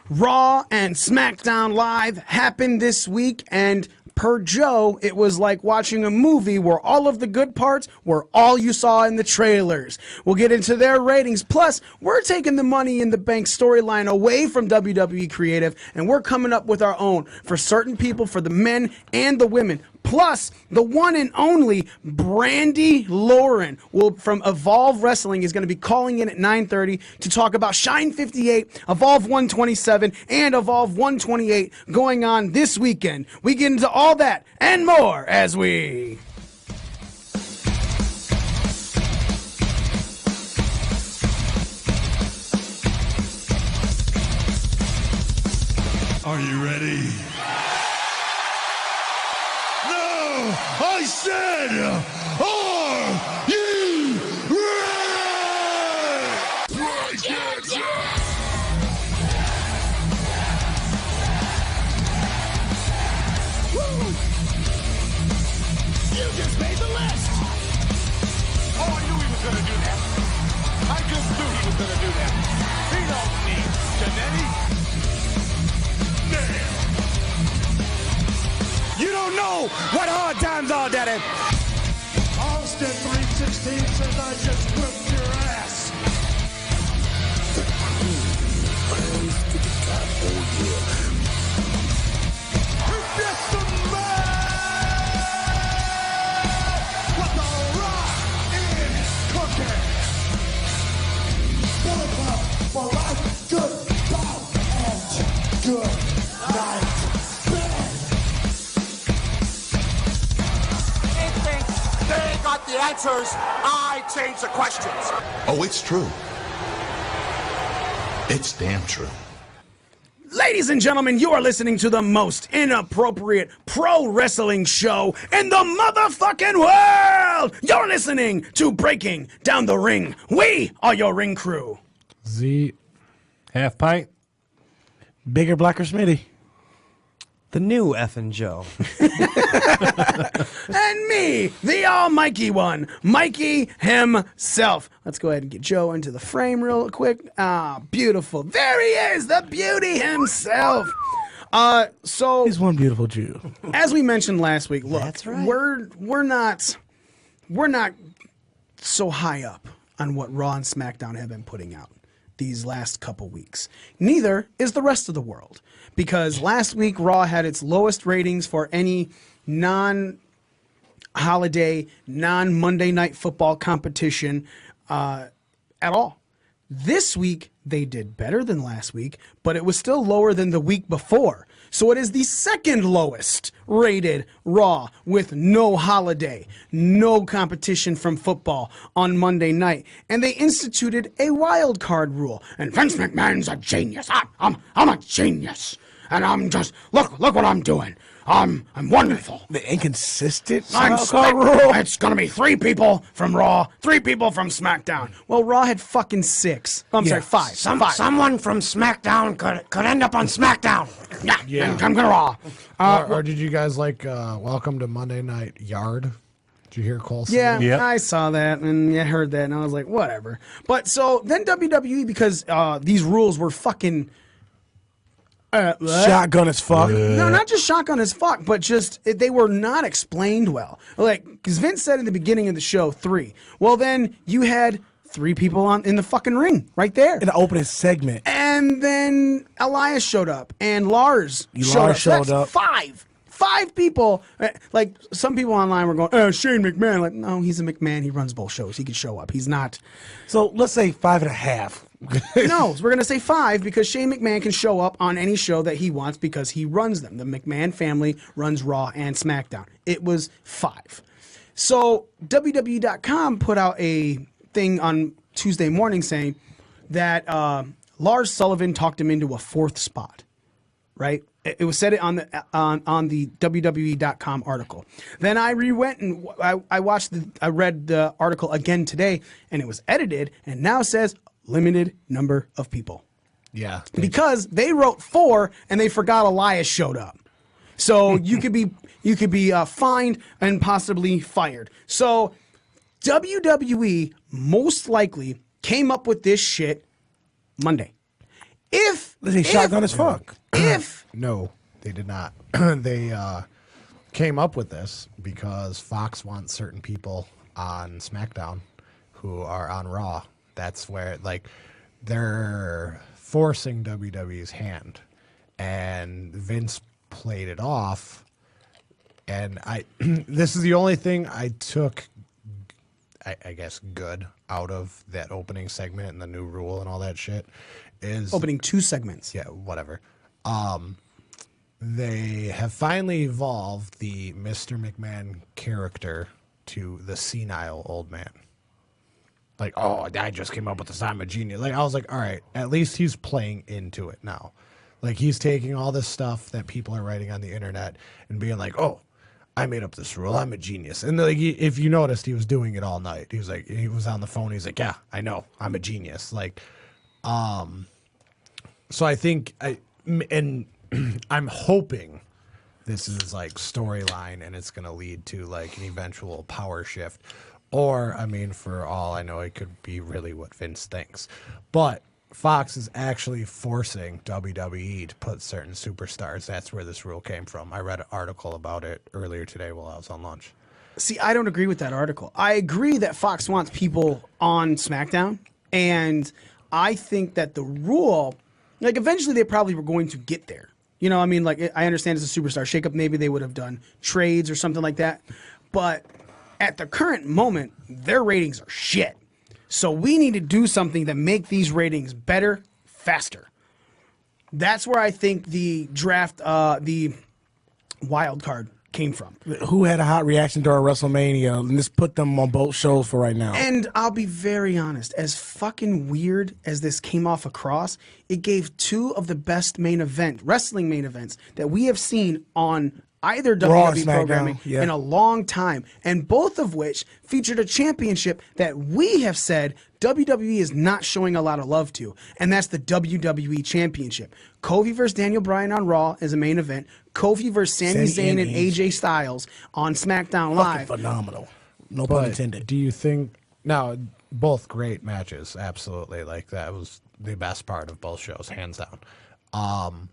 Raw and SmackDown Live happened this week, and per Joe, it was like watching a movie where all of the good parts were all you saw in the trailers. We'll get into their ratings. Plus, we're taking the Money in the Bank storyline away from WWE Creative, and we're coming up with our own for certain people, for the men and the women. Plus, the one and only Brandi Lauren from Evolve Wrestling is going to be calling in at 9:30 to talk about Shine 58, Evolve 127, and Evolve 128 going on this weekend. We get into all that and more as we... Are you ready? I said, are you ready? You just made the list! Oh, I knew he was going to do that. I just knew he was going to do that. He don't need Janetti. Damn. You don't know what hard times are, Daddy. Austin 316 says I just whipped your ass. It's the man! What the rock is cooking! Bulletproof for life, good bout, and good night. They got the answers. I change the questions. Oh, it's true. It's damn true. Ladies and gentlemen, you are listening to the most inappropriate pro wrestling show in the motherfucking world! You're listening to Breaking Down the Ring. We are your ring crew. Z, Half pint. bigger, blacker, Smitty. The new effing Joe. And me, the almighty one, Mikey himself. Let's go ahead and get Joe into the frame real quick. Ah, beautiful. There he is, the beauty himself. So He's one beautiful Jew. as we mentioned last week, look, That's right. we're not so high up on what Raw and SmackDown have been putting out these last couple weeks. Neither is the rest of the world, because last week Raw had its lowest ratings for any non-holiday, non-Monday Night Football competition at all. This week they did better than last week, but it was still lower than the week before. So it is the second lowest rated Raw with no holiday, no competition from football on Monday night. And they instituted a wild card rule. And Vince McMahon's a genius. I'm a genius. And I'm just, look what I'm doing. I'm wonderful. The inconsistent I'm wild card rule. It's gonna be 3 people from Raw, 3 people from SmackDown. Well, Raw had fucking 6. I'm sorry, 5. Five. Someone from SmackDown could end up on SmackDown. Yeah. And I'm gonna Raw. Or did you guys like Welcome to Monday Night Yard? Did you hear Cole say Yeah, that? Yep. I saw that and I heard that and I was like, whatever. But so then WWE, because these rules were fucking Shotgun as fuck. no, not just shotgun as fuck, but just they were not explained well. Like, because Vince said in the beginning of the show 3. Well, then you had 3 people in the fucking ring right there. In the opening segment. And then Elias showed up, and Lars showed up. So showed that's up. 5 people. Like, some people online were going, oh, Shane McMahon. Like, no, he's a McMahon. He runs both shows. He can show up. He's not. So let's say 5.5. No, we're going to say 5 because Shane McMahon can show up on any show that he wants because he runs them. The McMahon family runs Raw and SmackDown. It was 5. So WWE.com put out a thing on Tuesday morning saying that Lars Sullivan talked him into a 4th spot, right? It was said it on the WWE.com article. Then I rewent and I read the article again today, and it was edited and now says limited number of people. Yeah. Because they wrote 4 and they forgot Elias showed up. So you could be fined and possibly fired. So WWE most likely came up with this shit Monday. They shotgun as fuck. No, they did not. They came up with this because Fox wants certain people on SmackDown who are on Raw. That's where, like, they're forcing WWE's hand. And Vince played it off. And this is the only thing I took, I guess, good out of that opening segment and the new rule and all that shit. Is Opening 2 segments. yeah, whatever. They have finally evolved the Mr. McMahon character to the senile old man. Like, oh, I just came up with this. I'm a genius. Like, I was like, all right, at least he's playing into it now. Like, he's taking all this stuff that people are writing on the internet and being like, oh, I made up this rule. I'm a genius. And like, if you noticed, he was doing it all night. He was like, he was on the phone. He's like, yeah, I know, I'm a genius. Like, so I think I'm hoping this is like storyline and it's going to lead to like an eventual power shift. Or, I mean, for all I know, it could be really what Vince thinks. But Fox is actually forcing WWE to put certain superstars. That's where this rule came from. I read an article about it earlier today while I was on lunch. See, I don't agree with that article. I agree that Fox wants people on SmackDown, and I think that the rule, like, eventually they probably were going to get there. You know, I mean, like, I understand it's a superstar shakeup. Maybe they would have done trades or something like that. But at the current moment, their ratings are shit. So we need to do something that make these ratings better, faster. That's where I think the draft, the wild card came from. Who had a hot reaction during WrestleMania, and this put them on both shows for right now. And I'll be very honest, as fucking weird as this came off across, it gave 2 of the best wrestling main events that we have seen on either Raw and WWE SmackDown, programming yeah. in a long time, and both of which featured a championship that we have said WWE is not showing a lot of love to, and that's the WWE Championship. Kofi versus Daniel Bryan on Raw is a main event. Kofi versus Sami Zayn and AJ Styles on SmackDown Live. Fucking phenomenal. No pun intended. Do you think, now, both great matches, absolutely. Like, that was the best part of both shows, hands down.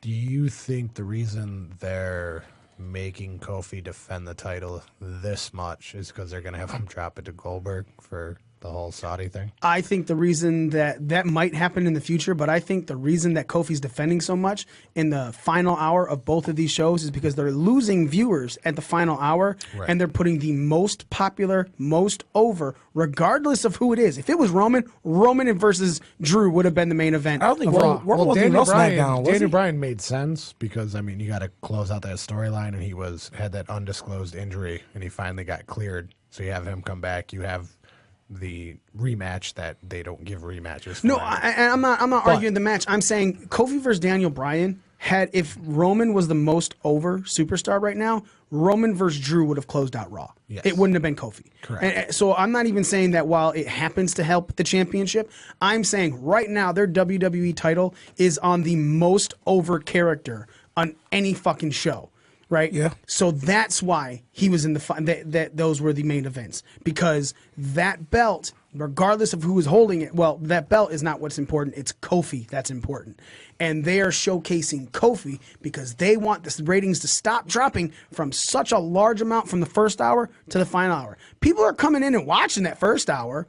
Do you think the reason they're making Kofi defend the title this much is because they're going to have him drop it to Goldberg for the whole Saudi thing? I think the reason that might happen in the future, but I think the reason that Kofi's defending so much in the final hour of both of these shows is because they're losing viewers at the final hour, Right. and they're putting the most popular, most over, regardless of who it is. If it was Roman versus Drew would have been the main event. I don't think of Roman- Raw. Roman wasn't even on SmackDown, was he? Daniel Bryan made sense because, I mean, you got to close out that storyline, and he had that undisclosed injury, and he finally got cleared. So you have him come back. You have the rematch that they don't give rematches for. No, I'm not arguing the match. I'm saying Kofi versus Daniel Bryan if Roman was the most over superstar right now, Roman versus Drew would have closed out Raw. Yes. It wouldn't have been Kofi. Correct. And so I'm not even saying that while it happens to help the championship, I'm saying right now their WWE title is on the most over character on any fucking show. Right? Yeah. So that's why he was in that those were the main events, because that belt, regardless of who is holding it, well, that belt is not what's important. It's Kofi that's important. And they are showcasing Kofi because they want the ratings to stop dropping from such a large amount from the first hour to the final hour. People are coming in and watching that first hour,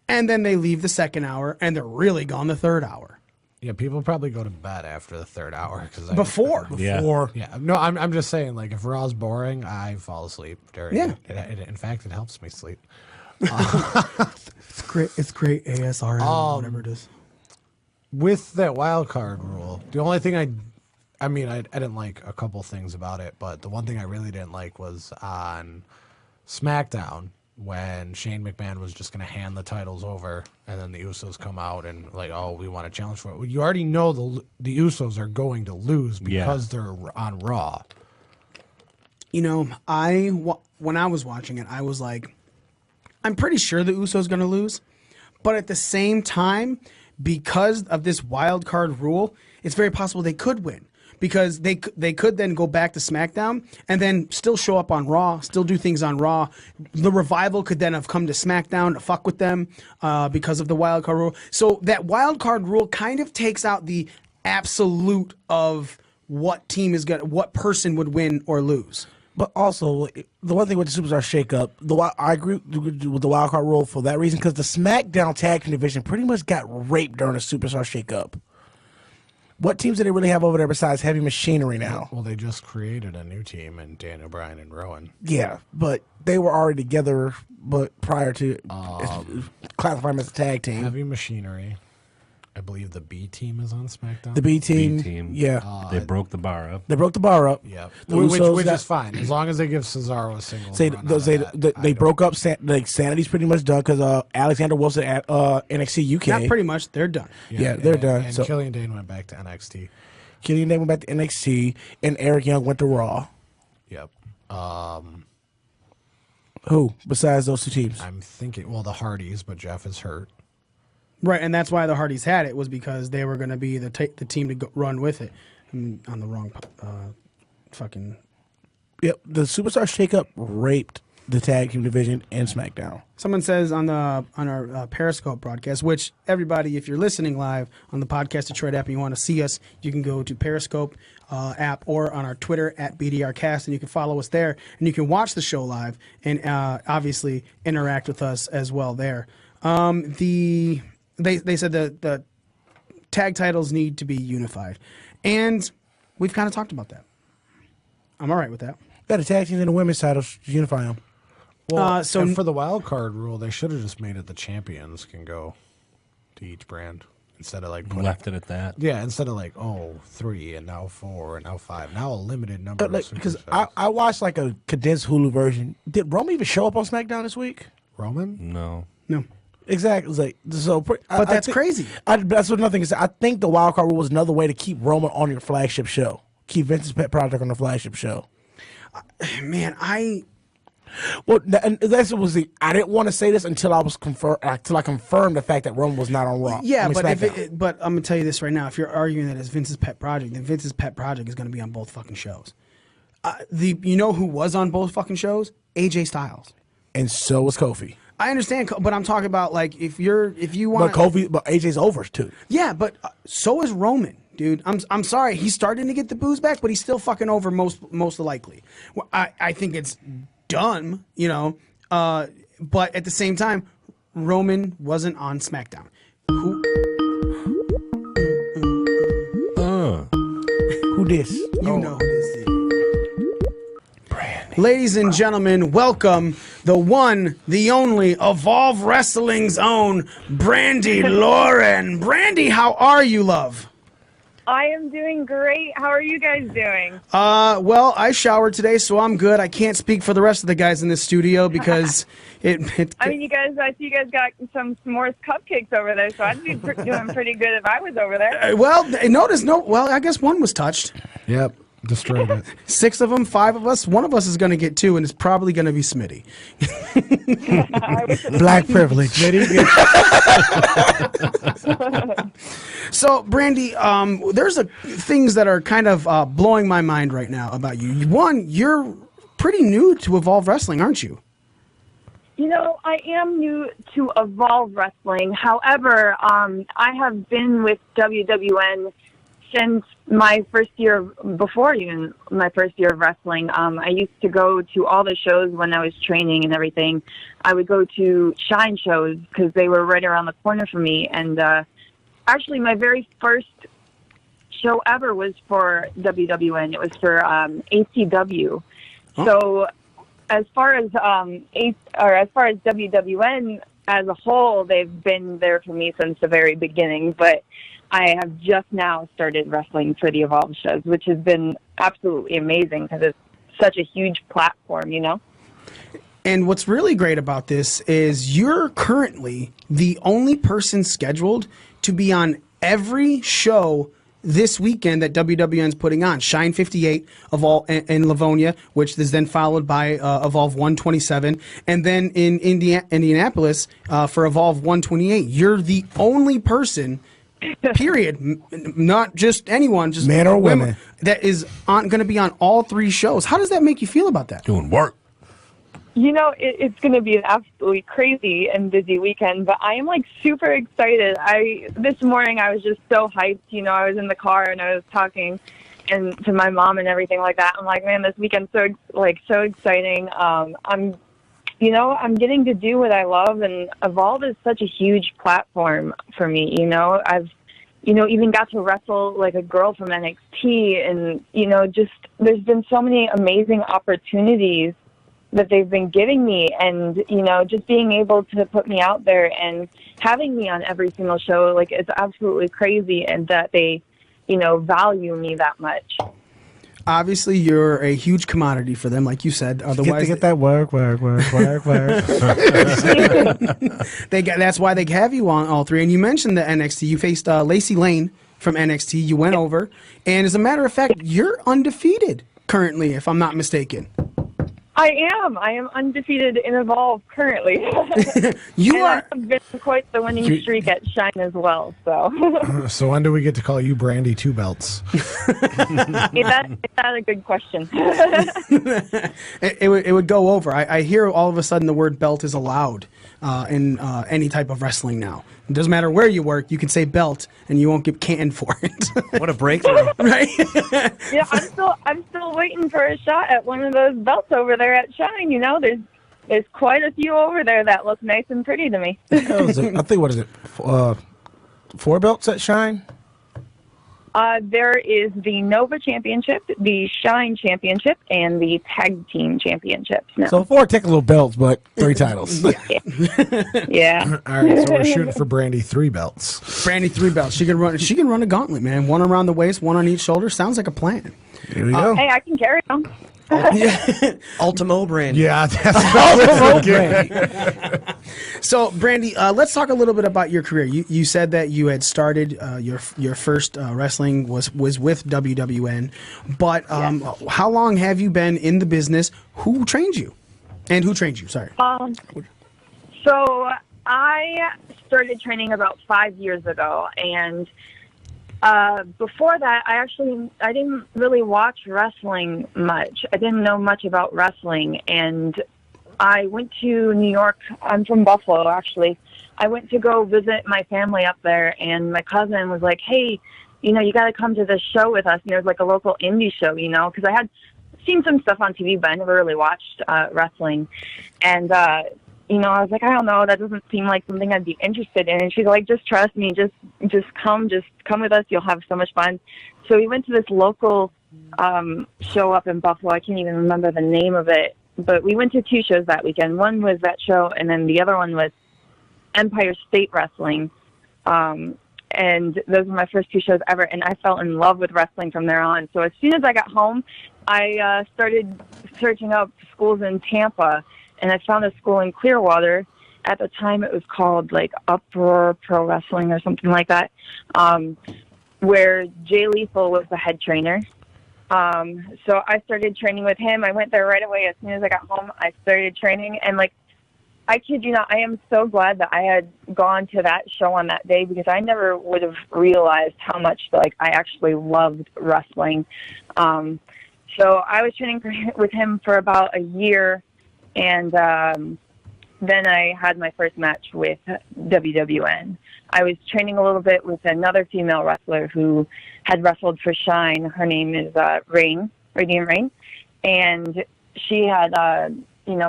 and then they leave the second hour, and they're really gone the third hour. Yeah, people probably go to bed after the third hour Before. Yeah, no, I'm just saying, like, if Raw's boring, I fall asleep during Yeah. it. In fact, it helps me sleep. It's great ASRM, whatever it is. With that wild card rule, the only thing I didn't like a couple things about it, but the one thing I really didn't like was on SmackDown when Shane McMahon was just going to hand the titles over, and then the Usos come out and like, oh, we want to challenge for it. Well, you already know the Usos are going to lose because they're on Raw. You know, when I was watching it, I was like, I'm pretty sure the Usos going to lose, but at the same time, because of this wild card rule, it's very possible they could win. because they could then go back to SmackDown and then still show up on Raw, still do things on Raw. The Revival could then have come to SmackDown to fuck with them because of the wild card rule. So that wild card rule kind of takes out the absolute of what person would win or lose. But also, the one thing with the Superstar shakeup, I agree with the wild card rule for that reason, because the SmackDown tag team division pretty much got raped during the Superstar shakeup. What teams do they really have over there besides Heavy Machinery now? Well, they just created a new team in Daniel Bryan and Rowan. Yeah, but they were already together, but prior to classifying them as a tag team. Heavy Machinery. I believe the B team is on SmackDown. The B team, B-team. yeah. They broke the bar up. They broke the bar up. Yeah, The which Usos is fine as long as they give Cesaro a single. They broke up. Like Sanity's pretty much done because Alexander Wilson at NXT UK. Not pretty much, they're done. Yeah, they're done. And So Killian Dane went back to NXT. Killian Dane went back to NXT, and Eric Young went to Raw. Yep. Who besides those two teams? I'm thinking, well, the Hardys, but Jeff is hurt. Right, and that's why the Hardys had it, was because they were going to be the team to run with it. I'm on the wrong fucking... Yep, the Superstar shakeup raped the tag team division and SmackDown. Someone says on our Periscope broadcast, which everybody, if you're listening live on the Podcast Detroit app and you want to see us, you can go to Periscope app or on our Twitter at BDRcast, and you can follow us there, and you can watch the show live and obviously interact with us as well there. They said the tag titles need to be unified, and we've kind of talked about that. I'm all right with that. Got the tag teams and the women's titles, unify them. Well, so and for the wild card rule, they should have just made it the champions can go to each brand instead of like Left it at that. Yeah, instead of like 3 and now 4 and now 5, now a limited number. Because I watched like a condensed Hulu version. Did Roman even show up on SmackDown this week? Roman? No. Exactly. It's like, but that's crazy. That's what another thing is. I think the wild card rule was another way to keep Roman on your flagship show. Keep Vince's pet project on the flagship show. Man, and that's what was I didn't want to say this until I confirmed the fact that Roman was not on Raw. Yeah, but but I'm gonna tell you this right now. If you're arguing that it's Vince's pet project, then Vince's pet project is gonna be on both fucking shows. You know who was on both fucking shows? AJ Styles. And so was Kofi. I understand, but I'm talking about like if you want. But AJ's over too. Yeah, but so is Roman, dude. I'm sorry, he's starting to get the booze back, but he's still fucking over most likely. Well, I think it's dumb, you know. But at the same time, Roman wasn't on SmackDown. Who this? You know who this is. Ladies and gentlemen, welcome the one, the only, Evolve Wrestling's own Brandi Lauren. Brandi, how are you, love? I am doing great. How are you guys doing? Well, I showered today, so I'm good. I can't speak for the rest of the guys in this studio because I mean, I see you guys got some s'mores cupcakes over there, so I'd be doing pretty good if I was over there. Well, I guess one was touched. Yep. Destroyed it. 6 of them, 5 of us. One of us is going to get 2, and it's probably going to be Smitty. Black privilege. So, Brandi, there's things that are kind of blowing my mind right now about you. One, you're pretty new to Evolve Wrestling, aren't you? You know, I am new to Evolve Wrestling. However, I have been with WWN since my first year, before even my first year of wrestling. I used to go to all the shows when I was training and everything. I would go to Shine shows because they were right around the corner from me. And actually, my very first show ever was for WWN. It was for ACW. Oh. So as far as WWN as a whole, they've been there for me since the very beginning. But I have just now started wrestling for the Evolve shows, which has been absolutely amazing because it's such a huge platform, you know? And what's really great about this is you're currently the only person scheduled to be on every show this weekend that WWN's putting on. Shine 58 in Livonia, which is then followed by Evolve 127. And then in Indianapolis for Evolve 128, you're the only person period. Not just anyone, just Men or women. that is going to be on all 3 shows. How does that make you feel about that? Doing work. It's going to be an absolutely crazy and busy weekend, but I am like super excited. This morning I was just so hyped. I was in the car and I was talking and to my mom and everything like that. I'm like, man, this weekend's so exciting. I'm getting to do what I love, and Evolve is such a huge platform for me. I've even got to wrestle like a girl from NXT, and just there's been so many amazing opportunities that they've been giving me, and just being able to put me out there and having me on every single show, like, it's absolutely crazy, and that they value me that much. Obviously, you're a huge commodity for them, like you said. Otherwise, get that work. That's why they have you on all 3. And you mentioned the NXT. You faced Lacey Lane from NXT. You went over, and as a matter of fact, you're undefeated currently, if I'm not mistaken. I am undefeated in Evolve currently. I've been quite the winning streak at Shine as well. So, So when do we get to call you Brandi Two Belts? is that a good question? It would go over. I hear all of a sudden the word belt is allowed in any type of wrestling now. It doesn't matter where you work, you can say belt and you won't get canned for it. What a breakthrough. Right? Yeah, I'm still waiting for a shot at one of those belts over there at Shine. There's quite a few over there that look nice and pretty to me. I think, what is it? 4 belts at Shine? There is the Nova Championship, the Shine Championship, and the Tag Team Championships now. So 4 technical belts, but 3 titles. Yeah. All right, so we're shooting for Brandi 3 belts. Brandi 3 belts. She can run a gauntlet, man. 1 around the waist, 1 on each shoulder. Sounds like a plan. Here we go. Hey, I can carry them. Ultimo brand. Yeah, that's what I was thinking. So, Brandi, let's talk a little bit about your career. You said that you had started your first wrestling was with WWN, but how long have you been in the business? Who trained you? And who trained you? Sorry. So I started training about 5 years ago, and before that, I didn't really watch wrestling much. I didn't know much about wrestling, and I went to New York. I'm from Buffalo, actually. I went to go visit my family up there, and my cousin was like, hey, you got to come to this show with us. And there's like a local indie show, because I had seen some stuff on TV, but I never really watched wrestling. And, I was like, I don't know, that doesn't seem like something I'd be interested in. And she's like, just trust me, just come with us. You'll have so much fun. So we went to this local show up in Buffalo. I can't even remember the name of it, but we went to 2 shows that weekend. One was that show, and then the other one was Empire State Wrestling. And those were my first 2 shows ever, and I fell in love with wrestling from there on. So as soon as I got home, I started searching up schools in Tampa, and I found a school in Clearwater. At the time, it was called like Uproar Pro Wrestling or something like that, where Jay Lethal was the head trainer. So I started training with him. I went there right away. As soon as I got home, I started training. And like, I kid you not, I am so glad that I had gone to that show on that day, because I never would have realized how much like I actually loved wrestling. So I was training with him for about a year. And then I had my first match with WWN. I was training a little bit with another female wrestler who had wrestled for Shine. Her name is Radiant Rain. And she had,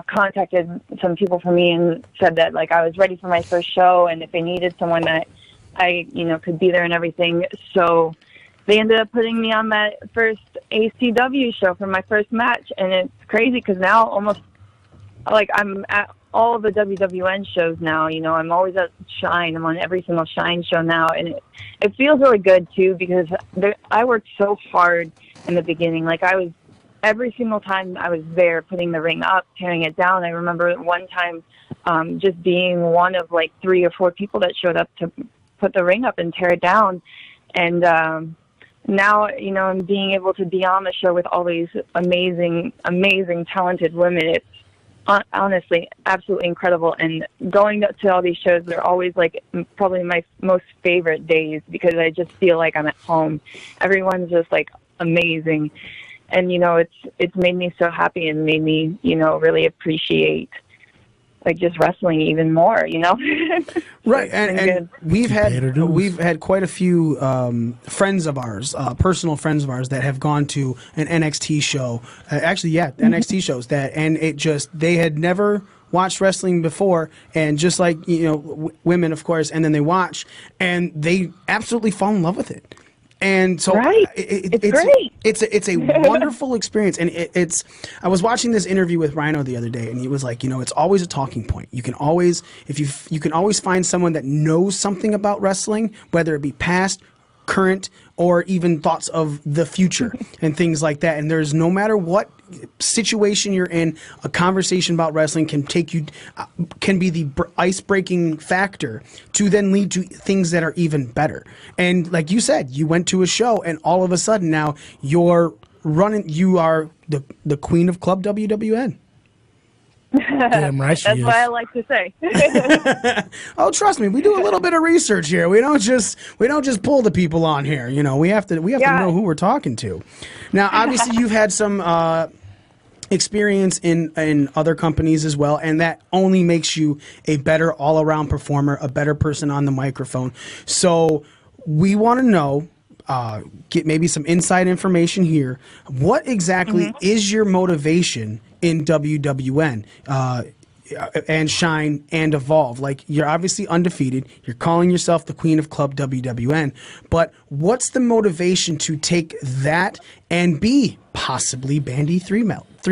contacted some people for me and said that, like, I was ready for my first show, and if they needed someone that I, could be there and everything. So they ended up putting me on that first ACW show for my first match. And it's crazy because now almost, like, I'm at all the WWN shows now. I'm always at Shine. I'm on every single Shine show now, and it feels really good too, because I worked so hard in the beginning. Like, I was every single time I was there, putting the ring up, tearing it down. I remember one time just being one of like 3 or 4 people that showed up to put the ring up and tear it down, and now, I'm being able to be on the show with all these amazing, talented women. honestly absolutely incredible. And going to all these shows, they're always like probably my most favorite days because I just feel like I'm at home. Everyone's just like amazing. And, you know, it's made me so happy and made me, you know, really appreciate like just wrestling even more, you know? Right. And we've had quite a few friends of ours, personal friends of ours that have gone to an NXT show. NXT shows and they had never watched wrestling before, and just like, you know, women, of course, and then they watch and they absolutely fall in love with it. And so it's great. It's a wonderful experience. And I was watching this interview with Rhino the other day, and he was like, you know, it's always a talking point. You can always, you can always find someone that knows something about wrestling, whether it be past, current, or even thoughts of the future and things like that. And there's, no matter what situation you're in, a conversation about wrestling can be the ice-breaking factor to then lead to things that are even better. And like you said, you went to a show and all of a sudden now you are the queen of Club WWN. Damn right she That's is. what I like to say. Oh, trust me, we do a little bit of research here. We don't just pull the people on here. You know, we have to know who we're talking to. Now, obviously, you've had some experience in other companies as well, and that only makes you a better all-around performer, a better person on the microphone. So we want to know, get maybe some inside information here. What exactly is your motivation in WWN and Shine and Evolve? Like, you're obviously undefeated. You're calling yourself the queen of Club WWN. But what's the motivation to take that and be possibly Bandy three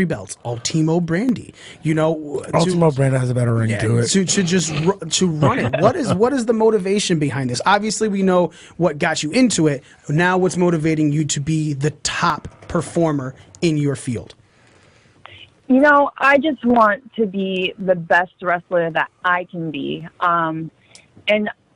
belts, Ultimo Brandi? You know, Ultimo Brandi has a better ring to it. To run it. What is the motivation behind this? Obviously, we know what got you into it. Now, what's motivating you to be the top performer in your field? You know, I just want to be the best wrestler that I can be. And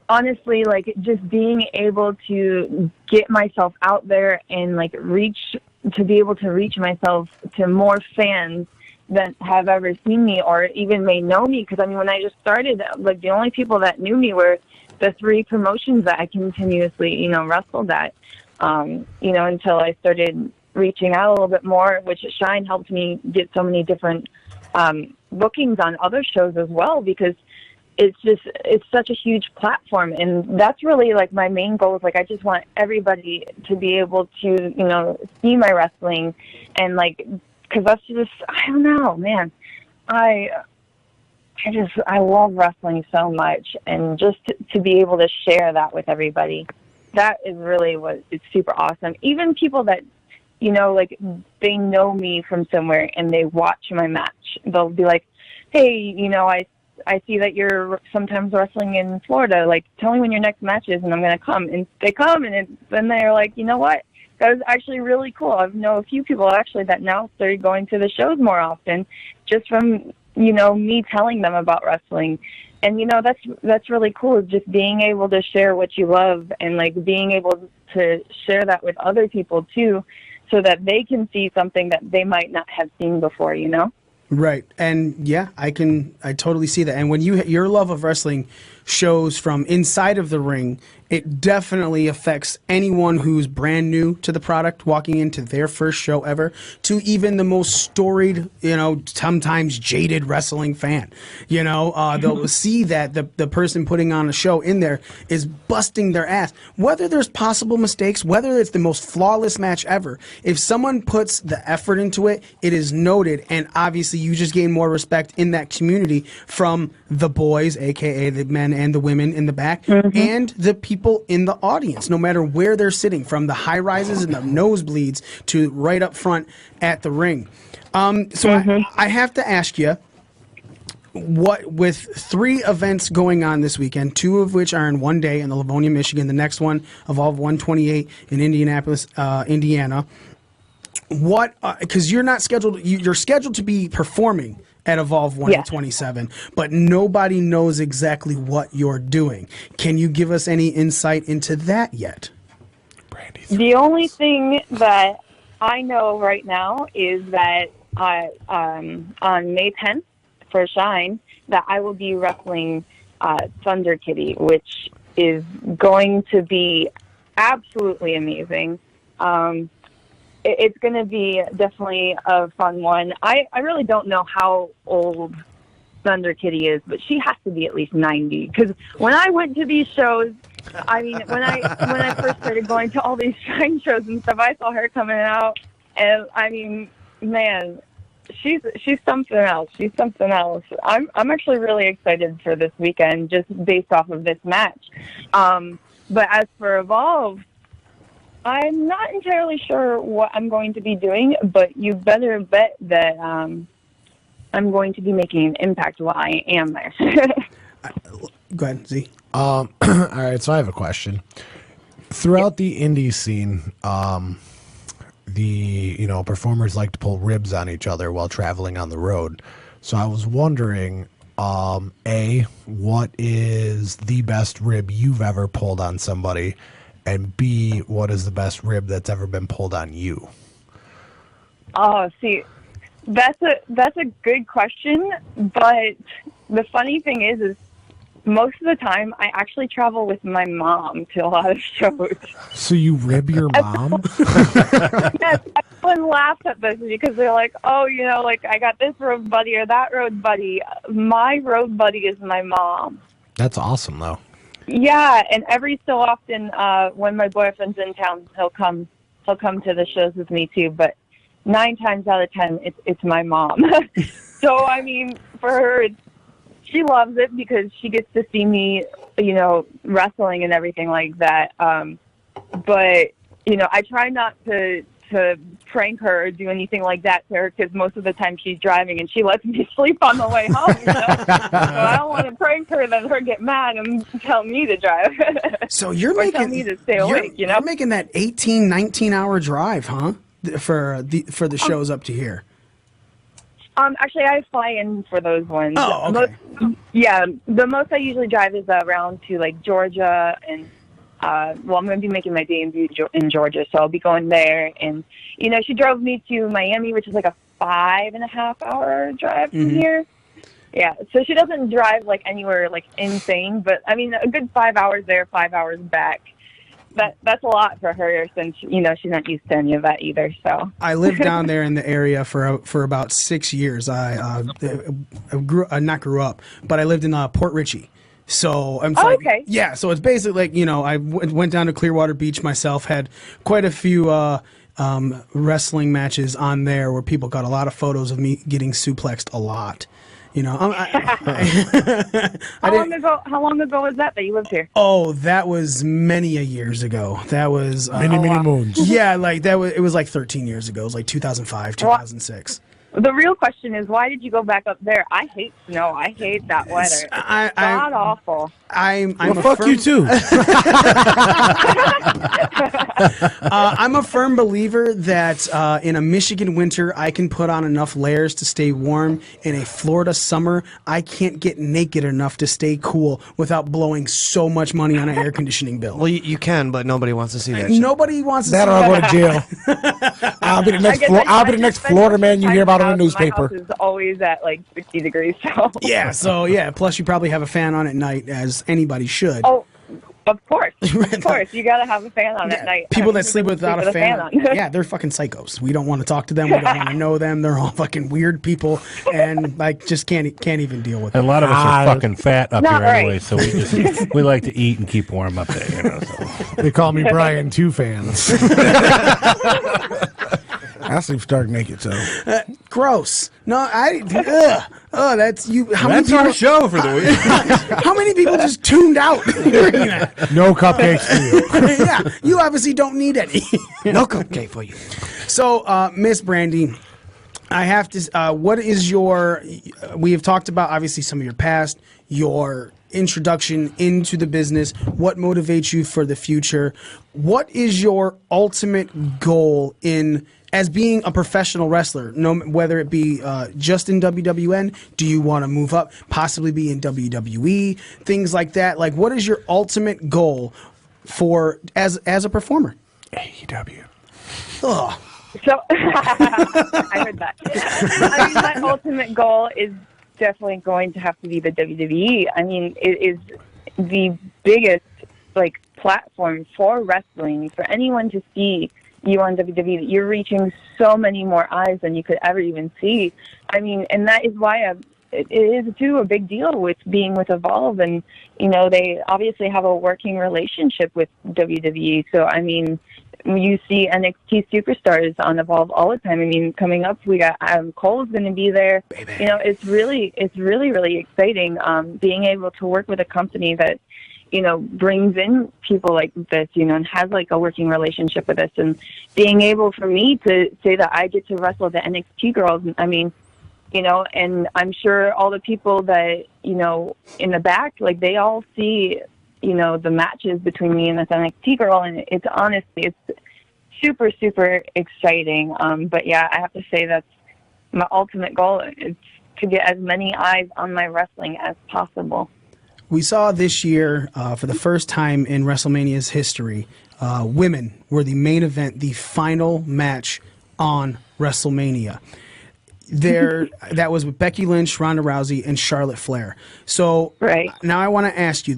honestly, like, just being able to get myself out there and, like, be able to reach myself to more fans that have ever seen me or even may know me. Because, I mean, when I just started, like, the only people that knew me were the 3 promotions that I continuously, you know, wrestled at, you know, until I started reaching out a little bit more, which Shine helped me get so many different bookings on other shows as well, because it's such a huge platform. And that's really like my main goal is, like, I just want everybody to be able to, you know, see my wrestling. And like, cause that's just, I don't know, man, I love wrestling so much, and just to be able to share that with everybody, that is really what is super awesome. Even people that, you know, like, they know me from somewhere and they watch my match. They'll be like, hey, you know, I see that you're sometimes wrestling in Florida. Like, tell me when your next match is and I'm going to come. And they come, and then they're like, you know what? That was actually really cool. I know a few people actually that now started going to the shows more often just from, you know, me telling them about wrestling. And, you know, that's really cool, just being able to share what you love and, like, being able to share that with other people too, so that they can see something that they might not have seen before, you know? Right. And yeah, I totally see that. And when your love of wrestling shows from inside of the ring, it definitely affects anyone who's brand new to the product, walking into their first show ever, to even the most storied, you know, sometimes jaded wrestling fan. You know, they'll see that the person putting on a show in there is busting their ass. Whether there's possible mistakes, whether it's the most flawless match ever, if someone puts the effort into it, it is noted. And obviously you just gain more respect in that community from the boys, aka the men and the women in the back, and the people in the audience, no matter where they're sitting, from the high rises and the nosebleeds to right up front at the ring. I have to ask you, what, with 3 events going on this weekend, 2 of which are in one day in the Livonia, Michigan, the next one, Evolve 128 in Indianapolis, Indiana. What, because you're not scheduled, you're scheduled to be performing at Evolve 127, but nobody knows exactly what you're doing. Can you give us any insight into that yet? The only thing that I know right now is that on May 10th, for Shine that I will be wrestling Thunder Kitty, which is going to be absolutely amazing. It's going to be definitely a fun one. I really don't know how old Thunder Kitty is, but she has to be at least 90. Because when I went to these shows, I mean, when I first started going to all these Shine shows and stuff, I saw her coming out, and I mean, man, she's something else. She's something else. I'm actually really excited for this weekend just based off of this match. But as for Evolve, I'm not entirely sure what I'm going to be doing, but you better bet that I'm going to be making an impact while I am there. Go ahead, Z. All right, so I have a question. Throughout the indie scene, the performers like to pull ribs on each other while traveling on the road. So I was wondering, A, what is the best rib you've ever pulled on somebody? And B, what is the best rib that's ever been pulled on you? Oh, see, that's a good question, but the funny thing is most of the time I actually travel with my mom to a lot of shows. So you rib your mom? Yes, everyone laughs at this because they're like, oh, like I got this road buddy or that road buddy. My road buddy is my mom. That's awesome, though. Yeah, and every so often when my boyfriend's in town, he'll come to the shows with me too. But 9 times out of 10, it's my mom. So I mean, for her, she loves it because she gets to see me, wrestling and everything like that. But I try not to prank her or do anything like that to her because most of the time she's driving and she lets me sleep on the way home. So I don't want to prank her, then her get mad and tell me to drive. So you're tell me to stay awake. You're making that 18, 19-hour drive, huh? For the shows up to here. Actually, I fly in for those ones. Oh, okay. The most I usually drive is around to like Georgia and. I'm going to be making my debut in Georgia, so I'll be going there. And, she drove me to Miami, which is like a 5.5-hour drive from here. Yeah, so she doesn't drive like anywhere like insane, but I mean, a good 5 hours there, 5 hours back. That's a lot for her since, she's not used to any of that either. So I lived down there in the area for about 6 years. I not grew up, but I lived in Port Richey. So I'm okay. Yeah, so it's basically like, I went down to Clearwater Beach myself, had quite a few wrestling matches on there where people got a lot of photos of me getting suplexed a lot. How long ago was that you lived here? Oh, that was many a years ago. That was many moons. Yeah, like it was like 13 years ago. It was like 2005, 2006. The real question is, why did you go back up there? I hate snow. I hate that weather. God awful. Fuck you too. I'm a firm believer that in a Michigan winter, I can put on enough layers to stay warm. In a Florida summer, I can't get naked enough to stay cool without blowing so much money on an air conditioning bill. Well, you can, but nobody wants to see that shit. Nobody wants to That see or I'll that. go to jail. I'll be the next Florida man you hear about in the newspaper. My house is always at like 60 degrees. So Yeah. Plus, you probably have a fan on at night, as anybody should. Oh, of course. Of course. You got to have a fan on at night. People that sleep without a fan on. yeah, they're fucking psychos. We don't want to talk to them. We don't want to know them. They're all fucking weird people, and like just can't even deal with it. A lot of us are fucking fat up Not here right. anyway, so we like to eat and keep warm up there. So. They call me Brian Two Fans. I sleep stark naked, so Gross. No, that's you. That's our show for the week. How many people just tuned out hearing that? No cupcakes for you. Yeah, you obviously don't need any. No cupcake for you. So, Miss Brandi, I have to. What is your? We have talked about obviously some of your past, your introduction into the business. What motivates you for the future? What is your ultimate goal as being a professional wrestler? No, whether it be just in WWN, do you want to move up, possibly be in WWE, things like that? Like, what is your ultimate goal for as a performer? AEW. Ugh. So I heard that. I mean, my ultimate goal is definitely going to have to be the WWE. I mean, it is the biggest like platform for wrestling, for anyone to see you on WWE. You're reaching so many more eyes than you could ever even see. I mean, and that is why it is too a big deal with being with Evolve, and you know they obviously have a working relationship with WWE. So I mean, you see NXT superstars on Evolve all the time. I mean, coming up we got Cole's going to be there. Baby. You know, it's really exciting being able to work with a company that, you know, brings in people like this, you know, and has like a working relationship with us, and being able for me to say that I get to wrestle the NXT girls. I mean, you know, and I'm sure all the people that, you know, in the back, like they all see, you know, the matches between me and this NXT girl, and it's honestly, it's super, super exciting. But yeah, I have to say that's my ultimate goal, is to get as many eyes on my wrestling as possible. We saw this year, for the first time in WrestleMania's history, women were the main event, the final match on WrestleMania. That was with Becky Lynch, Ronda Rousey, and Charlotte Flair. So now I want to ask you,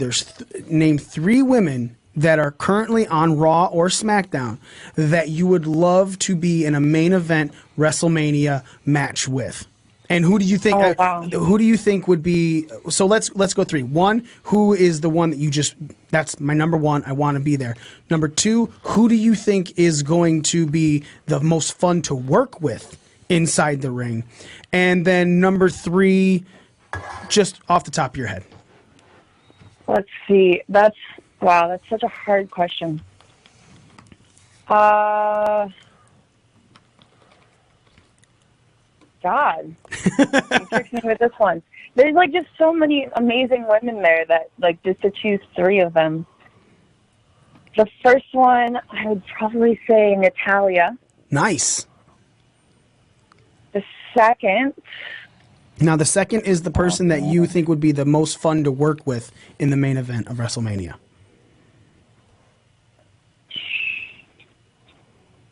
name 3 women that are currently on Raw or SmackDown that you would love to be in a main event WrestleMania match with. And who do you think? Who do you think would be? So let's go 3. 1, who is the one that you just? That's my number 1. I want to be there. Number 2, who do you think is going to be the most fun to work with inside the ring? And then number 3, just off the top of your head. Let's see. That's such a hard question. God, you tricked me with this one. There's like just so many amazing women there that like just to choose 3 of them. The first one, I would probably say Natalya. Nice. The second. Now the second is the person that you think would be the most fun to work with in the main event of WrestleMania.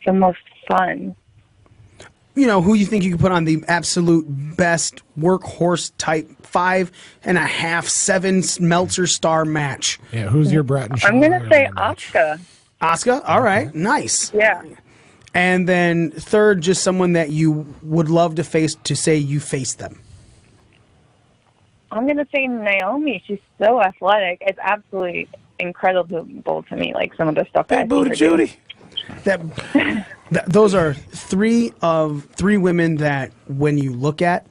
The most fun. You know, who you think you could put on the absolute best workhorse type 5.5, 7 Meltzer star match? Yeah, who's your Brett and Shawn? I'm going to say Asuka. Asuka? All right, nice. Yeah. And then third, just someone that you would love to face, to say you faced them. I'm going to say Naomi. She's so athletic. It's absolutely incredible to me, like some of the stuff that I see her Judy. Those are 3 women that when you look at,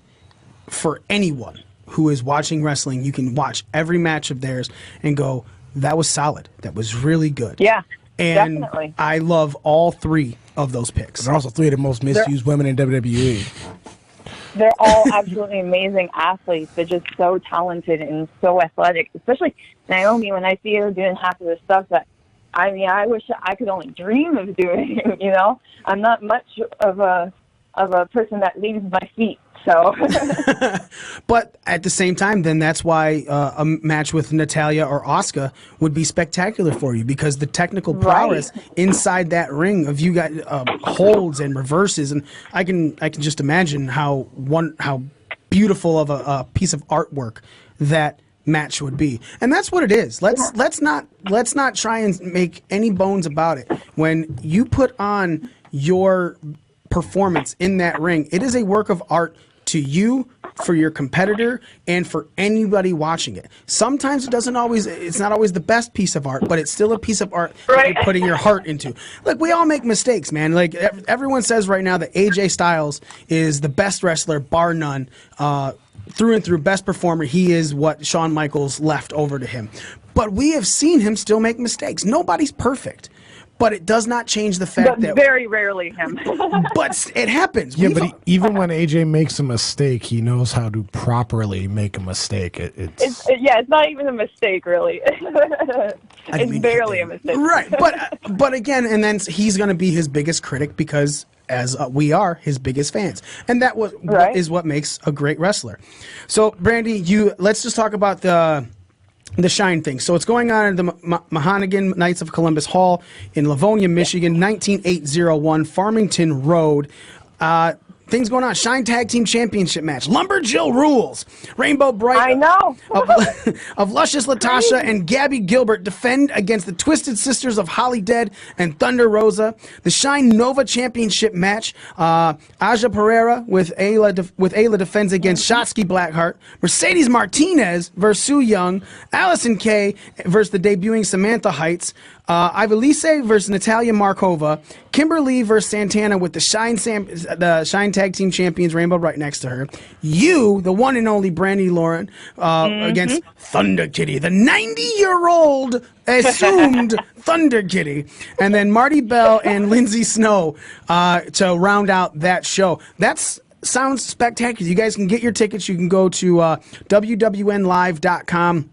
for anyone who is watching wrestling, you can watch every match of theirs and go, that was solid. That was really good. Yeah, and definitely. I love all 3 of those picks. They're also 3 of the most misused women in WWE. They're all absolutely amazing athletes. They're just so talented and so athletic, especially Naomi. When I see her doing half of the stuff that, I mean, I wish I could only dream of doing. You know, I'm not much of a person that leaves my feet. So, but at the same time, then that's why a match with Natalya or Asuka would be spectacular for you, because the technical prowess inside that ring of you got holds and reverses, and I can just imagine how beautiful of a piece of artwork that match would be. And that's what it is. Let's not try and make any bones about it. When you put on your performance in that ring, it is a work of art to you, for your competitor, and for anybody watching it. Sometimes it's not always the best piece of art, but it's still a piece of art that you're putting your heart into. Look, we all make mistakes, man. Like everyone says right now that AJ Styles is the best wrestler, bar none. Through and through, best performer. He is what Shawn Michaels left over to him. But we have seen him still make mistakes. Nobody's perfect. But it does not change the fact that very rarely him. But it happens. Yeah, but even when AJ makes a mistake, he knows how to properly make a mistake. It's not even a mistake, really. It's barely a mistake. Right, but again, and then he's going to be his biggest critic, because as we are his biggest fans, and that is what makes a great wrestler. So, Brandi, let's just talk about the Shine thing. So it's going on at the Mahonigan Knights of Columbus Hall in Livonia, Michigan, 19801 Farmington Road. things going on. Shine Tag Team Championship match. Lumberjill rules. Rainbow Bright. I know. of Luscious Latasha and Gabby Gilbert defend against the Twisted Sisters of Holly Dead and Thunder Rosa. The Shine Nova Championship match. Aja Pereira with Ayla defends against Shotzi Blackheart. Mercedes Martinez versus Sue Young. Allison Kay versus the debuting Samantha Heights. Ivelisse versus Natalia Markova. Kimberly versus Santana with the Shine Tag Team Champions Rainbow right next to her. You, the one and only Brandi Lauren, against Thunder Kitty, the 90-year-old assumed Thunder Kitty. And then Marty Bell and Lindsay Snow to round out that show. Sounds spectacular. You guys can get your tickets. You can go to WWNlive.com.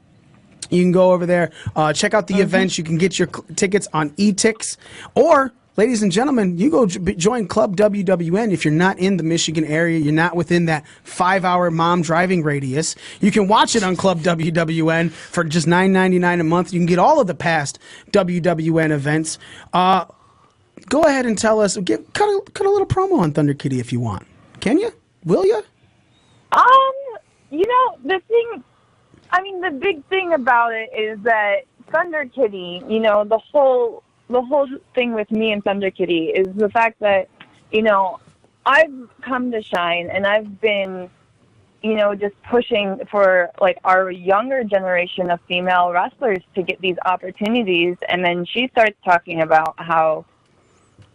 You can go over there, check out the events. You can get your tickets on eTix. Or, ladies and gentlemen, you go join Club WWN if you're not in the Michigan area. You're not within that 5-hour mom driving radius. You can watch it on Club WWN for just $9.99 a month. You can get all of the past WWN events. Go ahead and tell us, cut a little promo on Thunder Kitty if you want. Can you? Will you? The big thing about it is that Thunder Kitty, the whole thing with me and Thunder Kitty is the fact that, I've come to Shine and I've been, just pushing for like our younger generation of female wrestlers to get these opportunities. And then she starts talking about how,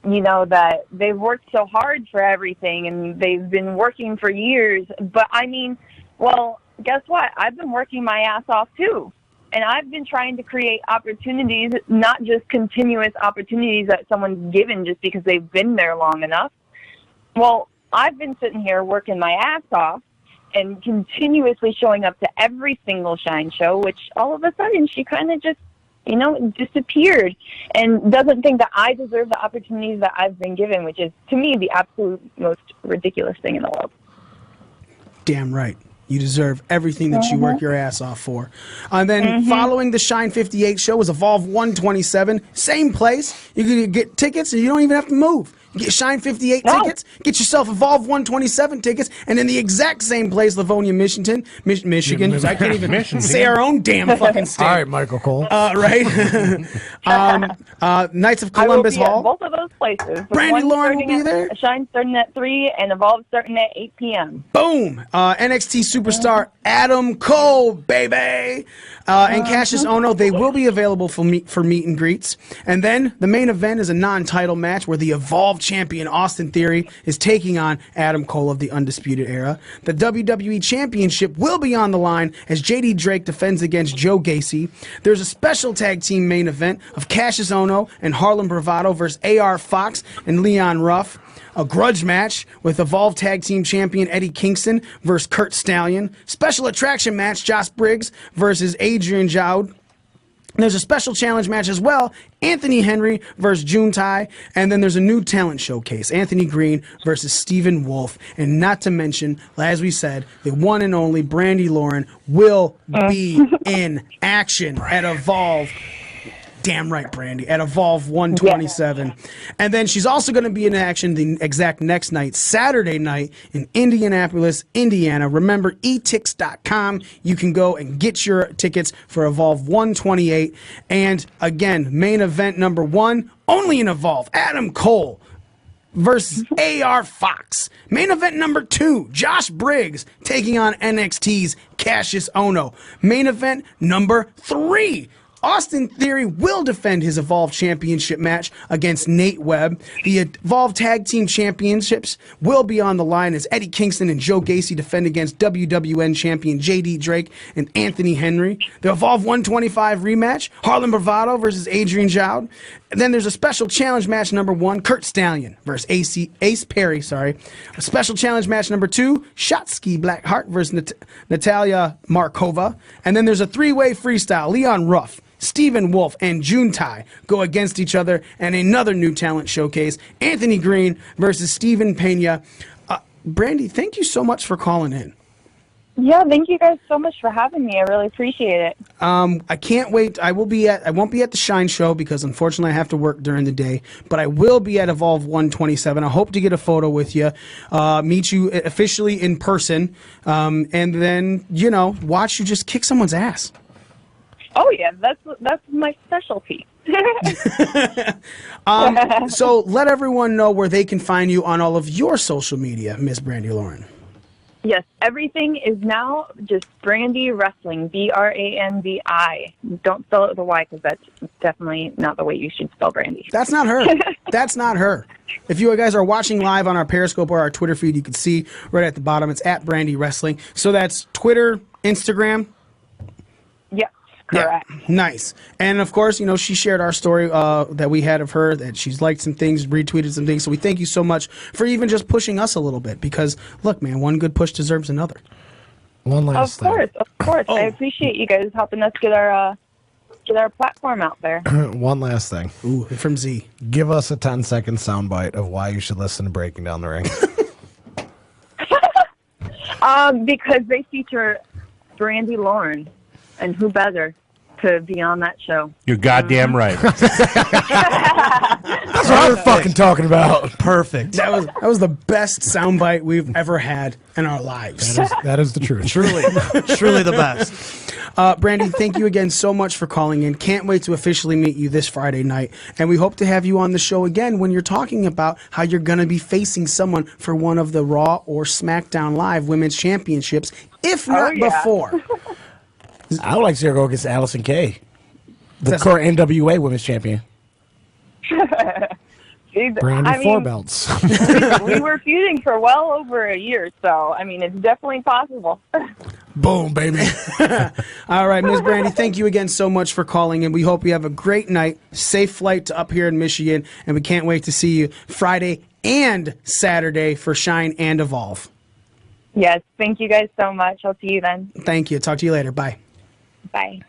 that they've worked so hard for everything and they've been working for years. But guess what? I've been working my ass off too. And I've been trying to create opportunities, not just continuous opportunities that someone's given just because they've been there long enough. Well, I've been sitting here working my ass off and continuously showing up to every single Shine show, which all of a sudden she kind of just, disappeared and doesn't think that I deserve the opportunities that I've been given, which is, to me, the absolute most ridiculous thing in the world. Damn right. You deserve everything that you work your ass off for. And then following the Shine 58 show was Evolve 127. Same place. You can get tickets and you don't even have to move. You get Shine 58 tickets, get yourself Evolve 127 tickets, and in the exact same place, Livonia, Michigan. I can't even say our own damn fucking state. All right, Michael Cole. Right? Knights of Columbus I will be Hall. at both of those places. Brandi Lauren will be there. Shine starting at 3 and Evolve starting at 8 p.m. Boom! NXT superstar Adam Cole, baby! And Cassius Ohno, they will be available for meet and greets. And then the main event is a non-title match where the Evolve champion Austin Theory is taking on Adam Cole of the Undisputed Era. The WWE Championship will be on the line as JD Drake defends against Joe Gacy. There's a special tag team main event of Cassius Ohno and Harlem Bravado versus AR Fox and Leon Ruff. A grudge match with Evolve Tag Team Champion Eddie Kingston versus Kurt Stallion. Special attraction match, Josh Briggs versus Adrian Jowd. There's a special challenge match as well, Anthony Henry versus Juntai. And then there's a new talent showcase, Anthony Green versus Stephen Wolf. And not to mention, as we said, the one and only Brandi Lauren will be in action at Evolve. Damn right, Brandi, at Evolve 127. And then she's also going to be in action the exact next night, Saturday night, in Indianapolis, Indiana. Remember, etix.com. You can go and get your tickets for Evolve 128. And again, main event number 1, only in Evolve, Adam Cole versus AR Fox. Main event number 2, Josh Briggs taking on NXT's Cassius Ohno. Main event number 3, Austin Theory will defend his Evolve Championship match against Nate Webb. The Evolve Tag Team Championships will be on the line as Eddie Kingston and Joe Gacy defend against WWN Champion JD Drake and Anthony Henry. The Evolve 125 rematch, Harlem Bravado versus Adrian Jowd. And then there's a special challenge match number 1, Kurt Stallion versus Ace Perry. A special challenge match number 2, Shotzi Blackheart versus Natalia Markova. And then there's a 3-way freestyle, Leon Ruff, Stephen Wolf, and Juntai go against each other, and another new talent showcase, Anthony Green versus Steven Pena. Brandi, thank you so much for calling in. Yeah, thank you guys so much for having me. I really appreciate it. I can't wait. I won't be at the Shine show because unfortunately I have to work during the day, but I will be at Evolve 127. I hope to get a photo with you, meet you officially in person, and then, watch you just kick someone's ass. Oh yeah, that's my specialty. So let everyone know where they can find you on all of your social media, Miss Brandi Lauren. Yes, everything is now just Brandi Wrestling, Brandi. Don't spell it with a Y because that's definitely not the way you should spell Brandi. That's not her. That's not her. If you guys are watching live on our Periscope or our Twitter feed, you can see right at the bottom, it's at Brandi Wrestling. So that's Twitter, Instagram. Yes, correct. Yeah, nice. And of course, she shared our story that we had of her, that she's liked some things, retweeted some things. So we thank you so much for even just pushing us a little bit because, look, man, one good push deserves another. One last thing. Of course. I appreciate you guys helping us get our platform out there. One last thing. Ooh, from Z. Give us a 10-second soundbite of why you should listen to Breaking Down the Ring. Because they feature Brandi Lauren, and who better to be on that show? You're goddamn right. That's what I'm fucking talking about. Perfect. That was the best soundbite we've ever had in our lives. That is the truth. Truly the best. Brandi, thank you again so much for calling in. Can't wait to officially meet you this Friday night. And we hope to have you on the show again when you're talking about how you're going to be facing someone for one of the Raw or SmackDown Live Women's Championships, if not before. I would like to see her go against Allison Kay, the current NWA Women's Champion. Brandi four belts. we were feuding for well over a year, so it's definitely possible. Boom, baby. All right, Ms. Brandi, thank you again so much for calling in. We hope you have a great night, safe flight to up here in Michigan, and we can't wait to see you Friday and Saturday for Shine and Evolve. Yes, thank you guys so much. I'll see you then. Thank you. Talk to you later. Bye. Bye.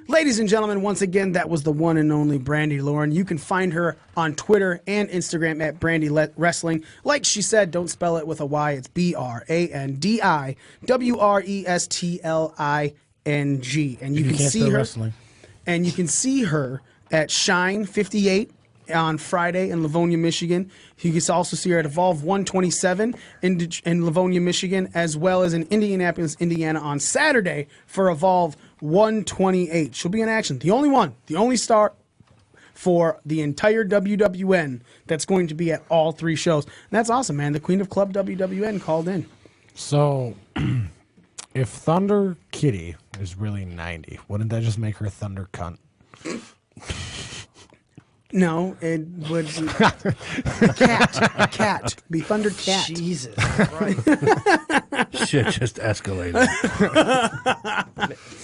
Ladies and gentlemen, once again, that was the one and only Brandi Lauren. You can find her on Twitter and Instagram at Brandi Wrestling. Like she said, don't spell it with a Y. It's BRANDI WRESTLING. And you can see her. Wrestling. And you can see her at Shine 58 on Friday in Livonia, Michigan. You can also see her at Evolve 127 in Livonia, Michigan, as well as in Indianapolis, Indiana on Saturday for Evolve 128. She'll be in action. The only star for the entire WWN that's going to be at all three shows. And that's awesome, man. The Queen of Club WWN called in. So, if Thunder Kitty is really 90, wouldn't that just make her Thunder Cunt? No, it would be a cat. Be Thunder Cat. Jesus. Shit just escalated.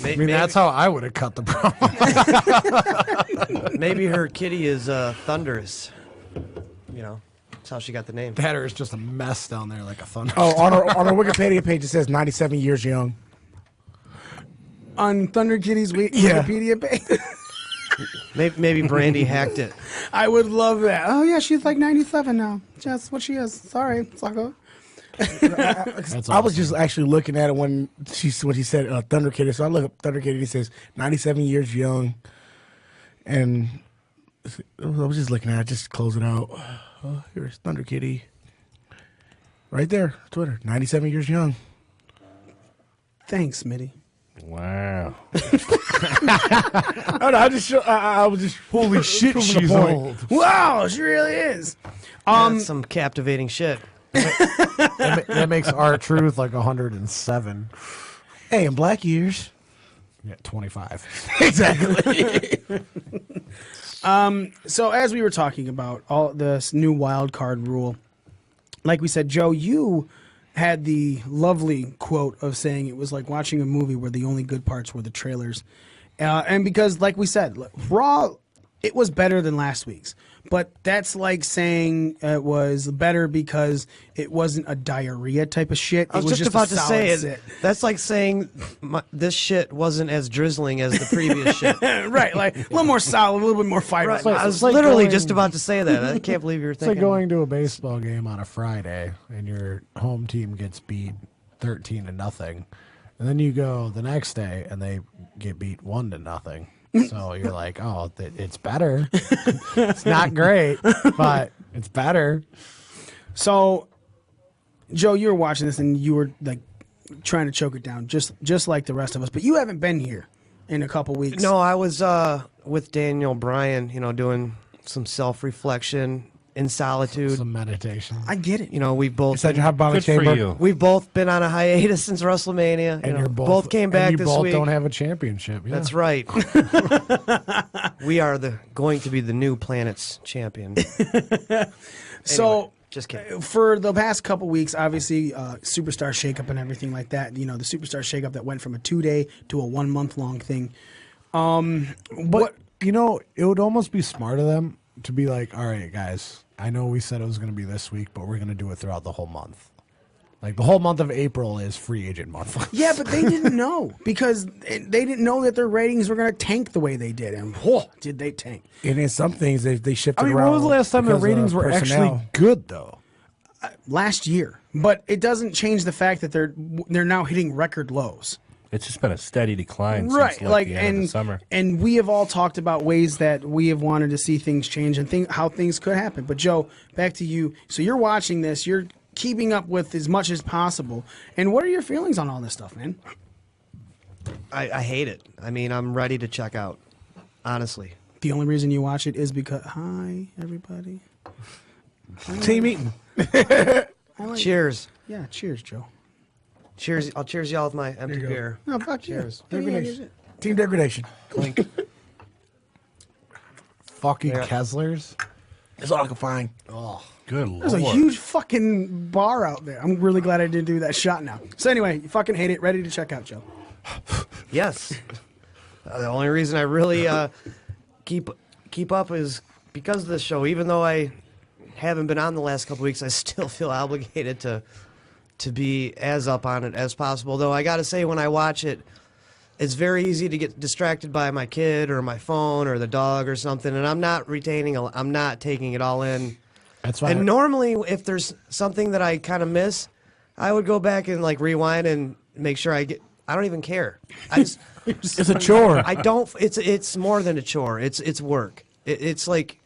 I mean, that's how I would have cut the promo. Maybe her kitty is thunderous. That's how she got the name. That or is just a mess down there like a thunder. Oh, on our Wikipedia page it says 97 years young. On Thunder Kitty's Wikipedia page. Maybe Brandi hacked it. I would love that. Oh, yeah, she's like 97 now. That's what she is. Sorry, sucker. I was just actually looking at it when she said Thunder Kitty. So I look up Thunder Kitty and it says 97 years young. And I was just looking at it. Just close it out. Oh, here's Thunder Kitty. Right there, Twitter. 97 years young. Thanks, Mitty. Wow. I was just holy shit, she's old. Wow, she really is. That's some captivating shit. That makes R-Truth like 107. Hey, in black years. Yeah, 25. Exactly. So as we were talking about all this new wild card rule, like we said, Joe, you had the lovely quote of saying it was like watching a movie where the only good parts were the trailers. And because, like we said, Raw, it was better than last week's. But that's like saying it was better because it wasn't a diarrhea type of shit. I was just about to say it. That's like saying this shit wasn't as drizzling as the previous shit. Right, like a little more solid, a little bit more fiber. Right. I was literally just about to say that. I can't believe you were It's thinking. like going to a baseball game on a Friday and your home team gets beat 13-0, and then you go the next day and they get beat 1-0. So you're like, oh, it's better. It's not great, but it's better. So, Joe, you were watching this and you were like trying to choke it down, just like the rest of us. But you haven't been here in a couple weeks. No, I was with Daniel Bryan, doing some self-reflection in solitude. Some meditation. I get it. We've both Is that your hot body Good for chamber? you. we've both been on a hiatus since WrestleMania. And you're both came back and you this both week. don't have a championship. Yeah. That's right. We are going to be the new planet's champion. So, Anyway, just kidding. for the past couple weeks, obviously, superstar shakeup and everything like that. The superstar shakeup that went from a 2-day to a 1 month long thing. But it would almost be smart of them to be like, all right, guys, I know we said it was going to be this week, but we're going to do it throughout the whole month. Like the whole month of April is free agent month. Yeah, but they didn't know because they didn't know that their ratings were going to tank the way they did. And whoa, did they tank? And in some things, they shifted I mean, around. when was the last time the because of ratings were personnel. actually good, though? Last year. But it doesn't change the fact that they're now hitting record lows. It's just been a steady decline Right, since the end of the summer. And we have all talked about ways that we have wanted to see things change and how things could happen. But Joe, back to you. So you're watching this. You're keeping up with as much as possible. And what are your feelings on all this stuff, man? I hate it. I mean, I'm ready to check out, honestly. The only reason you watch it is because hi everybody. Team Eaton. Cheers. Yeah, cheers, Joe. Cheers. I'll cheers y'all with my empty you go. beer. No, fuck Cheers. you. Degradation. Team degradation. Clink. Fucking Yeah. Kesslers. That's all I can find. Good Lord. There's a huge fucking bar out there. I'm really glad I didn't do that shot now. So anyway, you fucking hate it. Ready to check out, Joe. Yes. The only reason I really keep up is because of this show. Even though I haven't been on the last couple weeks, I still feel obligated to be as up on it as possible. Though I got to say, when I watch it, it's very easy to get distracted by my kid or my phone or the dog or something, and I'm not taking it all in. That's why. And normally, if there's something that I kind of miss, I would go back and like rewind and make sure I don't even care. I just It's a chore. I don't. It's more than a chore. It's work. It's like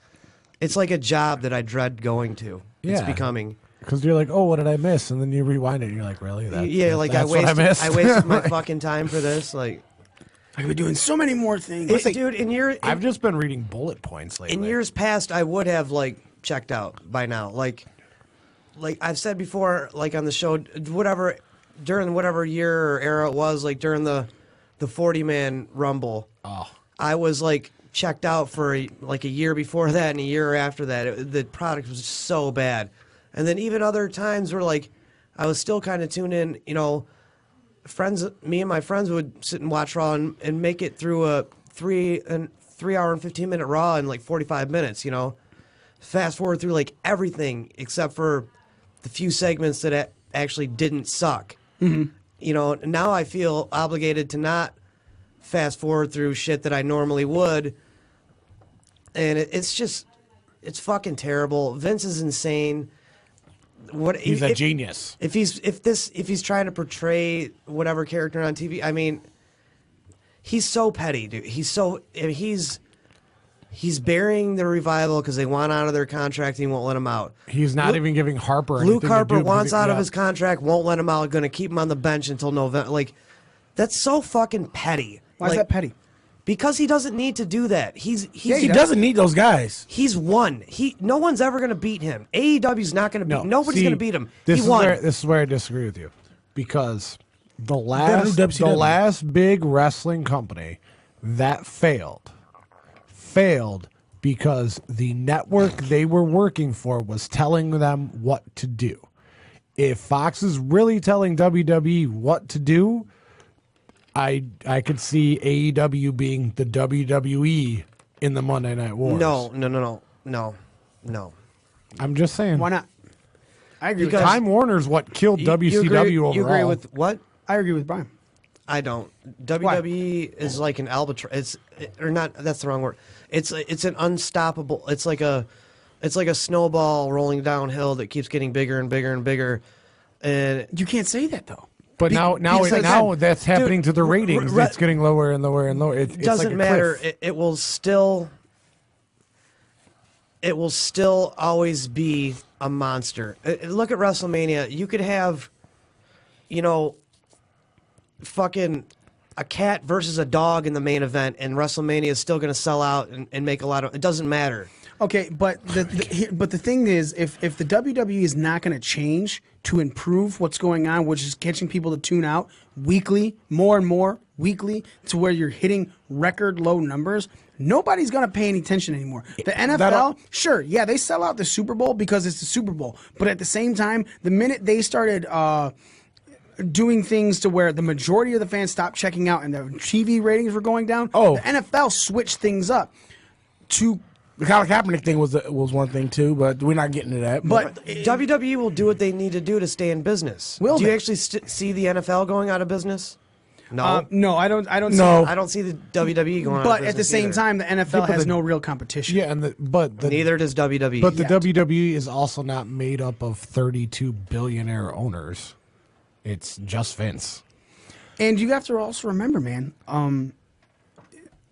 a job that I dread going to. It's Yeah. becoming. Because you're like, oh, what did I miss? And then you rewind it, and you're like, really? Like that's I what missed? I wasted my fucking time for this. Like, I could be doing so many more things. dude, I've just been reading bullet points lately. in years past, I would have like checked out by now. Like I've said before, like on the show, during whatever year or era it was, like during the 40-man Rumble, I was like checked out for like a year before that and a year after that. The product was so bad. And then even other times where like I was still kind of tuned in, me and my friends would sit and watch Raw and make it through a 3 hour and 15-minute Raw in like 45 minutes, Fast forward through like everything except for the few segments that actually didn't suck. Mm-hmm. Now I feel obligated to not fast forward through shit that I normally would. And it's fucking terrible. Vince is insane. He's a genius. If he's trying to portray whatever character on TV, I mean, he's so petty, dude. He's burying the Revival because they want out of their contract and he won't let them out. He's not even giving Harper anything Luke to Harper do wants because- out of yeah. his contract, won't let him out, going to keep him on the bench until November. Like, that's so fucking petty. Why is that petty? Because he doesn't need to do that. He doesn't need those guys. He's won. No one's ever going to beat him. AEW's not going to beat him. Nobody's going to beat him. He won. This is where I disagree with you. Because the Better do WCW. last big wrestling company that failed because the network they were working for was telling them what to do. If Fox is really telling WWE what to do, I could see AEW being the WWE in the Monday Night Wars. No. I'm just saying. Why not? I agree. Because- Time Warner's what killed WCW overall. You agree with what? I agree with Brian. I don't. WWE is like an albatross. That's the wrong word. It's an unstoppable. It's like a snowball rolling downhill that keeps getting bigger and bigger and bigger. And You can't say that though. But now because- that's happening Dude, to the ratings. It's getting lower and lower and lower. It doesn't like a matter. cliff. It will still always be a monster. Look at WrestleMania. You could have, fucking a cat versus a dog in the main event, and WrestleMania is still going to sell out and make a lot of. It doesn't matter. Okay, but the thing is, if the WWE is not going to change to improve what's going on, which is catching people to tune out weekly, more and more weekly, to where you're hitting record low numbers, nobody's going to pay any attention anymore. The NFL, sure, yeah, they sell out the Super Bowl because it's the Super Bowl, but at the same time, the minute they started doing things to where the majority of the fans stopped checking out and the TV ratings were going down, the NFL switched things up to. The Colin Kaepernick thing was one thing too, but we're not getting to that. But WWE will do what they need to do to stay in business. Do you actually see the NFL going out of business? No, no, I don't. No. I don't see the WWE going out of But business at the same either. time, the NFL has no real competition. Yeah, neither does WWE. But the WWE is also not made up of 32 billionaire owners. It's just Vince. And you have to also remember, man.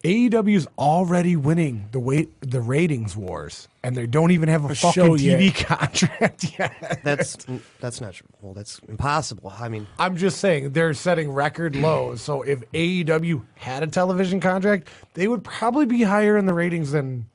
AEW is already winning the ratings wars, and they don't even have a fucking show TV yet. contract yet. That's not true. Well, that's impossible. I mean, I'm just saying they're setting record lows. So if AEW had a television contract, they would probably be higher in the ratings than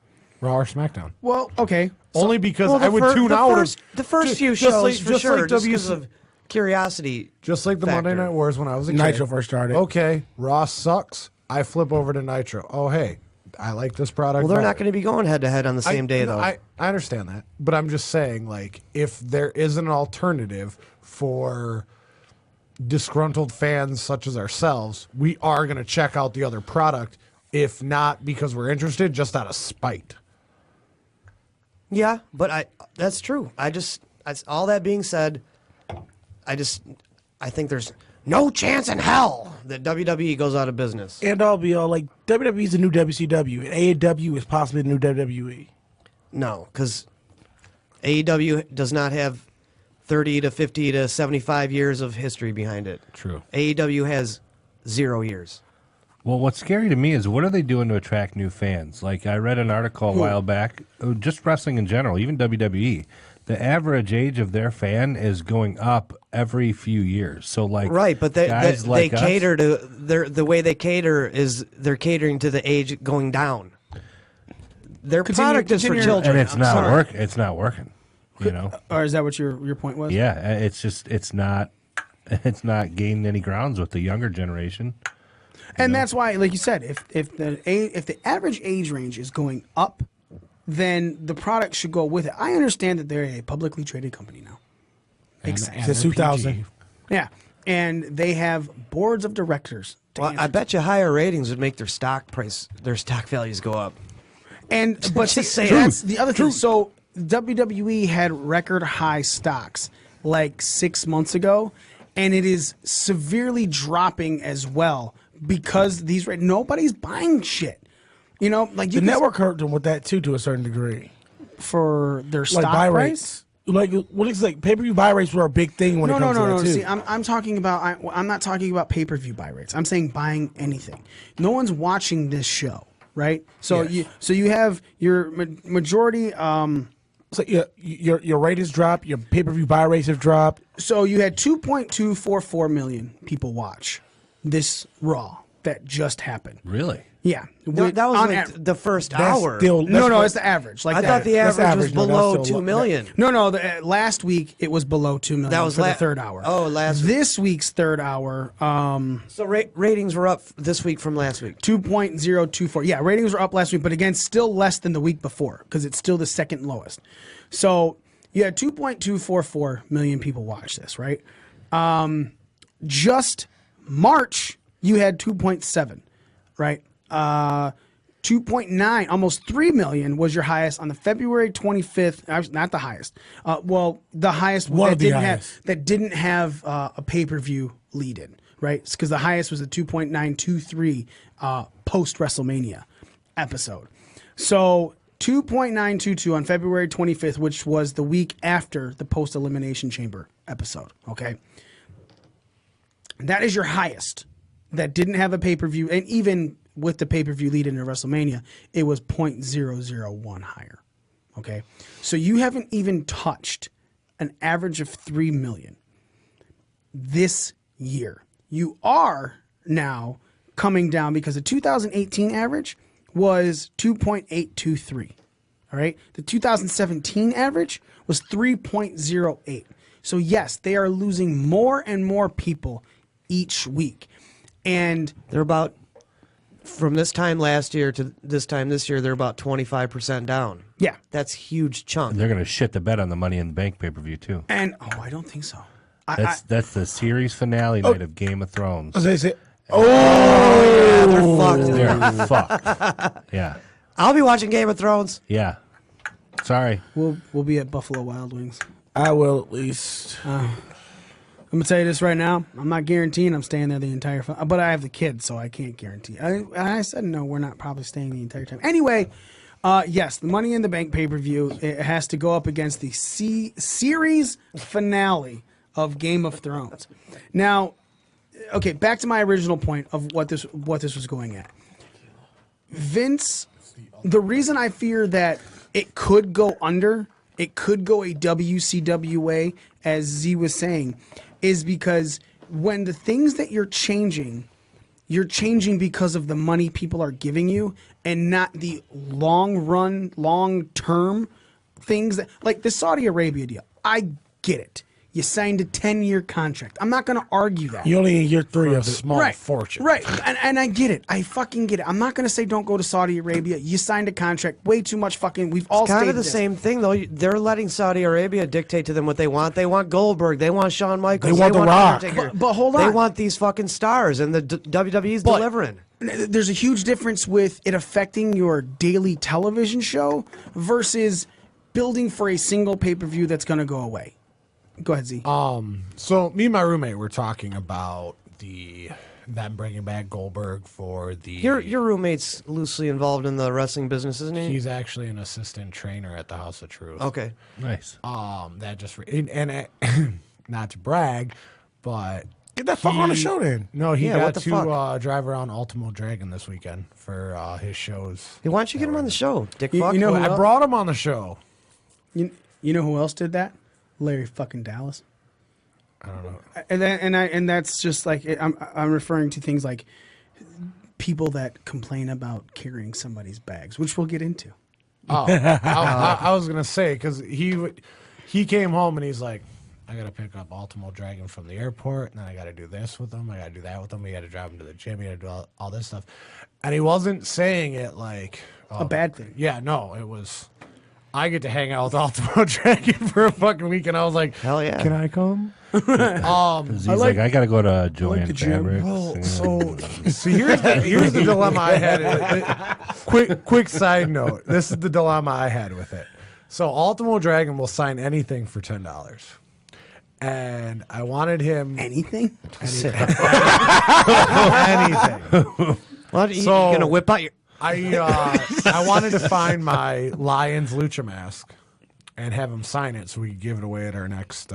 Raw or SmackDown. Well, okay. Only because well, I would tune out. The first few shows for sure, just because of curiosity. Just like the factor. Monday Night Wars when I was a kid. Nitro first started. Okay, Raw sucks. I flip over to Nitro. Oh, hey, I like this product. Well, they're better. not going to be going head to head on the same day, though. I understand that, but I'm just saying, like, if there is an alternative for disgruntled fans such as ourselves, we are going to check out the other product, if not because we're interested, just out of spite. Yeah, but that's true. All that being said, I think there's no chance in hell that WWE goes out of business. And I'll be all like, WWE is the new WCW, and AEW is possibly the new WWE. No, because AEW does not have 30 to 50 to 75 years of history behind it. True. AEW has 0 years. Well, what's scary to me is what are they doing to attract new fans? Like I read an article a while back, just wrestling in general, even WWE. The average age of their fan is going up every few years. So, like, right, but they like cater to the way they cater is they're catering to the age going down. Their product is for children, and it's not working. It's not working. You know, or is that what your point was? Yeah, it's not gaining any grounds with the younger generation. And that's why, like you said, if the average age range is going up, then the product should go with it. I understand that they're a publicly traded company now. Since 2000. Yeah, and they have boards of directors. Well, I bet you higher ratings would make their stock values go up. But that's the other thing. So WWE had record high stocks like 6 months ago, and it is severely dropping as well because nobody's buying shit. You know, like the network hurt them with that too, to a certain degree, for their stock buy price. Rates. Like what is like pay per view buy rates were a big thing when it comes to that too. See, I'm talking about. I'm not talking about pay per view buy rates. I'm saying buying anything. No one's watching this show, right? So you have your majority. So your ratings drop. Your pay per view buy rates have dropped. So you had 2.244 million people watch this Raw that just happened. Really? Yeah, No, that was like the first hour. No, it's the average. Like I thought the average was below that's still 2 million. No, last week it was below 2 million. That was for the third hour. Oh, last week. This week's third hour. So ratings were up this week from last week. 2.024. Yeah, ratings were up last week, but again, still less than the week before because it's still the second lowest. So you had 2.244 million people watch this, right? Just March, you had 2.7, right? 2.9, almost 3 million was your highest on the February 25th. Not the highest. The highest One that didn't have a pay-per-view lead-in, right? Because the highest was a 2.923 post WrestleMania episode. So 2.922 on February 25th, which was the week after the post Elimination Chamber episode. Okay. That is your highest. That didn't have a pay-per-view, and even with the pay-per-view lead into WrestleMania, it was 0.001 higher. Okay, so you haven't even touched an average of 3 million this year. You are now coming down because the 2018 average was 2.823. All right, the 2017 average was 3.08. So yes, they are losing more and more people each week, and They're about, from this time last year to this time this year, they're about 25% down. yeah, That's huge chunk. They're going to shit the bed on the Money in the Bank pay-per-view, too. and I don't think so. That's the series finale night of Game of Thrones. They say, Yeah, they're fucked. They're fucked. Yeah. I'll be watching Game of Thrones. Yeah. Sorry. We'll be at Buffalo Wild Wings. I will at least. I'm gonna tell you this right now. I'm not guaranteeing I'm staying there the entire time, but I have the kids, so I can't guarantee. I said no. We're not probably staying the entire time. Anyway, yes, the Money in the Bank pay-per-view, it has to go up against the series finale of Game of Thrones. Now, okay, back to my original point of what this was going at. Vince, the reason I fear that it could go under, it could go a WCWA, as Z was saying, is because when the things that you're changing because of the money people are giving you and not the long run, long term things that, like the Saudi Arabia deal. I get it. You signed a 10-year contract. I'm not going to argue that. You only in year 3 of a it. small fortune. Right. And I get it. I fucking get it. I'm not going to say don't go to Saudi Arabia. You signed a contract. Way too much fucking. We've all It's kind of stated the this. same thing, though. They're letting Saudi Arabia dictate to them what they want. They want Goldberg. They want Shawn Michaels. They want The Rock. Undertaker. But hold They on. want these fucking stars, and the WWE's But- delivering. There's a huge difference with it affecting your daily television show versus building for a single pay-per-view that's going to go away. Go ahead, Z. So me and my roommate were talking about them bringing back Goldberg for the. Your roommate's loosely involved in the wrestling business, isn't he? He's actually an assistant trainer at the House of Truth. Okay. Nice. That just not to brag, but Get that fuck on the show then. no, he Yeah, what got the fuck? to drive around Ultimo Dragon this weekend for his shows. Hey, why don't you get him on the show, Dick You- fuck? you know who I else? brought him on the show. You know who else did that? Larry fucking Dallas. I don't know. And that's just like I'm referring to things like people that complain about carrying somebody's bags, which we'll get into. Oh, I was gonna say because he came home and he's like, I gotta pick up Ultimo Dragon from the airport, and then I gotta do this with him. I gotta do that with him. We gotta drive him to the gym. We gotta do all this stuff, and he wasn't saying it like A bad thing. Yeah, no, it was. I get to hang out with Ultimo Dragon for a fucking week, and I was like, Hell yeah. Can I come? He's like, I got to go to Joanne Fabrics. Well, so here's the dilemma I had. Quick side note. This is the dilemma I had with it. So Ultimo Dragon will sign anything for $10, and I wanted him Anything? anything. Well, you So- gonna whip out your? I wanted to find my Lions lucha mask and have him sign it so we could give it away at our next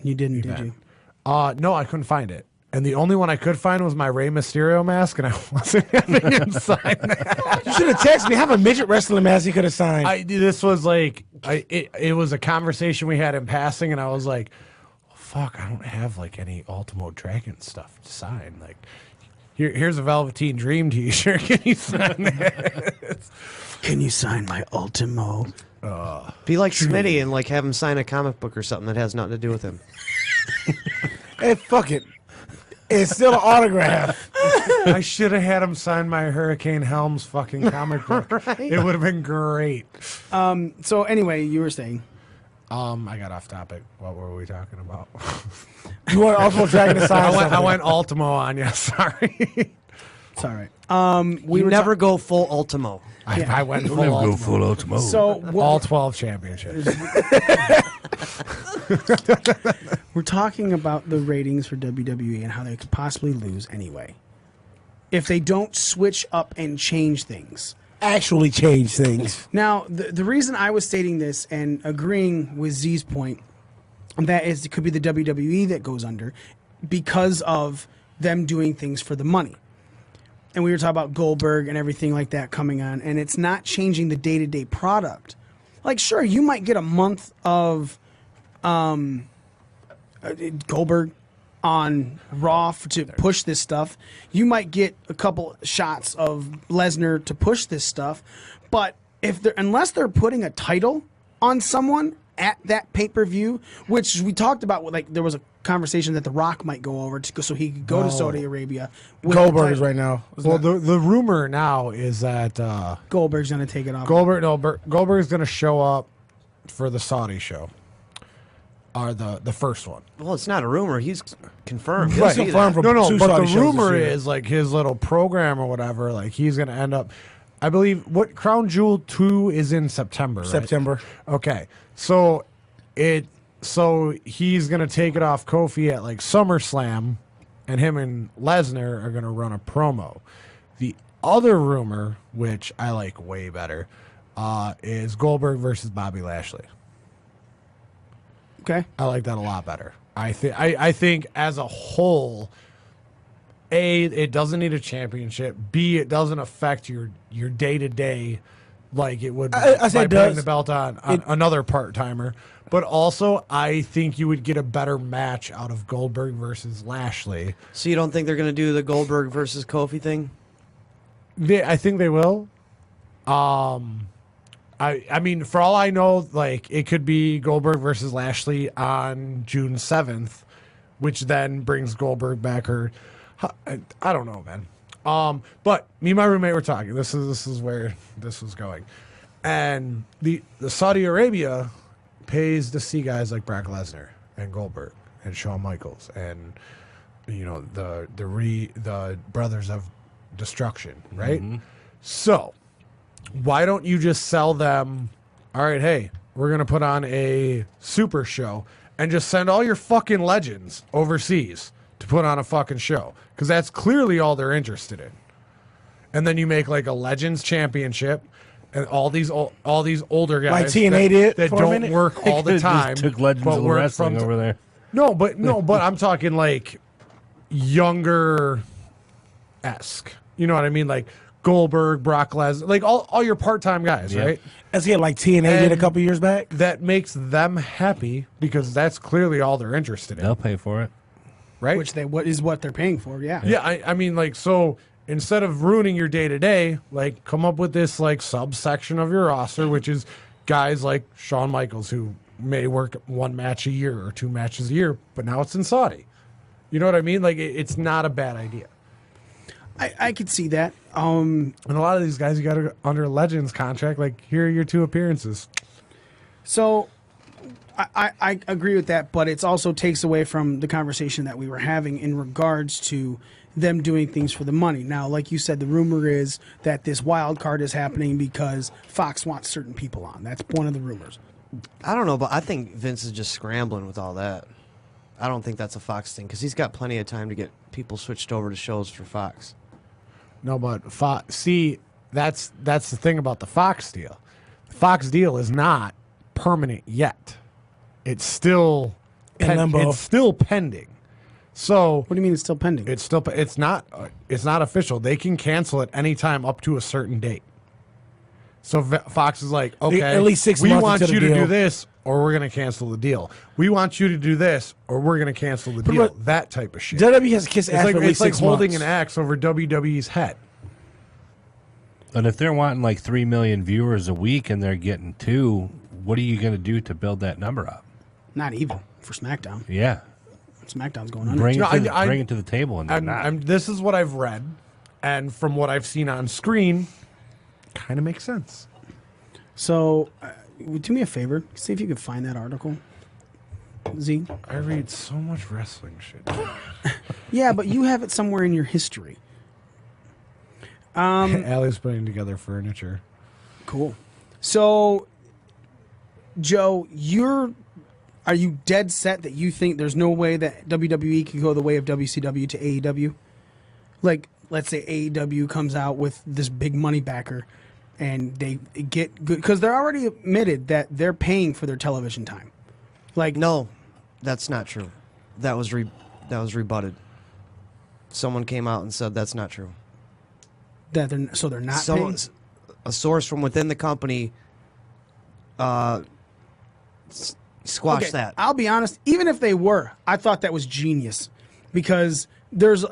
You didn't, did event. you? No, I couldn't find it. And the only one I could find was my Rey Mysterio mask, and I wasn't having him sign that. You should have texted me. Have a midget wrestling mask he could have signed. This was like, it was a conversation we had in passing, and I was like, well, fuck, I don't have like any Ultimo Dragon stuff to sign. Like, here's a Velveteen Dream t-shirt. Can you sign it? Can you sign my Ultimo? Be like Smitty and like have him sign a comic book or something that has nothing to do with him. Hey, fuck it. It's still an autograph. I should have had him sign my Hurricane Helms fucking comic book. It would have been great. So anyway, you were saying. I got off topic. What were we talking about? You want Ultimo Dragon to sign I something. went Ultimo on you. Sorry. It's all right. We never go full Ultimo. I went full Never go Ultimo. full Ultimo. So All 12 championships. we're talking about the ratings for WWE and how they could possibly lose anyway if they don't switch up and change things. Actually change things. Now, the reason I was stating this and agreeing with Z's point that is, it could be the WWE that goes under because of them doing things for the money. And we were talking about Goldberg and everything like that coming on, and it's not changing the day-to-day product. Like, sure, you might get a month of Goldberg on Raw to push this stuff. You might get a couple shots of Lesnar to push this stuff, but unless they're putting a title on someone at that pay-per-view, which we talked about, like there was a conversation that The Rock might go over to so he could go to Saudi Arabia. with the Goldberg is title. right now. Well, the rumor now is that Goldberg's going to take it off. Goldberg's going to show up for the Saudi show, or the first one. Well, it's not a rumor. He's confirmed. Right. He'll see Confirmed that. from No, two but Saudi the shows this rumor year. is like his little program or whatever. Like he's going to end up. I believe what Crown Jewel 2 is in September. Right? September. Okay, so he's gonna take it off Kofi at like SummerSlam, and him and Lesnar are gonna run a promo. The other rumor, which I like way better, is Goldberg versus Bobby Lashley. Okay. I like that a lot better. I think as a whole, A, it doesn't need a championship. B, it doesn't affect your day to day like it would I say by it putting does. the belt on another part timer. But also, I think you would get a better match out of Goldberg versus Lashley. So you don't think they're going to do the Goldberg versus Kofi thing? I think they will. I mean, for all I know, like it could be Goldberg versus Lashley on June 7th, which then brings Goldberg back. Or I don't know, man. But me and my roommate were talking. This is where this was going, and the Saudi Arabia pays to see guys like Brock Lesnar and Goldberg and Shawn Michaels and the Brothers of Destruction, right? So why don't you just sell them? All right, hey, we're gonna put on a super show and just send all your fucking legends overseas to put on a fucking show, because that's clearly all they're interested in. And then you make like a Legends Championship, and all these older guys Like TNA did that for a don't minute? work all the Just time. took Legends but of work Wrestling from over there. No, but I'm talking like younger esque. You know what I mean? Like Goldberg, Brock Lesnar, like all your part time guys, Yeah. right? As he had like TNA did a And couple years back. That makes them happy because that's clearly all they're interested in, They'll pay for it. right? What is what they're paying for, yeah. Yeah, I mean, like, so instead of ruining your day to day, like, come up with this like subsection of your roster, which is guys like Shawn Michaels who may work one match a year or two matches a year, but now it's in Saudi. You know what I mean? Like, it's not a bad idea. I could see that. And a lot of these guys, you got to under a Legends contract. Like, here are your 2 appearances. So I agree with that, but it also takes away from the conversation that we were having in regards to them doing things for the money. Now, like you said, the rumor is that this wild card is happening because Fox wants certain people on. That's one of the rumors. I don't know, but I think Vince is just scrambling with all that. I don't think that's a Fox thing because he's got plenty of time to get people switched over to shows for Fox. No, but see, that's the thing about the Fox deal. The Fox deal is not permanent yet. It's still In limbo. It's still pending. So What do you mean it's still pending? it's not official. They can cancel it anytime up to a certain date. So Fox is like, okay, At least 6 we months want into you the to do deal. this, or we're going to cancel the deal. We want you to do this, or we're going to cancel the deal. much- That type of shit. WWE has to kiss It's ass like, for at least it's like 6 holding months. an axe over WWE's head. And if they're wanting like 3 million viewers a week and they're getting 2, what are you going to do to build that number up? Not even for SmackDown. Yeah. SmackDown's going under. Bring, No, it, to I- bring it to the table and they're not. This is what I've read, and from what I've seen on screen, kind of makes sense. So, do me a favor. See if you can find that article. Z. I read so much wrestling shit. Yeah, but you have it somewhere in your history. Allie's putting together furniture. Cool. So, Joe, are you dead set that you think there's no way that WWE could go the way of WCW to AEW? Like, let's say AEW comes out with this big money backer and they get good, because they're already admitted that they're paying for their television time. Like, No, That's not true. That was rebutted. Someone came out and said that's not true. That they're not paying? A source from within the company squashed that. I'll be honest, even if they were, I thought that was genius because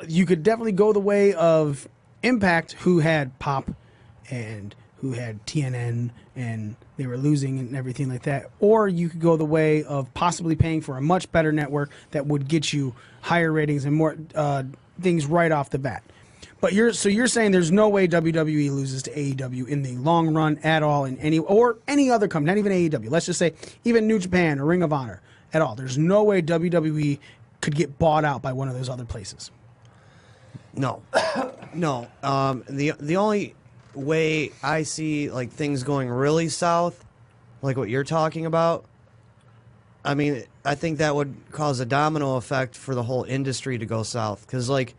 you could definitely go the way of Impact, who had Pop and who had TNN and they were losing and everything like that, or you could go the way of possibly paying for a much better network that would get you higher ratings and more things right off the bat. But you're saying there's no way WWE loses to AEW in the long run at all in any other company, not even AEW. Let's just say even New Japan or Ring of Honor at all. There's no way WWE could get bought out by one of those other places. No, no. The only way I see like things going really south, like what you're talking about, I mean, I think that would cause a domino effect for the whole industry to go south. Because like,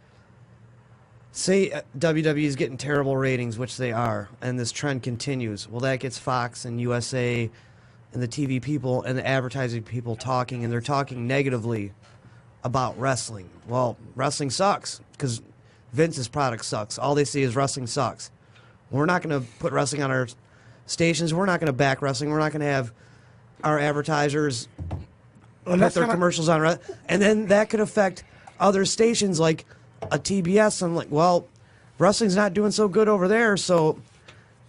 say WWE is getting terrible ratings, which they are, and this trend continues. Well, that gets Fox and USA and the TV people and the advertising people talking, and they're talking negatively about wrestling. Well, wrestling sucks because Vince's product sucks. All they see is wrestling sucks. We're not going to put wrestling on our stations. We're not going to back wrestling. We're not going to have our advertisers put their commercials on. And then that could affect other stations like a TBS. I'm like, well, wrestling's not doing so good over there, so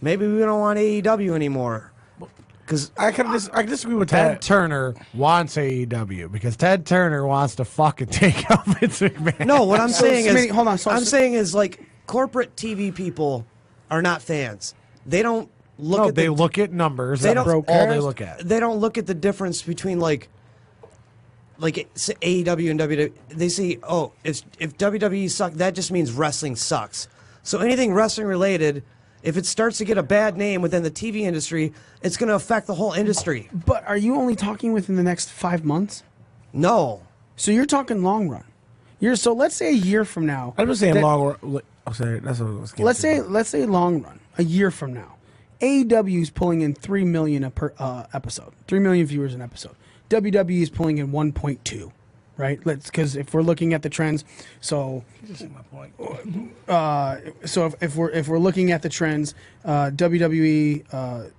maybe we don't want AEW anymore. Because I disagree with Ted that. Turner wants AEW because Ted Turner wants to fucking take out Vince McMahon. No, what I'm saying is, Smitty, hold on. I'm saying is like corporate TV people are not fans. They don't look at they look at numbers. They That's don't- all they look at. They don't look at the difference between like AEW and WWE. They see, oh, if WWE sucks, that just means wrestling sucks. So anything wrestling related, if it starts to get a bad name within the TV industry, it's going to affect the whole industry. But are you only talking within the next 5 months? No. So you're talking long run. So let's say a year from now. I'm just saying that- long run. I'm sorry, that's what I was getting to. Let's say long run, a year from now. AEW is pulling in 3 million per episode, 3 million viewers an episode. WWE is pulling in 1.2, right? Because if we're looking at the trends, so if we're looking at the trends, WWE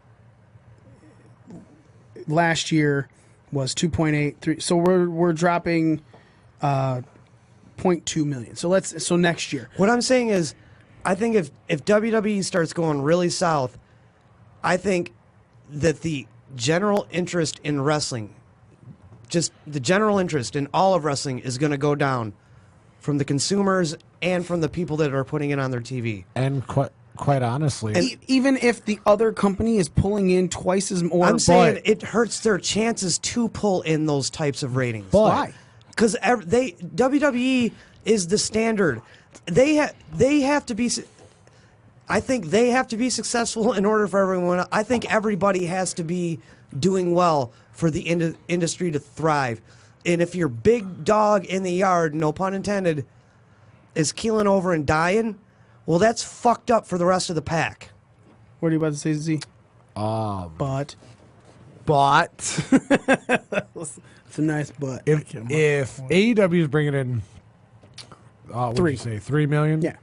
last year was 2.83. So we're dropping 0.2 million. So next year. What I'm saying is, I think if WWE starts going really south, I think that the general interest in wrestling, just the general interest in all of wrestling, is going to go down from the consumers and from the people that are putting it on their TV. And quite honestly, Even if the other company is pulling in twice as more. I'm saying it hurts their chances to pull in those types of ratings. Why? Because WWE is the standard. They have to be. I think they have to be successful in order for everyone. I think everybody has to be doing well for the industry to thrive. And if your big dog in the yard, no pun intended, is keeling over and dying, well, that's fucked up for the rest of the pack. What are you about to say, Z? But it's a nice butt. if AEW is bringing in, what did you say, 3 million? Yeah.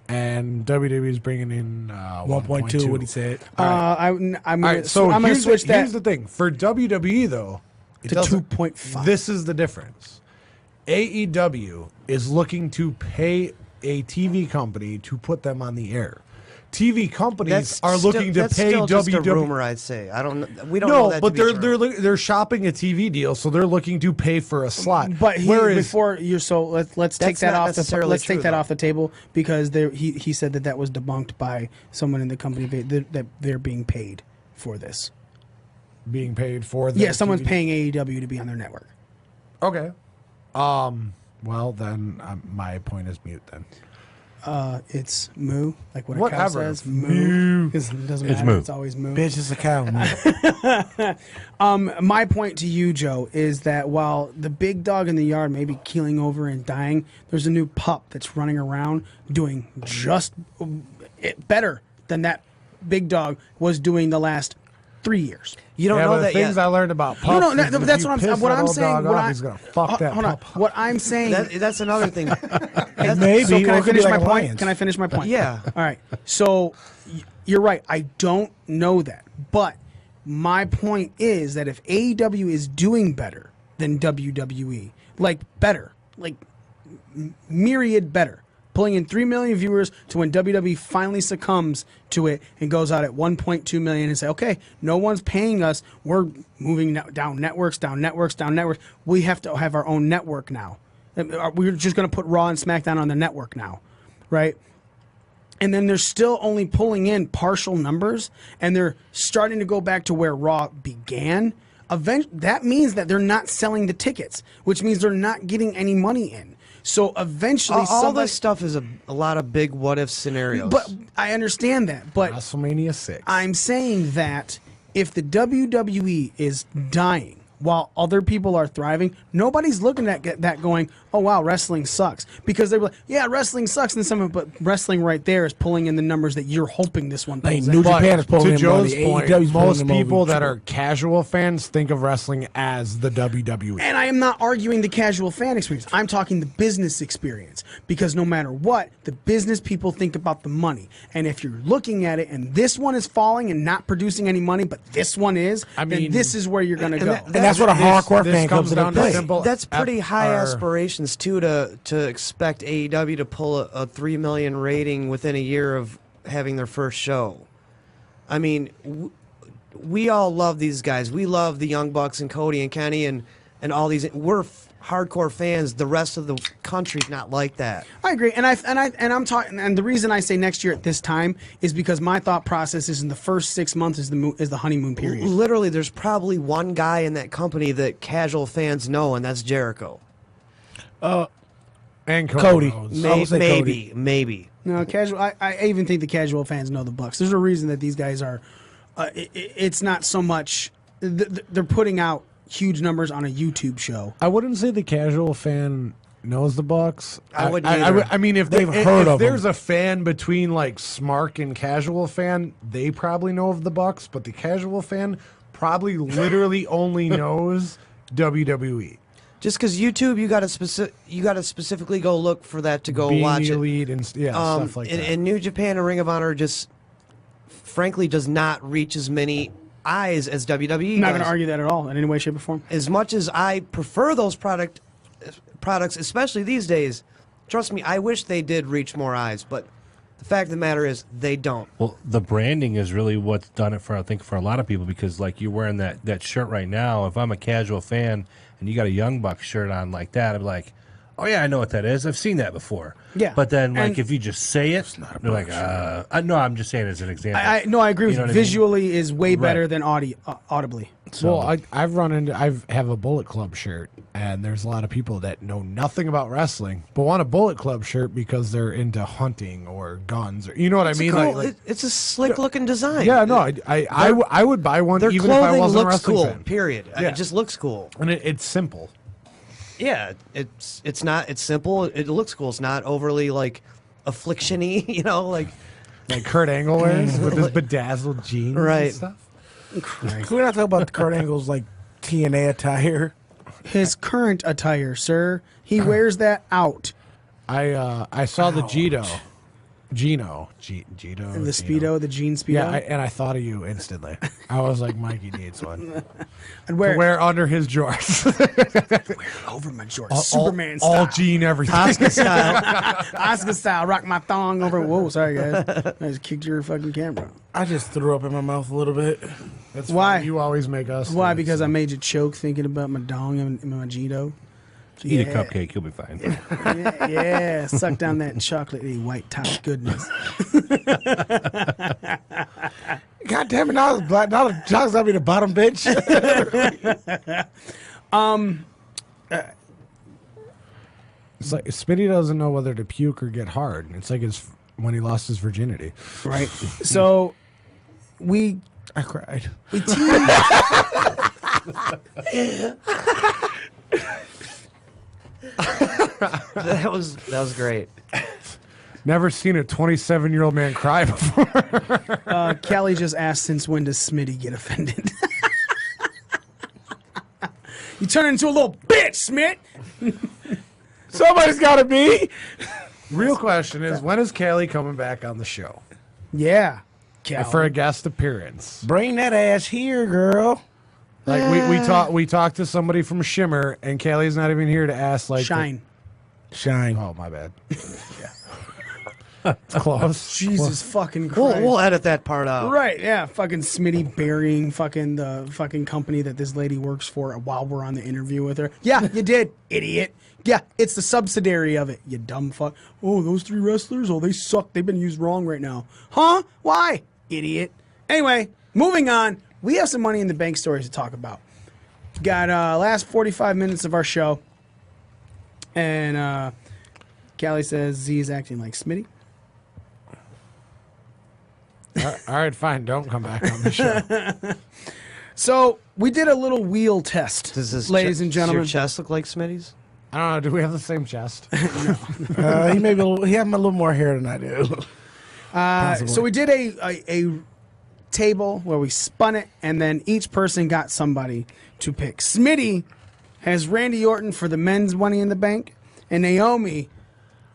And WWE is bringing in 1.2, what he said. I'm All right, so going to switch that here's the thing. For WWE, though, to 2.5. this is the difference. AEW is looking to pay a TV company to put them on the air. TV companies are looking to pay still just a WWE. rumor, I'd say. We don't know No, that but to be true. they're shopping a TV deal, so they're looking to pay for a slot. But Whereas, before you're let's take That's that not off necessarily let's true, take that though. off the table because he said that was debunked by someone in the company that they're being paid for this. being paid for the Yeah, someone's TV paying AEW to be on their network. Okay. Well, then my point is mute then. It's moo, like what a cow Whatever. says. Moo. 'Cause it doesn't matter. moo. It's always moo. Bitch, it's a cow. My point to you, Joe, is that while the big dog in the yard may be keeling over and dying, there's a new pup that's running around doing just better than that big dog was doing the last 3 years. You don't Yeah, know but the that things yet. I learned about Pups. No, is if that's you what piss I'm that old saying. dog off, he's gonna fuck that hold on. pup. What I'm saying. That's another thing. Maybe. So can or I it could be finish like my a point? Lions. Can I finish my point? Yeah. All right. So you're right. I don't know that, but my point is that if AEW is doing better than WWE, like better, like myriad better, pulling in 3 million viewers to when WWE finally succumbs to it and goes out at 1.2 million and say, okay, no one's paying us. We're moving down networks. We have to have our own network now. We're just going to put Raw and SmackDown on the network now, right? And then they're still only pulling in partial numbers, and they're starting to go back to where Raw began. That means that they're not selling the tickets, which means they're not getting any money in. So eventually, all this stuff is a lot of big what if scenarios. But I understand that. But WrestleMania 6. I'm saying that if the WWE is dying while other people are thriving, nobody's looking at that going, oh, wow, wrestling sucks. Because they're like, yeah, wrestling sucks. But wrestling right there is pulling in the numbers that you're hoping this one Like pulls New in. Japan is pulling to in Joe's money. point, AEW 's pulling most them over people that triple. are casual fans think of wrestling as the WWE. And I am not arguing the casual fan experience. I'm talking the business experience. Because no matter what, the business people think about the money. And if you're looking at it and this one is falling and not producing any money, but this one is, then this is where you're going to go. And that's what a hardcore fan comes into play. That's pretty high aspirations too to expect AEW to pull a 3 million rating within a year of having their first show. I mean, we all love these guys. We love the Young Bucks and Cody and Kenny and all these. We're hardcore fans. The rest of the country's not like that. I agree, and I'm talking. And the reason I say next year at this time is because my thought process is in the first 6 months is the honeymoon period. Literally, there's probably one guy in that company that casual fans know, and that's Jericho. And Cody. Rhodes. I would say Maybe. No, casual. I even think the casual fans know the Bucks. There's a reason that these guys are. It's not so much. They're putting out huge numbers on a YouTube show. I wouldn't say the casual fan knows the Bucks. I wouldn't either. I mean, if They've heard of there's them. a fan between like Smark and casual fan, they probably know of the Bucks. But the casual fan probably literally only knows WWE. Just because YouTube, you got to specifically go look for that to go Being watch the it. elite and stuff like that. And New Japan and Ring of Honor just, frankly, does not reach as many eyes as WWE I'm not does. going to argue that at all in any way, shape, or form. As much as I prefer those products, especially these days, trust me, I wish they did reach more eyes. But the fact of the matter is, they don't. Well, the branding is really what's done it for, I think, for a lot of people, because like you're wearing that shirt right now. If I'm a casual fan and you got a Young Bucks shirt on like that, I'm like, oh yeah, I know what that is. I've seen that before. Yeah. But then, like, And- if you just say it, they're like, no, I'm just saying as an example. I agree with know you. what I mean? Visually is way better Right. than audibly. So, Well, I have a Bullet Club shirt, and there's a lot of people that know nothing about wrestling but want a Bullet Club shirt because they're into hunting or guns, or you know what I mean. It's a slick looking design. Yeah, no, I would buy one Their even if I clothing wasn't a looks wrestling cool. fan. Period. Yeah. It just looks cool. And it's simple. Yeah, it's simple. It looks cool. It's not overly like affliction-y, like Kurt Angle wears with his bedazzled jeans Right. and stuff. Can we not talk about Kurt Angle's like TNA attire? His current attire, sir, he wears that out. I saw the Gino. The Speedo, the jean Speedo. Yeah, and I thought of you instantly. I was like, Mikey needs one I'd wear to wear under his drawers. over my shorts. Superman all style. jean everything. Oscar style. Rock my thong over. Whoa, sorry, guys. I just kicked your fucking camera. I just threw up in my mouth a little bit. That's Why? fine. You always make us. Why? do it, Because so. I made you choke thinking about my dong and my Gito. eat a cupcake, you'll be fine. Yeah, suck down that chocolatey white top goodness. God damn it! Now the chocolate's gotta be the bottom, bitch. It's like Smitty doesn't know whether to puke or get hard. It's like when he lost his virginity. Right. So I cried. we team. that was great. Never seen a 27-year-old man cry before. Kelly just asked, since when does Smitty get offended? You turn into a little bitch, Smit. Somebody's got to be. Real question is, when is Callie coming back on the show? Yeah. Kelly. For a guest appearance. Bring that ass here, girl. Like we talked to somebody from Shimmer, and Callie's not even here to ask like Shine. Shine. Oh, my bad. It's close. Jesus fucking Christ. We'll edit that part out. Right, yeah. Fucking Smitty burying fucking the fucking company that this lady works for while we're on the interview with her. Yeah, you did, idiot. Yeah, it's the subsidiary of it, you dumb fuck. Oh, those 3 wrestlers? Oh, they suck. They've been used wrong right now. Huh? Why? Idiot. Anyway, moving on. We have some Money in the Bank stories to talk about. Got last 45 minutes of our show. And Callie says Z is acting like Smitty. All right, fine. Don't come back on the show. So we did a little wheel test, Does this ladies and gentlemen. Does your chest look like Smitty's? I don't know. Do we have the same chest? He may be he has a little more hair than I do. So we did a table where we spun it, and then each person got somebody to pick. Smitty has Randy Orton for the men's Money in the Bank, and Naomi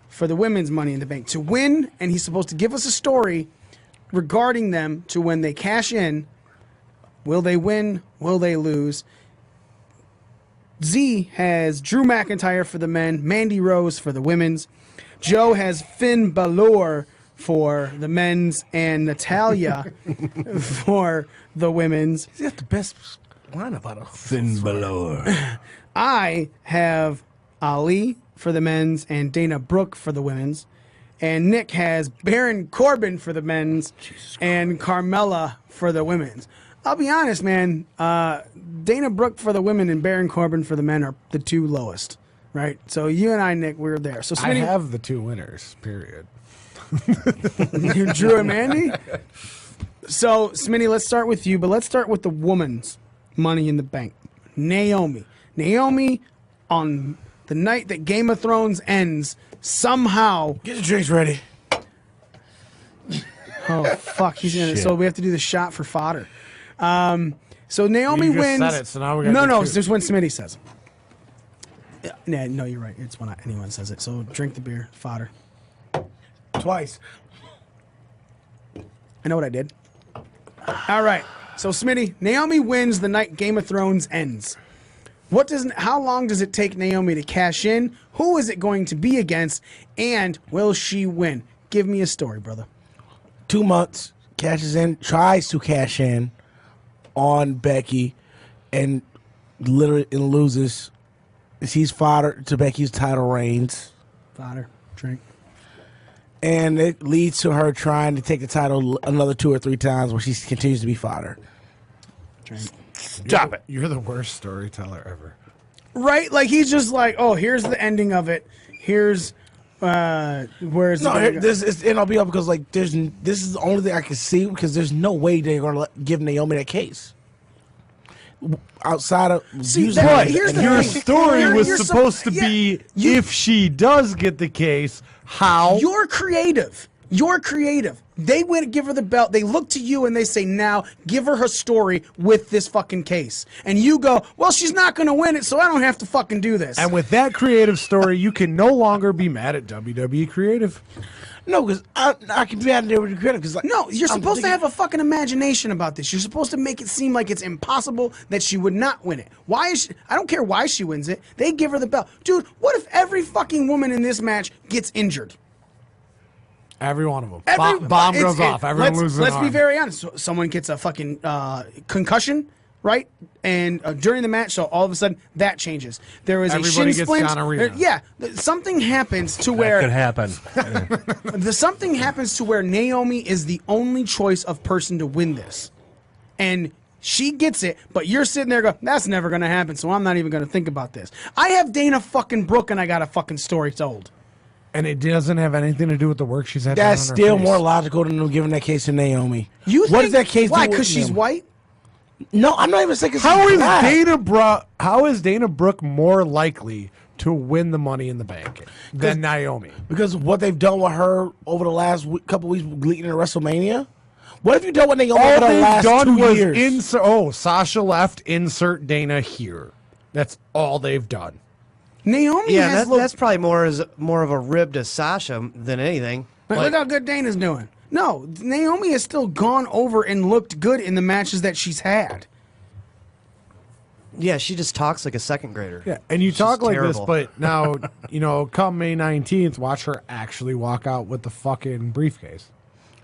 for the women's Money in the Bank to win, and he's supposed to give us a story regarding them to when they cash in. Will they win? Will they lose? Z has Drew McIntyre for the men, Mandy Rose for the women's. Joe has Finn Balor for the men's and Natalia for the women's. He's got the best lineup out of Finn Balor. I have Ali for the men's and Dana Brooke for the women's. And Nick has Baron Corbin for the men's and Carmella for the women's. I'll be honest, man. Dana Brooke for the women and Baron Corbin for the men are the 2 lowest, right? So you and I, Nick, we're there. So I Smitty, have the 2 winners, period. Drew and Mandy. So Smitty, let's start with you, but let's start with the woman's Money in the Bank. Naomi. Naomi, on the night that Game of Thrones ends, somehow. Get the drinks ready. Oh fuck! He's gonna. Shit. So we have to do the shot for fodder. So Naomi You just wins. said it, so now we gotta no, do no. 2. It's just when Smitty says it. Yeah, no, you're right. It's when anyone says it. So drink the beer, fodder. Twice. I know what I did. All right. So Smitty, Naomi wins the night Game of Thrones ends. How long does it take Naomi to cash in? Who is it going to be against? And will she win? Give me a story, brother. 2 months, cashes in, tries to cash in on Becky, and literally loses. She's fodder to Becky's title reigns. Fodder, drink. And it leads to her trying to take the title another 2 or 3 times where she continues to be fodder. Drink. Stop it. You're the worst storyteller ever. Right? Like he's just like, oh, here's the ending of it. Here's where's and I'll be up because like this is the only thing I can see because there's no way they're gonna give Naomi that case. Outside of here's the Your thing. story was You're supposed to be if she does get the case, how? You're creative. You're creative. They went to give her the belt. They look to you and they say, now give her story with this fucking case. And you go, well, she's not going to win it, so I don't have to fucking do this. And with that creative story, you can no longer be mad at WWE Creative. No, because I can be out there with the critic. Because no, you're supposed to have a fucking imagination about this. You're supposed to make it seem like it's impossible that she would not win it. Why is she? I don't care why she wins it. They give her the belt. Dude, what if every fucking woman in this match gets injured? Every one of them. Every- Bomb goes off. Everyone loses an Let's be arm. very honest. So someone gets a fucking concussion, right? And during the match, so all of a sudden that changes. There is Everybody a shin gets splint. gonorrhea. Something happens to That where could happen. something happens to where Naomi is the only choice of person to win this, and she gets it. But you're sitting there going, "That's never going to happen." So I'm not even going to think about this. I have Dana fucking Brooke, and I got a fucking story told. And it doesn't have anything to do with the work she's had. that's done on her still face. more logical than them giving that case to Naomi. You what think, does that case why? do? Because she's white. No, I'm not even saying. How is Dana Brooke more likely to win the Money in the Bank than Naomi. Because what they've done with her over the last couple weeks leading into WrestleMania. What have you done with Naomi All over the they've last done 2 was years? Sasha left, insert Dana here. That's all they've done. Naomi Yeah, has that's probably more of a rib to Sasha than anything. look how good Dana's doing. No, Naomi has still gone over and looked good in the matches that she's had. Yeah, she just talks like a second grader. Yeah, and you talk just like terrible. this, but now, come May 19th, watch her actually walk out with the fucking briefcase.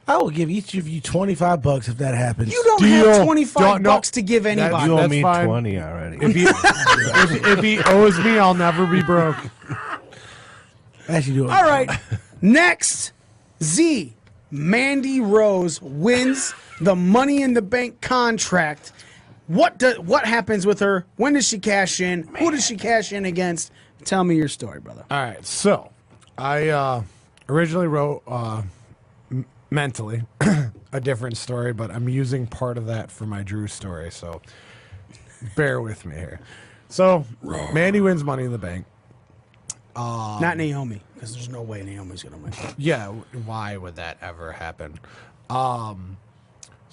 I will give each of you $25 if that happens. You don't have 25 bucks to give anybody. You owe That's me fine. 20 already. If he owes me, I'll never be broke. Actually, do it. All right. Next, Mandy Rose wins the Money in the Bank contract. What happens with her? When does she cash in? Who does she cash in against? Tell me your story, brother. All right, so I originally wrote mentally a different story, but I'm using part of that for my Drew story, so bear with me here. So Mandy wins Money in the Bank. Not Naomi, because there's no way Naomi's going to win. Yeah, why would that ever happen?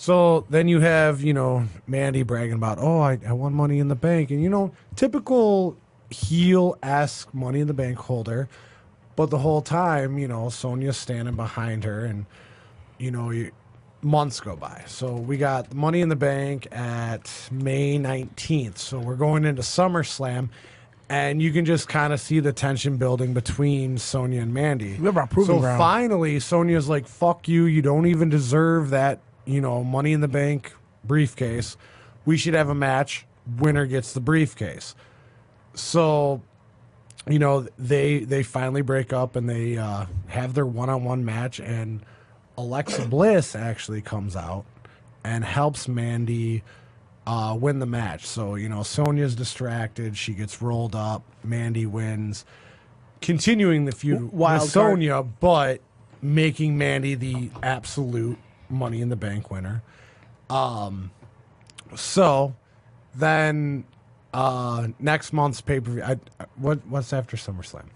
So then you have, Mandy bragging about, I won Money in the Bank. And, typical heel-esque Money in the Bank holder. But the whole time, Sonia's standing behind her and, months go by. So we got Money in the Bank at May 19th. So we're going into SummerSlam. And you can just kind of see the tension building between Sonia and Mandy. Remember our proving ground. Finally, Sonia's like, fuck you. You don't even deserve that, Money in the Bank briefcase. We should have a match. Winner gets the briefcase. So, they finally break up and they have their one-on-one match. And Alexa Bliss actually comes out and helps Mandy win the match. So, Sonia's distracted. She gets rolled up. Mandy wins. Continuing the feud Wild with card. Sonia, but making Mandy the absolute Money in the Bank winner. So then next month's pay-per-view, what's after SummerSlam?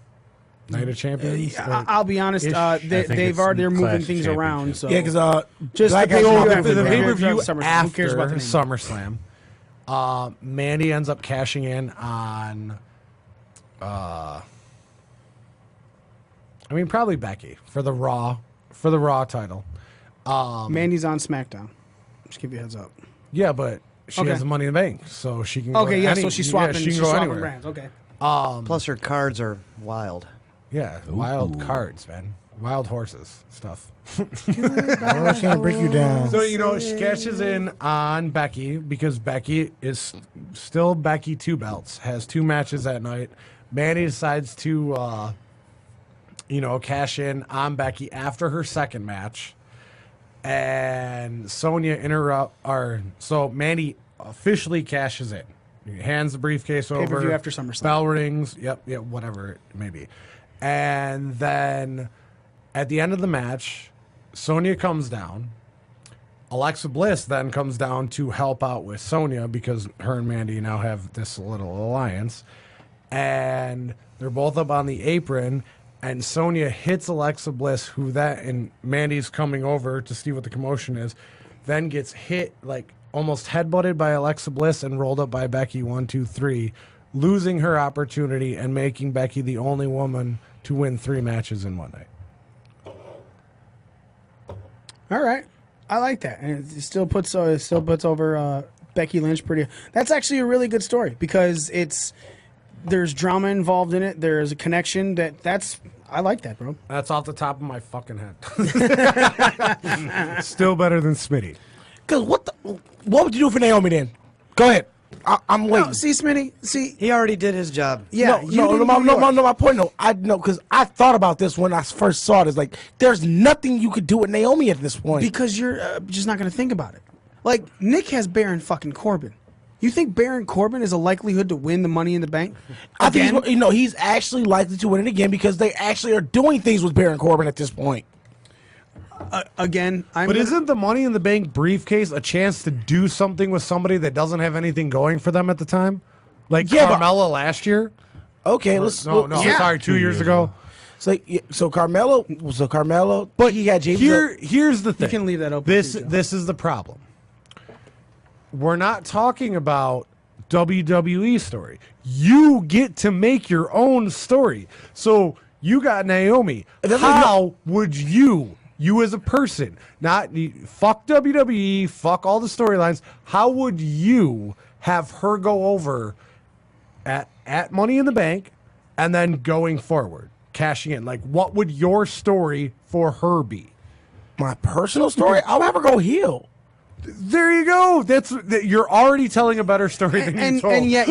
Night of Champions? I'll be honest. Ish. They're moving Clash things around. Championship. So Yeah, because just Black the Eyes pay-per-view Black after the the pay-per-view SummerSlam. Who after cares about the name? SummerSlam, Mandy ends up cashing in on, probably Becky for the Raw title. Mandy's on SmackDown. Just give you a heads up. Yeah, but she Okay. has the Money in the Bank, so she can. Okay, go yeah. any- So she's swapping. she can she's go swapping anywhere. brands. Okay. Plus, her cards are wild. Yeah, wild cards, man. Wild horses stuff. I was trying to break you down. So, she cashes in on Becky because Becky is still Becky 2 belts, has 2 matches that night. Mandy decides to, cash in on Becky after her second match. And Sonia so Mandy officially cashes in. Hands the briefcase over. Pay-per-view after SummerSlam. Bell rings. Yep, whatever it may be. And then at the end of the match, Sonia comes down. Alexa Bliss then comes down to help out with Sonia because her and Mandy now have this little alliance. And they're both up on the apron. And Sonia hits Alexa Bliss, and Mandy's coming over to see what the commotion is, then gets hit, almost headbutted by Alexa Bliss and rolled up by Becky 1, 2, 3, losing her opportunity and making Becky the only woman to win 3 matches in one night. All right. I like that, and it still puts over Becky Lynch pretty. That's actually a really good story because there's drama involved in it. There's a connection I like that, bro. That's off the top of my fucking head. Still better than Smitty. Because what would you do for Naomi then? Go ahead. I'm waiting. No, see, Smitty. He already did his job. Yeah. My point. No, I know because I thought about this when I first saw it. It's like there's nothing you could do with Naomi at this point. Because you're just not going to think about it. Like Nick has Baron fucking Corbin. You think Baron Corbin is a likelihood to win the Money in the Bank? I think he's actually likely to win it again because they actually are doing things with Baron Corbin at this point. But isn't the Money in the Bank briefcase a chance to do something with somebody that doesn't have anything going for them at the time? Like Carmella last year? Okay, let's. No, Yeah. sorry, 2 years ago. So Carmelo, But he got James. here's the thing. You can leave that open. This too, Joe. this is the problem. We're not talking about WWE story. You get to make your own story. So you got Naomi. How would you as a person, not fuck WWE, fuck all the storylines, how would you have her go over at Money in the Bank and then going forward, cashing in? Like, what would your story for her be? My personal story, I'll have her go heel. There you go. You're already telling a better story than you told. And yet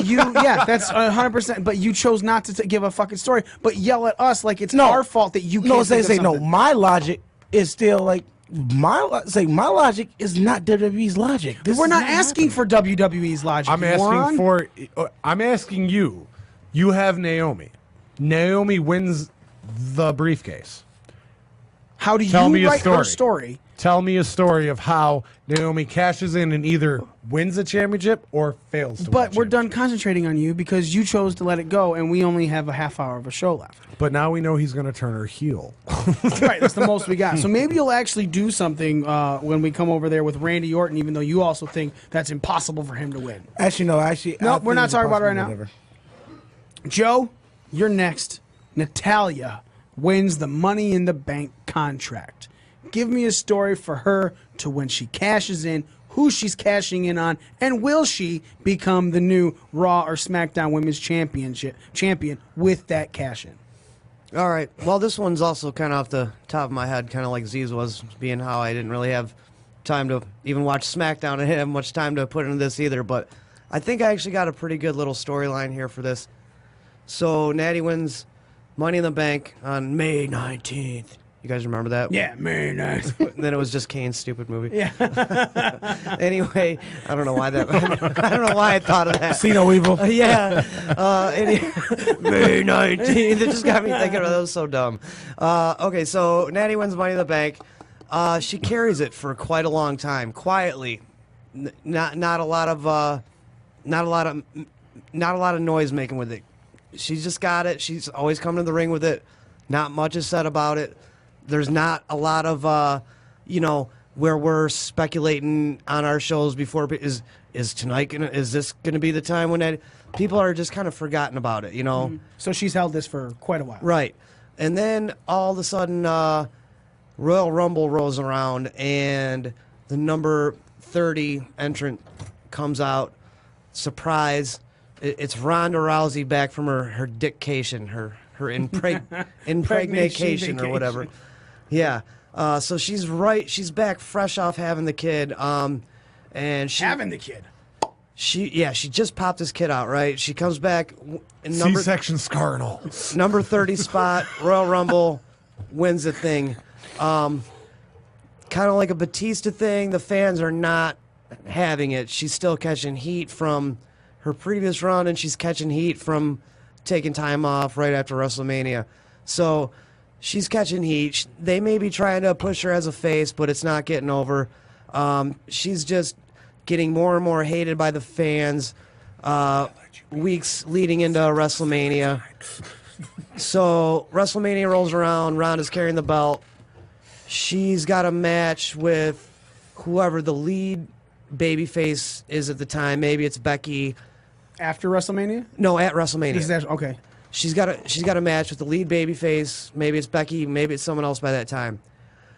that's 100%. But you chose not to give a fucking story, but yell at us like it's our fault that you can't. No, think of say no. something. My logic is still like my logic is not WWE's logic. This We're is not asking for WWE's logic. I'm asking you. You have Naomi. Naomi wins the briefcase. How do Tell me you a write her story. story? Tell me a story of how Naomi cashes in and either wins a championship or fails to win But a we're done championship. concentrating on you because you chose to let it go, and we only have a half hour of a show left. But now we know he's going to turn her heel. Right, that's the most we got. So maybe you'll actually do something when we come over there with Randy Orton, even though you also think that's impossible for him to win. Actually, no. No, we're not talking about it right now. Joe, you're next. Natalia wins the Money in the Bank contract. Give me a story for her to when she cashes in, who she's cashing in on, and will she become the new Raw or SmackDown Women's champion with that cash in? All right. Well, this one's also kind of off the top of my head, kind of like Z's was, being how I didn't really have time to even watch SmackDown. I didn't have much time to put into this either, but I think I actually got a pretty good little storyline here for this. So Natty wins Money in the Bank on May 19th. You guys remember that? Yeah, very nice. Then it was just Kane's stupid movie. Yeah. Anyway, I don't know why that. I don't know why I thought of that. See no evil. Yeah. May 19th. It just got me thinking about that. Was so dumb. Okay, so Natty wins Money in the Bank. She carries it for quite a long time, quietly. Not a lot of noise making with it. She's just got it. She's always coming to the ring with it. Not much is said about it. There's not a lot of where we're speculating on our shows before is this gonna be the time when people are just kind of forgotten about it, So she's held this for quite a while. Right. And then all of a sudden Royal Rumble rolls around and the number 30 entrant comes out. Surprise. It's Ronda Rousey back from her dictation, her impregnation or whatever. Yeah. So she's back fresh off having the kid. And Having the kid. She just popped this kid out, right? She comes back in C-section scar and all. number 30 spot, Royal Rumble, wins the thing. Kind of like a Batista thing. The fans are not having it. She's still catching heat from her previous run, and she's catching heat from taking time off right after WrestleMania. So she's catching heat. They may be trying to push her as a face, but it's not getting over. She's just getting more and more hated by the fans weeks leading into WrestleMania. So WrestleMania rolls around. Ronda's carrying the belt. She's got a match with whoever the lead babyface is at the time. Maybe it's Becky. After WrestleMania? No, at WrestleMania. Okay. She's got a match with the lead babyface. Maybe it's Becky. Maybe it's someone else by that time.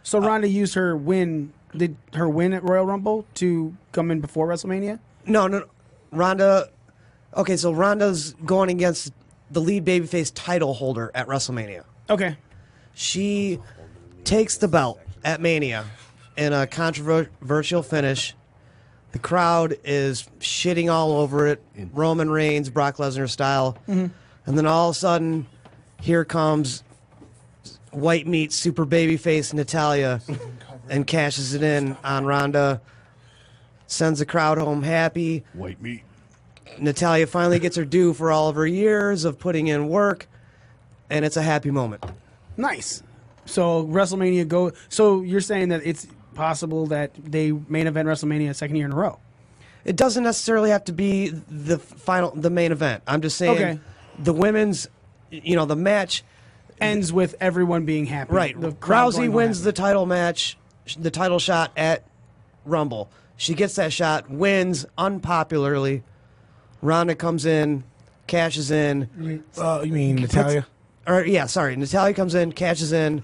So Ronda used her win at Royal Rumble to come in before WrestleMania? No. Ronda. Okay, so Ronda's going against the lead babyface title holder at WrestleMania. Okay. She takes the belt at Mania in a controversial finish. The crowd is shitting all over it, Roman Reigns, Brock Lesnar style. Mm-hmm. And then all of a sudden, here comes white meat super babyface Natalia and cashes it in on Ronda. Sends the crowd home happy. White meat. Natalia finally gets her due for all of her years of putting in work, and it's a happy moment. Nice. So WrestleMania So you're saying that it's possible that they main event WrestleMania a second year in a row? It doesn't necessarily have to be the main event. I'm just saying, Okay. the women's, the match ends with everyone being happy. Right. The crowd Rousey going wins happy. the title match, the title shot at Rumble. She gets that shot, wins unpopularly. Ronda comes in, cashes in. You mean Natalia? Natalia comes in, cashes in,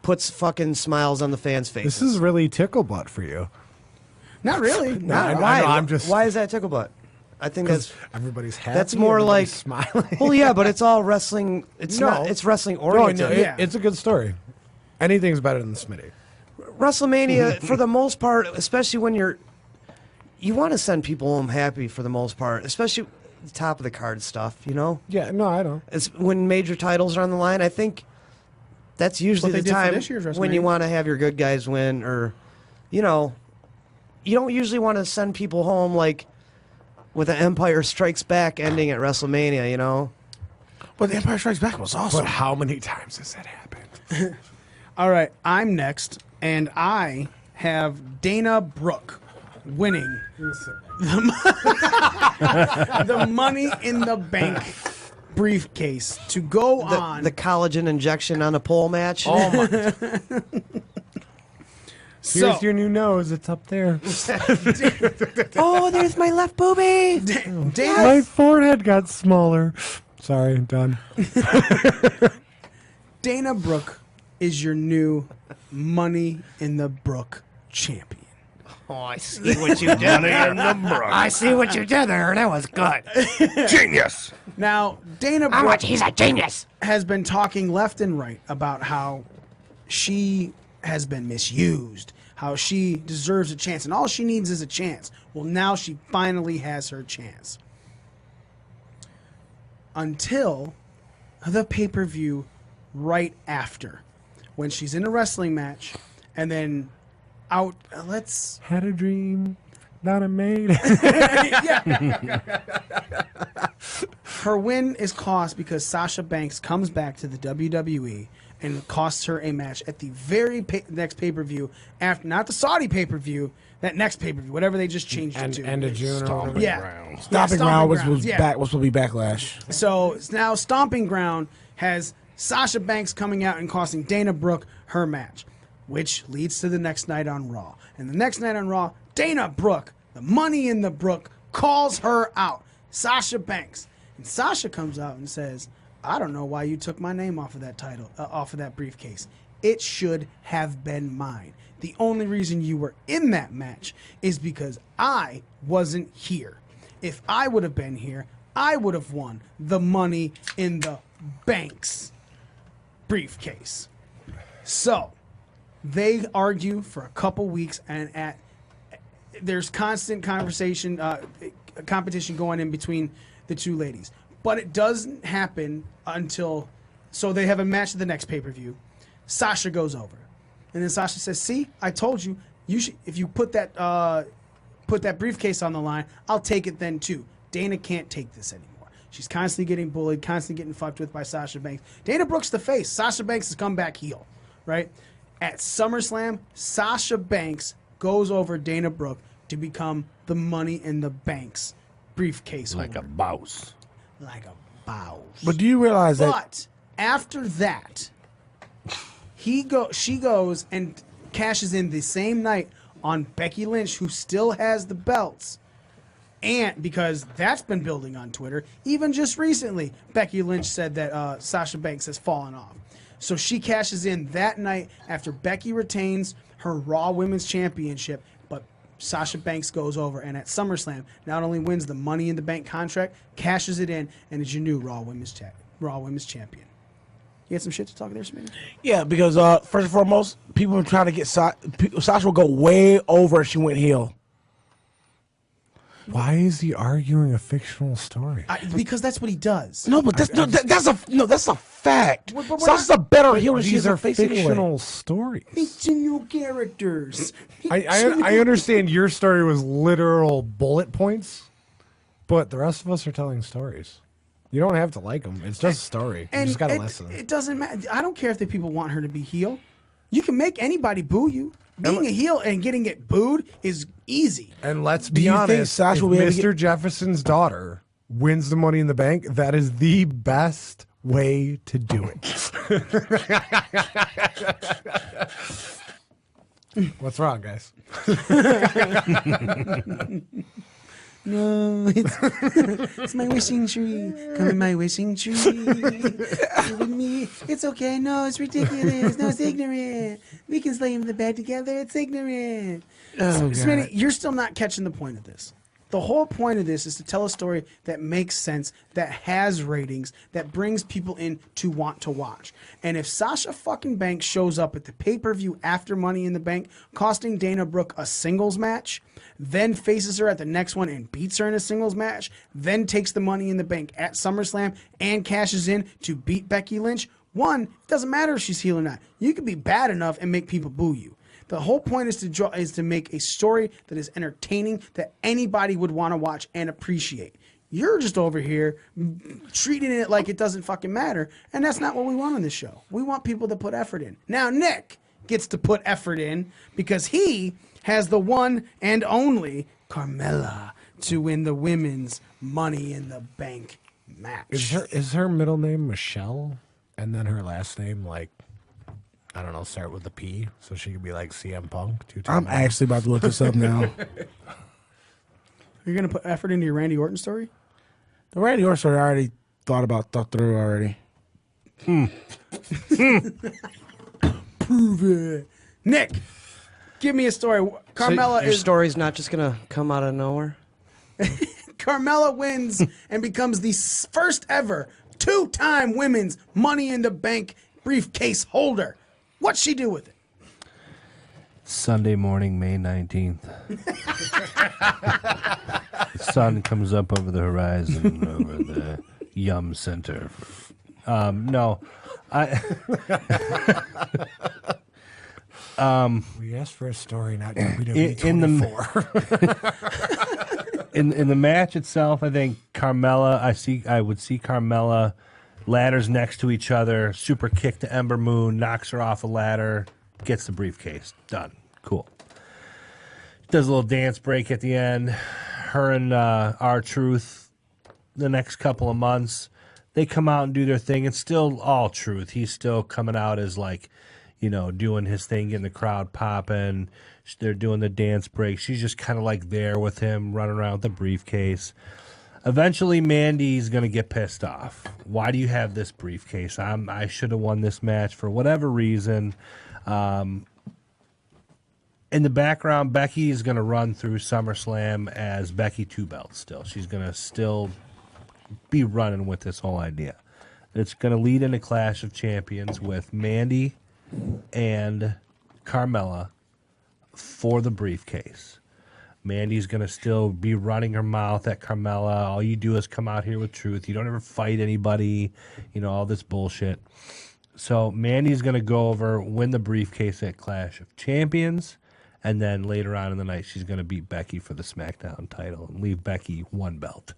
puts fucking smiles on the fans' faces. This is really tickle butt for you. Not really. I know, Why? I'm just- Why is that tickle butt? I think that's Everybody's happy. that's more like everybody's smiling. Well, yeah, but it's all wrestling. It's No. not. It's wrestling No, oriented. Yeah. it's a good story. Anything's better than Smitty. WrestleMania, for the most part, especially when you want to send people home happy for the most part, especially the top of the card stuff. Yeah, no, I don't. It's when major titles are on the line. I think that's usually What they the did for time this year's when you WrestleMania. want to have your good guys win, or you don't usually want to send people home like with an Empire Strikes Back ending at WrestleMania. But the Empire Strikes Back was awesome. But how many times has that happened? All right, I'm next, and I have Dana Brooke winning the Money in the Bank briefcase to go on. The collagen injection on a pole match. Oh my! So- Here's your new nose. It's up there. Oh, there's my left boobie. Dana, My forehead got smaller. Sorry, done. Dana Brooke is your new Money in the Brook champion. Oh, I see what you did there. I see what you did there. That was good. Genius. Now, Dana Brooke He's a genius. has been talking left and right about how she has been misused, how she deserves a chance, and all she needs is a chance. Well, now she finally has her chance. Until the pay-per-view right after, when she's in a wrestling match, and then out, Had a dream, not a maid. her win is cost because Sasha Banks comes back to the WWE and costs her a match at the very next pay-per-view after, not the Saudi pay-per-view, that next pay-per-view, whatever they just changed it to. End of June. Or whatever. Yeah. Stomping Yeah, Ground was Grounds, yeah. back. Was supposed to be Backlash. So now Stomping Ground has Sasha Banks coming out and costing Dana Brooke her match, which leads to the next night on Raw. And the next night on Raw, Dana Brooke, the Money in the Brook, calls her out, Sasha Banks. And Sasha comes out and says, I don't know why you took my name off of that title, off of that briefcase. It should have been mine. The only reason you were in that match is because I wasn't here. If I would have been here, I would have won the Money in the Banks briefcase. So they argue for a couple weeks, and there's constant conversation, competition going in between the two ladies. But it doesn't happen until, so they have a match at the next pay-per-view. Sasha goes over, and then Sasha says, "See, I told you. You should, if you put that briefcase on the line, I'll take it then too. Dana can't take this anymore. She's constantly getting bullied, constantly getting fucked with by Sasha Banks. Dana Brooke's the face. Sasha Banks has come back heel, right? At SummerSlam, Sasha Banks goes over Dana Brooke to become the Money in the Banks briefcase Like a holder. boss. Like a boss. But do you realize that? But after that, she goes and cashes in the same night on Becky Lynch, who still has the belts. And because that's been building on Twitter, even just recently, Becky Lynch said that Sasha Banks has fallen off. So she cashes in that night after Becky retains her Raw Women's Championship, but Sasha Banks goes over and at SummerSlam not only wins the Money in the Bank contract, cashes it in, and is your new Raw Women's Champion. You had some shit to talk there, Smitty? Yeah, because first and foremost, people were trying to get Sasha will go way over if she went heel. Why is he arguing a fictional story? Because that's what he does. No, but that's a fact. But Sasha's a better heel than she These is a are face fictional anyway. stories. Fictional characters. I understand your story was literal bullet points, but the rest of us are telling stories. You don't have to like them. It's just a story. You just got to listen. It doesn't matter. I don't care if the people want her to be heel. You can make anybody boo you. Being a heel and getting it booed is easy. And let's Do be you think honest, Sasha if will be able to Mr. Jefferson's daughter wins the Money in the Bank, that is the best way to do it. What's wrong, guys? No, it's my wishing tree. Come in my wishing tree. Live with me. It's okay. No, it's ridiculous. No, it's ignorant. We can slay him in the bed together. It's ignorant. Smitty, you're still not catching the point of this. The whole point of this is to tell a story that makes sense, that has ratings, that brings people in to want to watch. And if Sasha fucking Banks shows up at the pay-per-view after Money in the Bank, costing Dana Brooke a singles match, then faces her at the next one and beats her in a singles match, then takes the Money in the Bank at SummerSlam and cashes in to beat Becky Lynch, one, it doesn't matter if she's heel or not. You can be bad enough and make people boo you. The whole point is to make a story that is entertaining, that anybody would want to watch and appreciate. You're just over here treating it like it doesn't fucking matter, and that's not what we want on this show. We want people to put effort in. Now Nick gets to put effort in because he has the one and only Carmella to win the women's Money in the Bank match. Is her middle name Michelle, and then her last name like, I don't know, start with a P, so she could be like CM Punk. I'm actually about to look this up now. You're gonna put effort into your Randy Orton story? The Randy Orton story I already thought through already. Prove it. Nick, give me a story. Carmella Your story's not just gonna come out of nowhere. Carmella wins and becomes the first ever two-time women's Money in the Bank briefcase holder. What'd she do with it? Sunday morning, May 19th. The sun comes up over the horizon over the Yum Center. No, We asked for a story, not WWE in the 24. in the match itself, I think Carmella. I would see Carmella, ladders next to each other, super kick to Ember Moon, knocks her off a ladder, gets the briefcase. Done. Cool. Does a little dance break at the end. Her and R-Truth, the next couple of months, they come out and do their thing. It's still all truth. He's still coming out as like, doing his thing, getting the crowd popping. They're doing the dance break. She's just kind of like there with him, running around with the briefcase. Eventually, Mandy's going to get pissed off. Why do you have this briefcase? I should have won this match for whatever reason. In the background, Becky is going to run through SummerSlam as Becky Two Belts still. She's going to still be running with this whole idea. It's going to lead into Clash of Champions with Mandy and Carmella for the briefcase. Mandy's going to still be running her mouth at Carmella. All you do is come out here with truth. You don't ever fight anybody, all this bullshit. So Mandy's going to go over, win the briefcase at Clash of Champions, and then later on in the night, she's going to beat Becky for the SmackDown title and leave Becky one belt.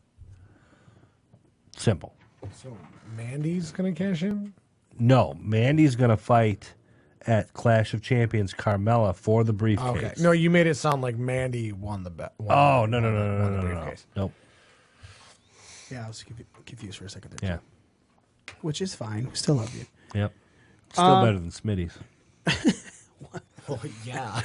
Simple. So Mandy's going to cash in? No, Mandy's going to fight at Clash of Champions Carmella for the briefcase. Okay. No, you made it sound like Mandy won the bet. No. Nope. Yeah, I was confused for a second there. Yeah. Which is fine. We still love you. Yep. Still better than Smitty's. Well, yeah.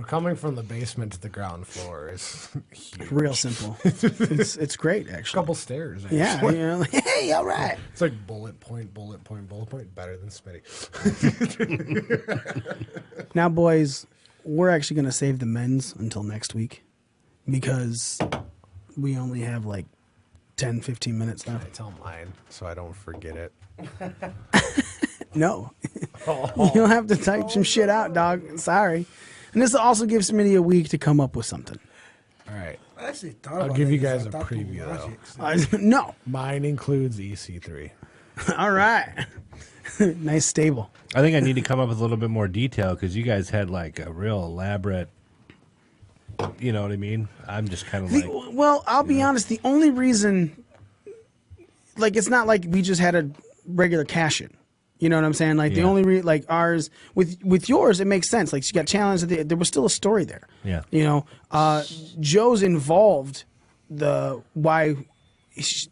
Coming from the basement to the ground floor is huge. Real simple. It's great, actually. Couple stairs. Actually. Yeah. Hey, all right. It's like bullet point, better than Smitty. Now, boys, we're actually going to save the men's until next week because we only have like 10, 15 minutes left. I tell mine so I don't forget it. No. You'll have to type some shit out, dog. Sorry. And this will also give Smitty a week to come up with something. All right. I actually thought I'll about give that you because guys I a thought people preview, watch though. it. No. Mine includes EC3. All right. Nice stable. I think I need to come up with a little bit more detail because you guys had like a real elaborate, you know what I mean? I'm just kind of like. Well, I'll be honest. The only reason, like, it's not like we just had a regular cash-in. You know what I'm saying? Like, the only like ours with yours, it makes sense. Like, she got challenged. There was still a story there. Yeah. Joe's involved why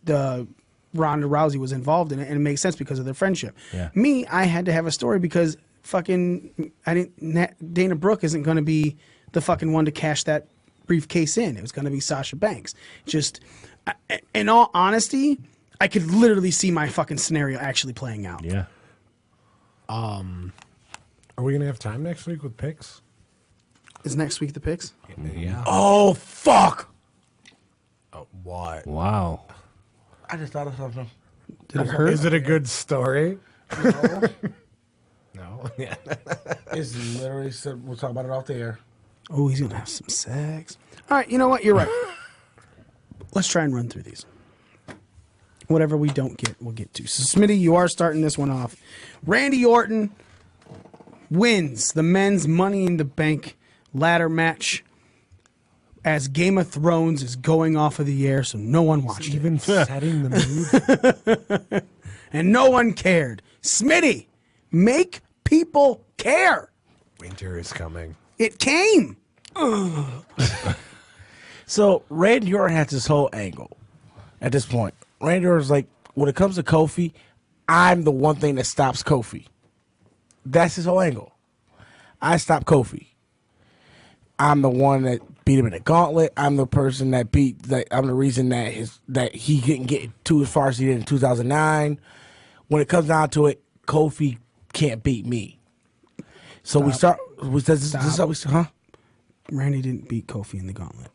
the Ronda Rousey was involved in it, and it makes sense because of their friendship. Yeah. Me, I had to have a story because Dana Brooke isn't going to be the fucking one to cash that briefcase in. It was going to be Sasha Banks. Just, in all honesty, I could literally see my fucking scenario actually playing out. Yeah. Are we gonna have time next week with picks? Is next week the picks? Yeah. Oh fuck! What? Wow. I just thought of something. Did it hurt? Is it a good story? No. Yeah. It's literally we'll talk about it off the air. Oh, he's gonna have some sex. All right, you know what? You're right. Let's try and run through these. Whatever we don't get, we'll get to. So, Smitty, you are starting this one off. Randy Orton wins the men's Money in the Bank ladder match as Game of Thrones is going off of the air, so no one watched it. Even setting the mood. And no one cared. Smitty, make people care. Winter is coming. It came. So Randy Orton has this whole angle at this point. Randy Orton's like, when it comes to Kofi, I'm the one thing that stops Kofi. That's his whole angle. I stop Kofi. I'm the one that beat him in the gauntlet. I'm the person that I'm the reason that he didn't get to as far as he did in 2009. When it comes down to it, Kofi can't beat me. So we start. This is how we start, huh? Randy didn't beat Kofi in the gauntlet.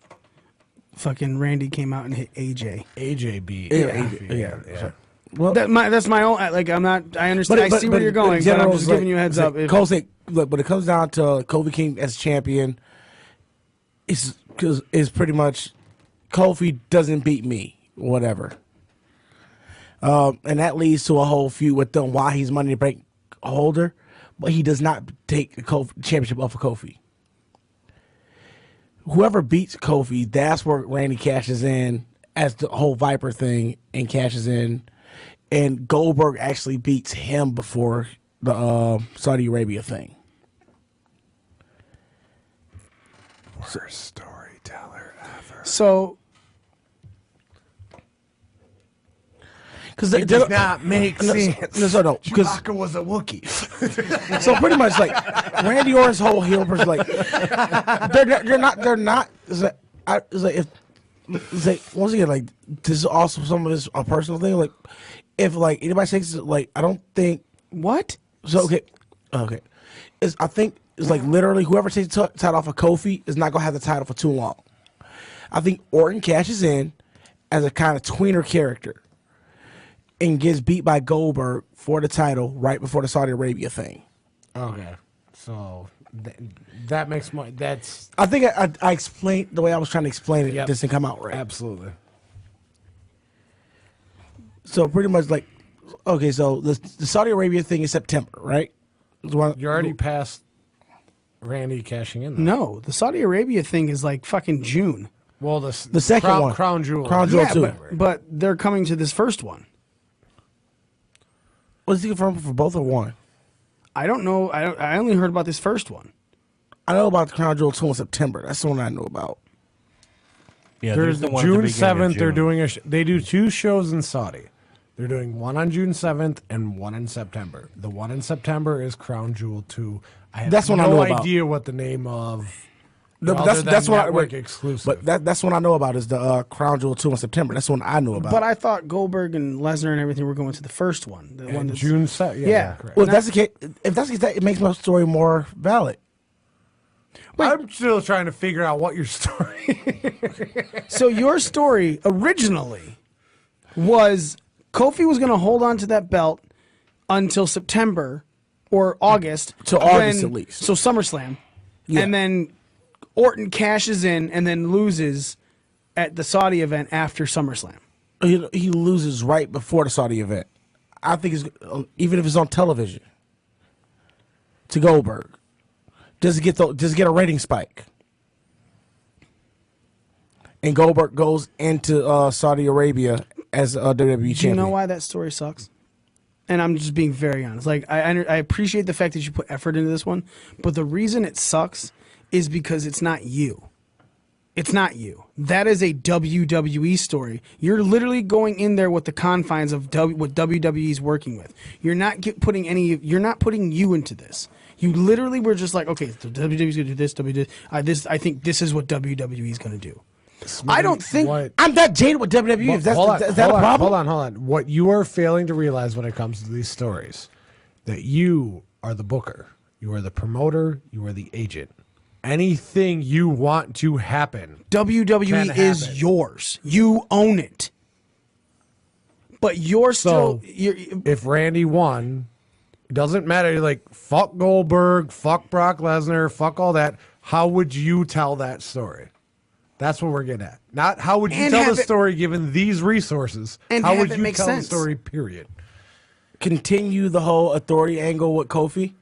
Fucking Randy came out and hit AJ. AJ beat. Yeah. Well, That's my own. Like, I'm not. I understand. I see where you're going, but I'm just giving you a heads up. Look, when it comes down to Kofi King as champion, it's pretty much Kofi doesn't beat me, whatever. And that leads to a whole feud with them why he's Money in the Bank holder, but he does not take the championship off of Kofi. Whoever beats Kofi, that's where Randy cashes in as the whole Viper thing and cashes in. And Goldberg actually beats him before the Saudi Arabia thing. Worst storyteller ever. So, Because It does not make sense. No. Because Chewbacca was a Wookiee. so pretty much like Randy Orton's whole heel person, like they're not. It's like once again, like this is also some of this a personal thing. Like if like anybody says like I don't think what? So okay, I think it's like literally whoever takes the title off of Kofi is not gonna have the title for too long. I think Orton cashes in as a kind of tweener character and gets beat by Goldberg for the title right before the Saudi Arabia thing. Okay. So that makes more. That's. I think I explained the way I was trying to explain it. Yep. This didn't come out right. Absolutely. So pretty much like, okay, so the Saudi Arabia thing is September, right? You're already past Randy cashing in, though. No, the Saudi Arabia thing is like fucking June. Well, the second one. Crown Jewel. Crown Jewel Yeah, too. but they're coming to this first one. Was he confirmed for both or one? I don't know. I only heard about this first one. I know about the Crown Jewel 2 in September. That's the one I know about. Yeah, There's the one at the June beginning of 7th. They're June. doing they do 2 shows in Saudi. They're doing one on June 7th and one in September. The one in September is Crown Jewel 2. I have That's what I no know about. idea what the name of. No, but other that's than what network exclusive. But that's what I know about is the Crown Jewel 2 in September. That's the one I know about. But I thought Goldberg and Lesnar and everything were going to the first one. The one And that's June 7th. Yeah. Correct. well, if that's the case, it makes my story more valid. I'm still trying to figure out what your story. So your story originally was Kofi was going to hold on to that belt until September or August. Till August at least. So SummerSlam. Yeah. And then Orton cashes in and then loses at the Saudi event after SummerSlam. He loses right before the Saudi event. I think it's even if it's on television to Goldberg, just get a rating spike. And Goldberg goes into Saudi Arabia as a WWE champion. Do you know why that story sucks? And I'm just being very honest. Like I appreciate the fact that you put effort into this one, but the reason it sucks is because it's not you. It's not you. That is a WWE story. You're literally going in there with the confines of what WWE's working with. You're not putting you into this. You literally were just like, okay, so WWE's gonna do this. I think this is what WWE's gonna do. I don't think I'm that jaded with WWE. Is that a problem? Hold on. What you are failing to realize when it comes to these stories, that you are the booker, you are the promoter, you are the agent. Anything you want to happen, WWE is yours. You own it. But you're still. If Randy won, it doesn't matter. You're like, fuck Goldberg, fuck Brock Lesnar, fuck all that. How would you tell that story? That's what we're getting at. Not how would you tell the story given these resources. And how would you make tell sense. the story, period? Continue the whole authority angle with Kofi.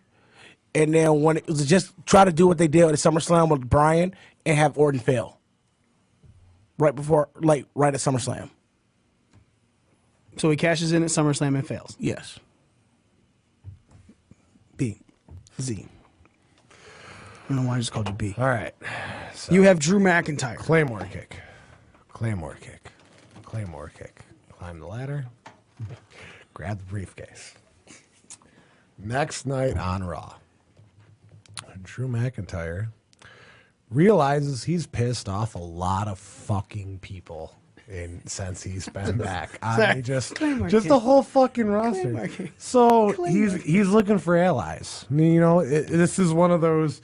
And then when it was just try to do what they did at SummerSlam with Bryan and have Orton fail. Right at SummerSlam. So he cashes in at SummerSlam and fails. Yes. B. Z. I don't know why I just called you B. All right. So You have Drew McIntyre. Claymore kick. Climb the ladder. Grab the briefcase. Next night on Raw, Drew McIntyre realizes he's pissed off a lot of fucking people since he's been back. I mean, just the whole fucking roster. So he's looking for allies. I mean, you know, this is one of those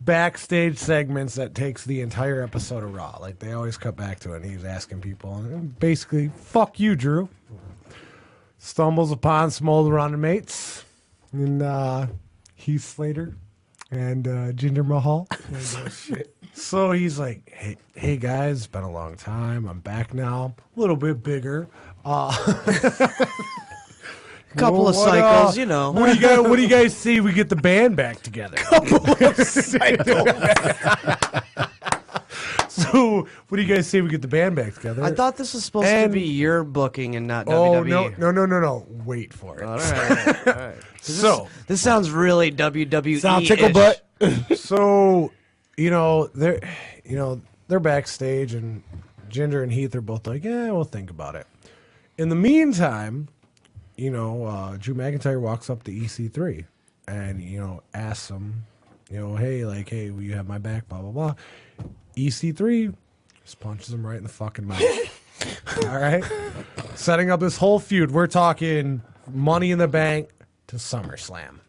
backstage segments that takes the entire episode of Raw. Like, they always cut back to it, and he's asking people, and basically, fuck you, Drew. Stumbles upon some old running mates, and Heath Slater and Jinder Mahal. So he's like, hey guys, it's been a long time. I'm back now. A little bit bigger. Couple of cycles, you know. What do you guys see? We get the band back together. So, what do you guys say we get the band back together? I thought this was supposed to be your booking and not WWE. No. Wait for it. All right. So this sounds really WWE. Sound tickle butt. So, they're backstage, and Jinder and Heath are both like, yeah, we'll think about it. In the meantime, Drew McIntyre walks up to EC3 and, asks him, hey, will you have my back, blah, blah, blah. EC3 just punches him right in the fucking mouth. All right? Setting up this whole feud. We're talking Money in the Bank to SummerSlam.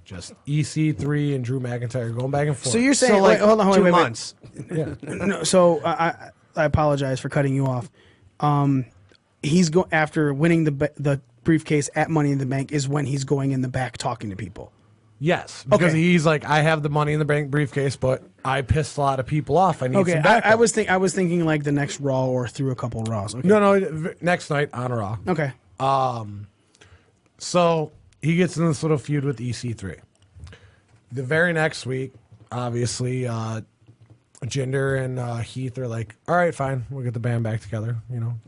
Just EC3 and Drew McIntyre going back and forth. So you're saying, hold on, 2 months. Yeah. No, so I apologize for cutting you off. He's after winning the briefcase at Money in the Bank is when he's going in the back talking to people. Yes, because he's like, I have the Money in the Bank briefcase, but I pissed a lot of people off. I need some backup. I was thinking like the next Raw or through a couple Raws. Okay. No, next night on Raw. Okay. So he gets in this little feud with EC3. The very next week, obviously, Jinder and Heath are like, all right, fine, we'll get the band back together.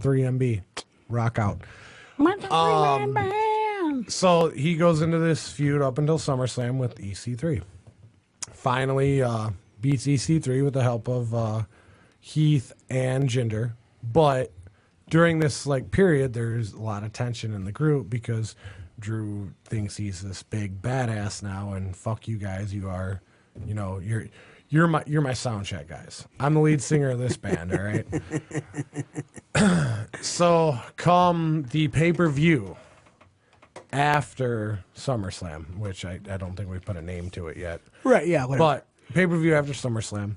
3MB, rock out. So he goes into this feud up until SummerSlam with EC3. Finally beats EC3 with the help of Heath and Jinder. But during this period, there's a lot of tension in the group because Drew thinks he's this big badass now, and fuck you guys, you are, you're my sound check guys. I'm the lead singer of this band, all right? So come the pay-per-view after SummerSlam, which I don't think we put a name to it yet. Right, yeah, whatever. But pay-per-view after SummerSlam,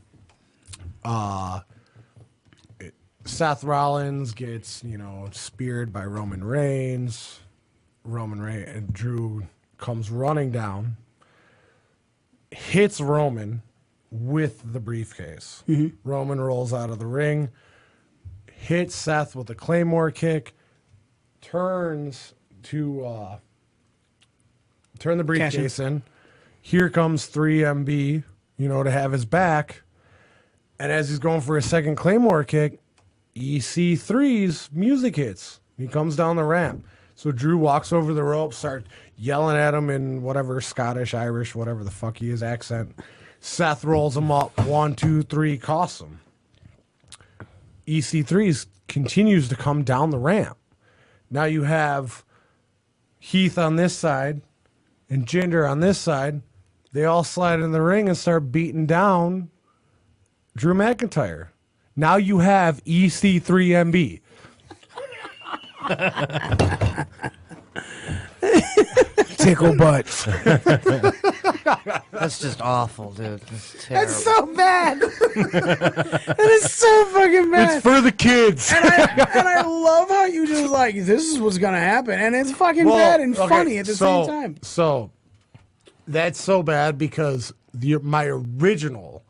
Seth Rollins gets, speared by Roman Reigns. And Drew comes running down, hits Roman with the briefcase. Mm-hmm. Roman rolls out of the ring, hits Seth with a Claymore kick, turns to turn the briefcase in. Here comes 3MB, to have his back. And as he's going for a second Claymore kick, EC3's music hits. He comes down the ramp. So Drew walks over the rope, starts yelling at him in whatever Scottish, Irish, whatever the fuck he is accent. Seth rolls him up. 1, 2, 3, costs him. EC3 continues to come down the ramp. Now you have Heath on this side and Jinder on this side. They all slide in the ring and start beating down Drew McIntyre. Now you have EC3MB. Tickle butt. That's just awful, dude. That's terrible. That's so bad. That is so fucking bad. It's for the kids. And I love how you just like, this is what's gonna happen, and it's fucking bad and funny at the same time. So that's so bad because my original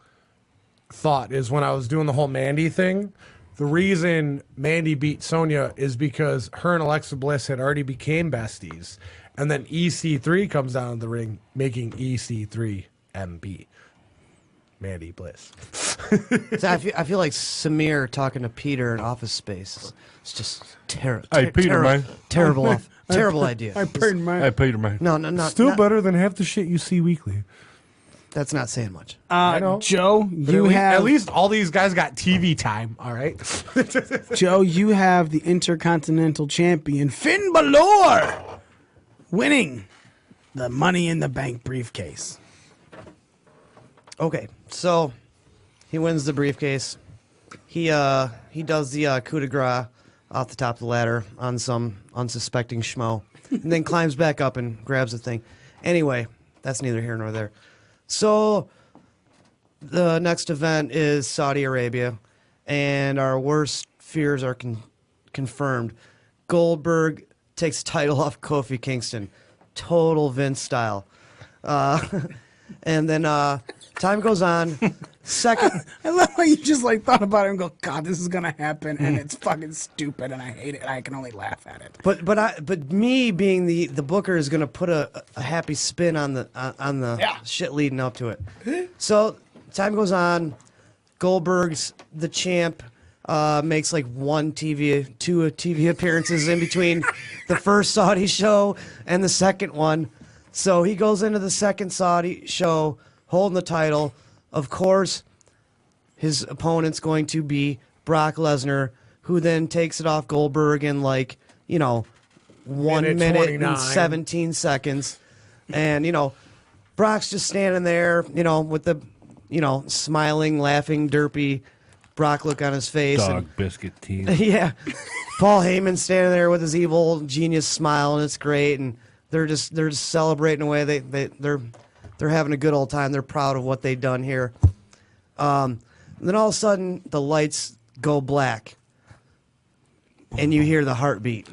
thought is when I was doing the whole Mandy thing, the reason Mandy beat Sonya is because her and Alexa Bliss had already became besties, and then EC3 comes down the ring, making EC3MB. Mandy Bliss. So I feel like Samir talking to Peter in Office Space. It's just terrible. Hey, Peter, man. Terrible idea. I pardon my. Hey, Peter, man. No. Still better than half the shit you see weekly. That's not saying much. know. Joe, But you at least all these guys got TV time, all right? Joe, you have the Intercontinental Champion Finn Balor winning the Money in the Bank briefcase. Okay, so he wins the briefcase. He does the coup de grace off the top of the ladder on some unsuspecting schmo, and then climbs back up and grabs the thing. Anyway, that's neither here nor there. So the next event is Saudi Arabia, and our worst fears are confirmed. Goldberg takes the title off Kofi Kingston, total Vince style. And then time goes on. Second, I love how you just like thought about it and go, God, this is gonna happen, and it's fucking stupid, and I hate it. And I can only laugh at it. but me being the booker is gonna put a happy spin on the shit leading up to it. So time goes on. Goldberg's the champ. Makes like two TV appearances in between the first Saudi show and the second one. So he goes into the second Saudi show holding the title. Of course, his opponent's going to be Brock Lesnar, who then takes it off Goldberg in 1 minute 29. and 17 seconds. And, Brock's just standing there, with the, smiling, laughing, derpy Brock look on his face. Dog biscuit teeth. Yeah. Paul Heyman's standing there with his evil genius smile, and it's great. And they're just celebrating away. They're having a good old time. They're proud of what they've done here. Then all of a sudden, the lights go black, and you hear the heartbeat.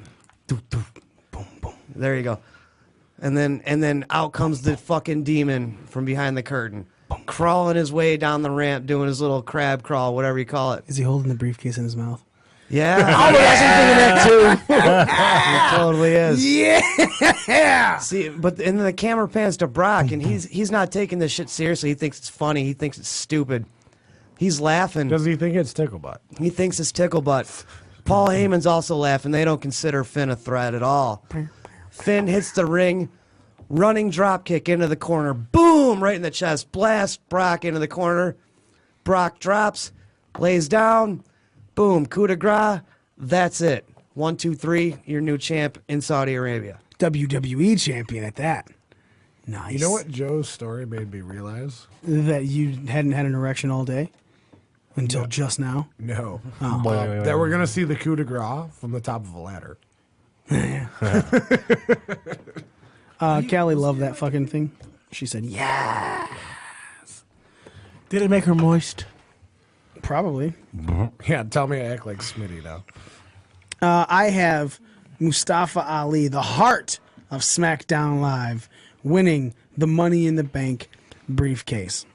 There you go. And then out comes the fucking demon from behind the curtain, crawling his way down the ramp, doing his little crab crawl, whatever you call it. Is he holding the briefcase in his mouth? Yeah. that He totally is. Yeah. See, and then the camera pans to Brock, and he's not taking this shit seriously. He thinks it's funny. He thinks it's stupid. He's laughing. Does he think it's tickle butt? He thinks it's tickle butt. Paul Heyman's also laughing. They don't consider Finn a threat at all. Finn hits the ring, running drop kick into the corner. Boom! Right in the chest. Blast Brock into the corner. Brock drops, lays down. Boom, coup de grace. That's it. 1, 2, 3. Your new champ in Saudi Arabia. WWE champion at that. Nice. You know what Joe's story made me realize? That you hadn't had an erection all day until just now. No. Oh. That we're going to see the coup de grace from the top of a ladder. Callie loved that fucking thing. She said, "Yeah." Did it make her moist? Probably. Yeah, tell me I act like Smitty now. I have Mustafa Ali, the heart of SmackDown Live, winning the Money in the Bank briefcase.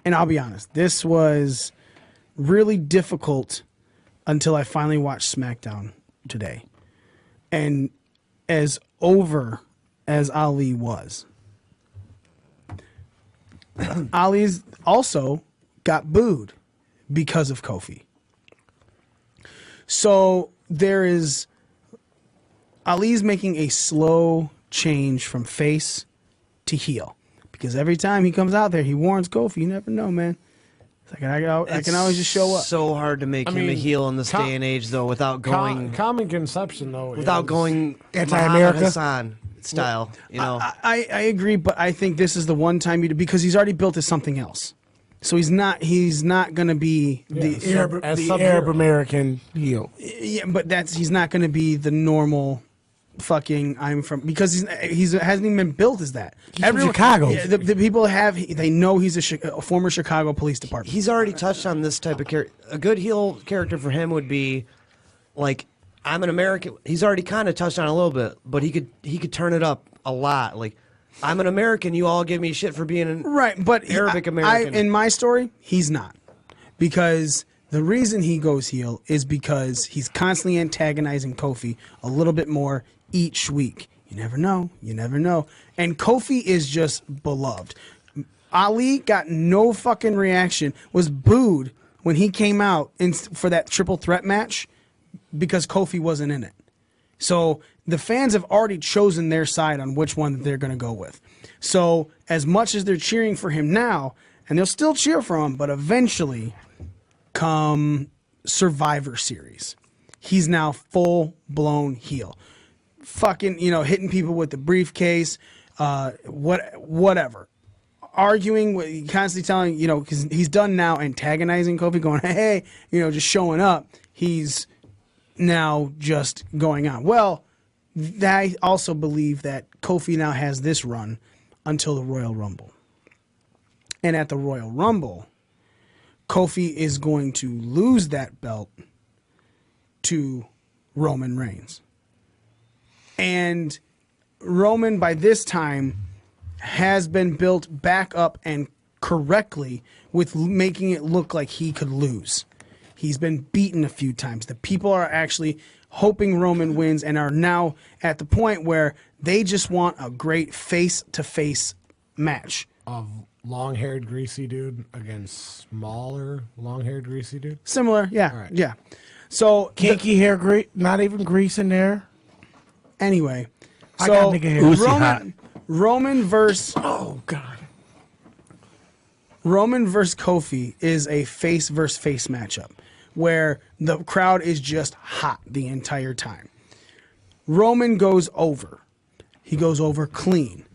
And I'll be honest, this was really difficult until I finally watched SmackDown today. And as over as Ali was, Ali's also got booed because of Kofi. So there is Ali's making a slow change from face to heel, because every time he comes out there, he warns Kofi, you never know, man. It's like, I can always just show up. So hard to make him a heel in this day and age, though, without going common conception though. without going Anti-America? Muhammad Hassan style. You know, I agree, but I think this is the one time because he's already built as something else. So he's not going to be the Arab American heel. Yeah, but he's not going to be the normal fucking because he hasn't even been built as that. He's from Chicago. Yeah, the people they know he's a former Chicago police department. he's already touched on this type of character. A good heel character for him would be like, I'm an American. He's already kind of touched on it a little bit, but he could turn it up a lot. Like, I'm an American. You all give me shit for being an but Arabic American. In my story, he's not, because the reason he goes heel is because he's constantly antagonizing Kofi a little bit more each week. You never know. You never know. And Kofi is just beloved. Ali got no fucking reaction. Was booed when he came out for that triple threat match because Kofi wasn't in it. So the fans have already chosen their side on which one that they're going to go with. So as much as they're cheering for him now, and they'll still cheer for him, but eventually come Survivor Series, he's now full-blown heel. Fucking, hitting people with the briefcase, whatever. Arguing, constantly telling, because he's done now antagonizing Kofi, going, hey, just showing up. He's now just going on. Well, I also believe that Kofi now has this run until the Royal Rumble. And at the Royal Rumble, Kofi is going to lose that belt to Roman Reigns. And Roman, by this time, has been built back up and correctly with making it look like he could lose. He's been beaten a few times. The people are actually hoping Roman wins and are now at the point where they just want a great face-to-face match. Of long-haired greasy dude against smaller long-haired greasy dude. Similar, yeah, right. yeah. So Kinky hair, not even grease in there. Anyway, I got nigga hair. Roman versus God. Roman versus Kofi is a face versus face matchup where the crowd is just hot the entire time. Roman goes over. He goes over clean.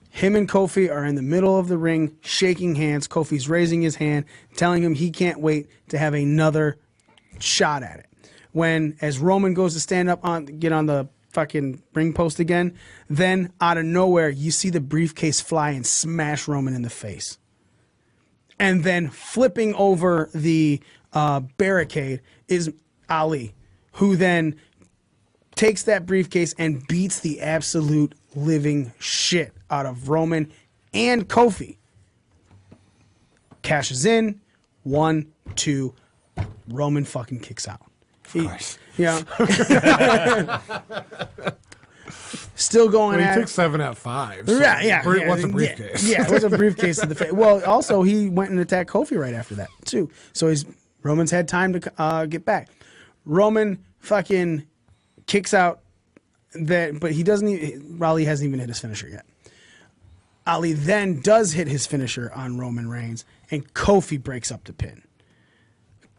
Him and Kofi are in the middle of the ring, shaking hands. Kofi's raising his hand, telling him he can't wait to have another shot at it. When, as Roman goes to stand up get on the fucking ring post again, then out of nowhere, you see the briefcase fly and smash Roman in the face. And then flipping over the barricade is Ali, who then takes that briefcase and beats the absolute living shit out of Roman and Kofi. Cashes in, 1, 2, Roman fucking kicks out. Of course. Yeah. Still going Well, at he took 7 at 5. So yeah. What's a briefcase? Yeah, what's a briefcase to the face? Well, also he went and attacked Kofi right after that too. So Roman's had time to get back. Roman fucking kicks out that, but he doesn't. Ali hasn't even hit his finisher yet. Ali then does hit his finisher on Roman Reigns, and Kofi breaks up the pin.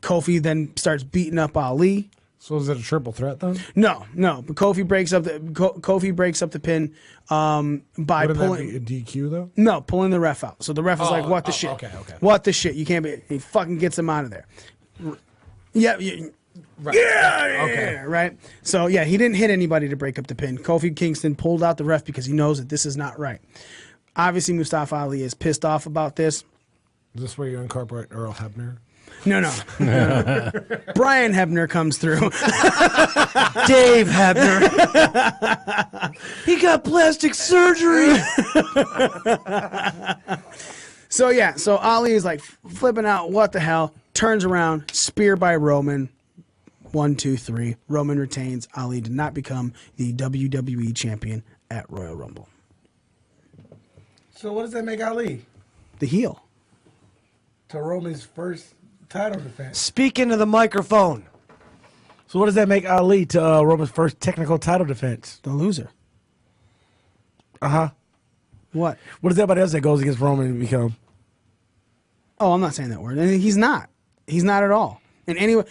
Kofi then starts beating up Ali. So is it a triple threat then? No. But Kofi breaks up the pin by Wouldn't pulling that be a DQ though? No, pulling the ref out. So the ref is like, "What the shit? Okay. What the shit? You can't be." He fucking gets him out of there. Yeah. Right. Yeah. Right. So yeah, he didn't hit anybody to break up the pin. Kofi Kingston pulled out the ref because he knows that this is not right. Obviously, Mustafa Ali is pissed off about this. Is this where you incorporate Earl Hebner? No. Brian Hebner comes through. Dave Hebner. He got plastic surgery. So Ali is like flipping out. What the hell? Turns around, spear by Roman. 1, 2, 3. Roman retains. Ali did not become the WWE champion at Royal Rumble. So what does that make Ali? The heel. To Roman's first title defense. Speak into the microphone. So what does that make Ali to Roman's first technical title defense? The loser. Uh-huh. What? What does everybody else that goes against Roman become? Oh, I'm not saying that word. And he's not. He's not at all. And anyway,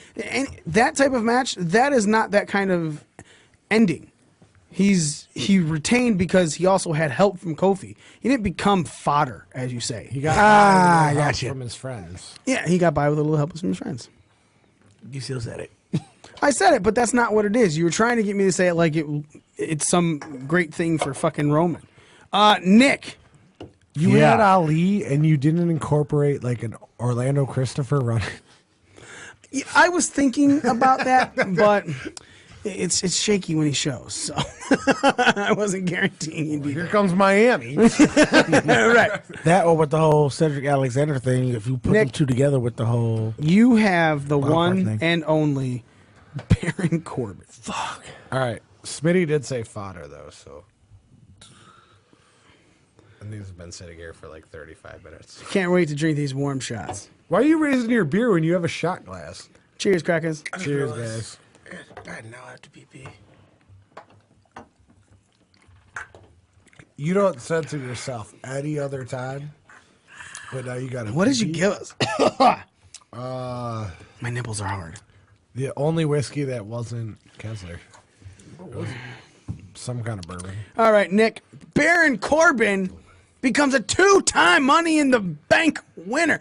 that type of match, that is not that kind of ending. He retained because he also had help from Kofi. He didn't become fodder, as you say. He got help from his friends. Yeah, he got by with a little help from his friends. You still said it. I said it, but that's not what it is. You were trying to get me to say it like it's some great thing for fucking Roman. Nick. You had Ali and you didn't incorporate like an Orlando Christopher run. I was thinking about that, but it's shaky when he shows, so I wasn't guaranteeing he'd be Here there. comes Miami. Right. That or with the whole Cedric Alexander thing, if you put them two together with the whole... You have the Wild card one thing. and only Baron Corbin. Fuck. All right. Smitty did say fodder, though, so. And these have been sitting here for like 35 minutes. Can't wait to drink these warm shots. Why are you raising your beer when you have a shot glass? Cheers, crackers. Cheers, guys. God, now I have to pee. You don't censor yourself any other time, but now you got to. What did you give us? My nipples are hard. The only whiskey that wasn't Kessler. Some kind of bourbon. All right, Nick. Baron Corbin becomes a 2-time Money in the Bank winner.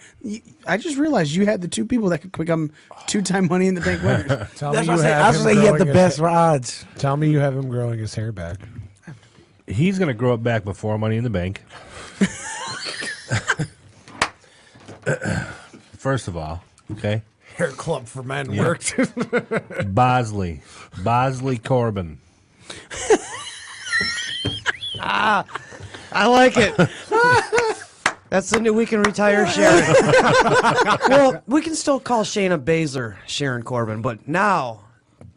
I just realized you had the two people that could become 2-time Money in the Bank winners. Tell That's me what you I have was him saying. He had the growing best his, odds. Tell me you have him growing his hair back. He's going to grow it back before Money in the Bank. First of all, okay? Hair club for men worked. Bosley Corbin. I like it. That's the new we can retire Sharon. Well, we can still call Shayna Baszler Sharon Corbin, but now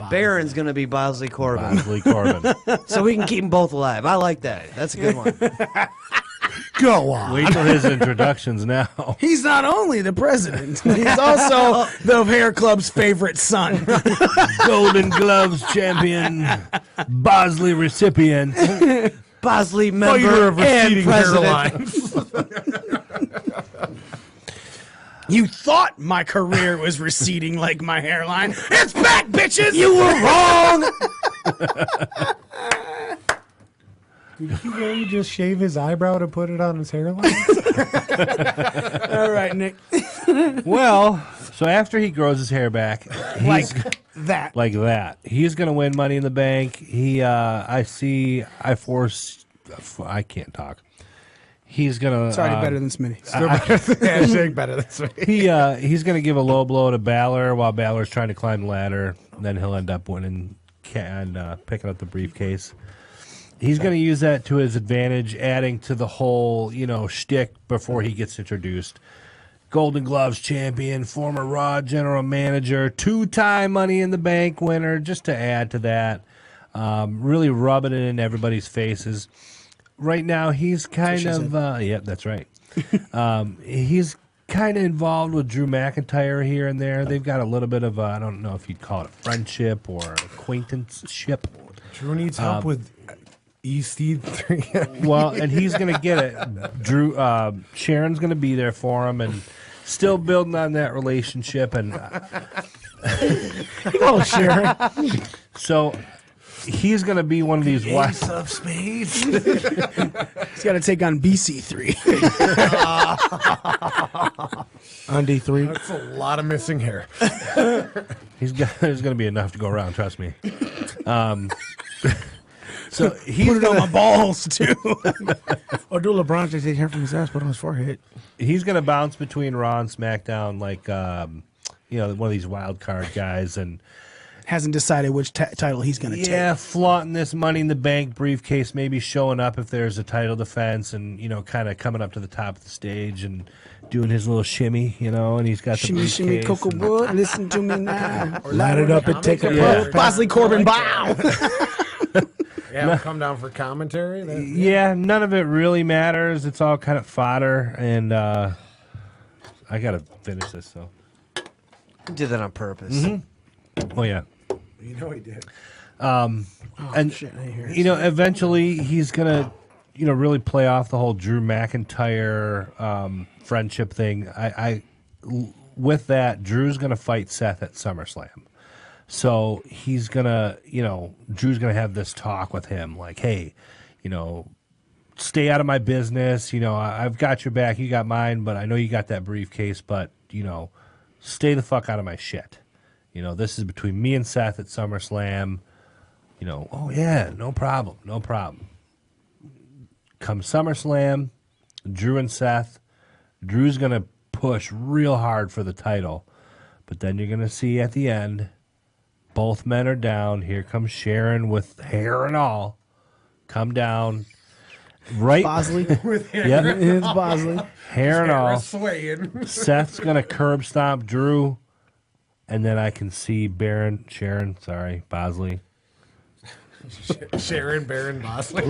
Baron's going to be Bosley Corbin. Bosley Corbin. So we can keep them both alive. I like that. That's a good one. Go on. Wait till his introductions now. He's not only the president, he's also the hair club's favorite son. Golden Gloves champion, Bosley recipient. Bosley Fighter member of and receding president. hairlines. You thought my career was receding like my hairline. It's back, bitches! You were wrong. Did he really just shave his eyebrow to put it on his hairline? All right, Nick. Well, so after he grows his hair back, he's That. like that. He's going to win Money in the Bank. I can't talk. He's going to... It's already better than Smitty. Hashtag better than me. He's going to give a low blow to Balor while Balor's trying to climb the ladder. Then he'll end up winning and picking up the briefcase. He's going to use that to his advantage, adding to the whole, shtick before he gets introduced. Golden Gloves champion, former Raw general manager, 2-time Money in the Bank winner, just to add to that. Really rubbing it in everybody's faces. Right now, he's kind of... yep, that's right. He's kind of involved with Drew McIntyre here and there. They've got a little bit of, I don't know if you'd call it a friendship or acquaintanceship. Drew needs help with EC3. Well, and he's going to get it. Drew, Sharon's going to be there for him and still building on that relationship. And Oh, Sharon. so he's going to be one of these Ace of spades. He's got to take on BC3. On D3. That's a lot of missing hair. There's going to be enough to go around, trust me. So he's Put it on my balls, too. Or do LeBron just take hair from his ass, put on his forehead. He's going to bounce between Raw and SmackDown like, one of these wild card guys. And Hasn't decided which title he's going to take. flaunting this Money in the Bank briefcase, maybe showing up if there's a title defense and, kind of coming up to the top of the stage and doing his little shimmy, and he's got the Shimmy, briefcase. shimmy, Cocoa and- Wood, listen to me now. Light it up and take a puff. Bosley Corbin, bow. Yeah, we'll come down for commentary. Yeah, none of it really matters. It's all kind of fodder, and I got to finish this, so. You did that on purpose. Oh, yeah. You know he did. And, shit, I hear it. eventually he's going to, really play off the whole Drew McIntyre friendship thing, with that, Drew's going to fight Seth at SummerSlam. So he's going to, Drew's going to have this talk with him like, hey, stay out of my business. I've got your back, you got mine, but I know you got that briefcase, but, stay the fuck out of my shit. This is between me and Seth at SummerSlam. Oh, yeah, no problem. Come SummerSlam, Drew and Seth, Drew's going to push real hard for the title. But then you're going to see at the end, both men are down. Here comes Sharon with hair and all. Come down. Right. Bosley. With hair. Yep. It's Bosley. Hair and all. swaying. Seth's going to curb stomp Drew. And then I can see Bosley. Sharon Baron Bosley.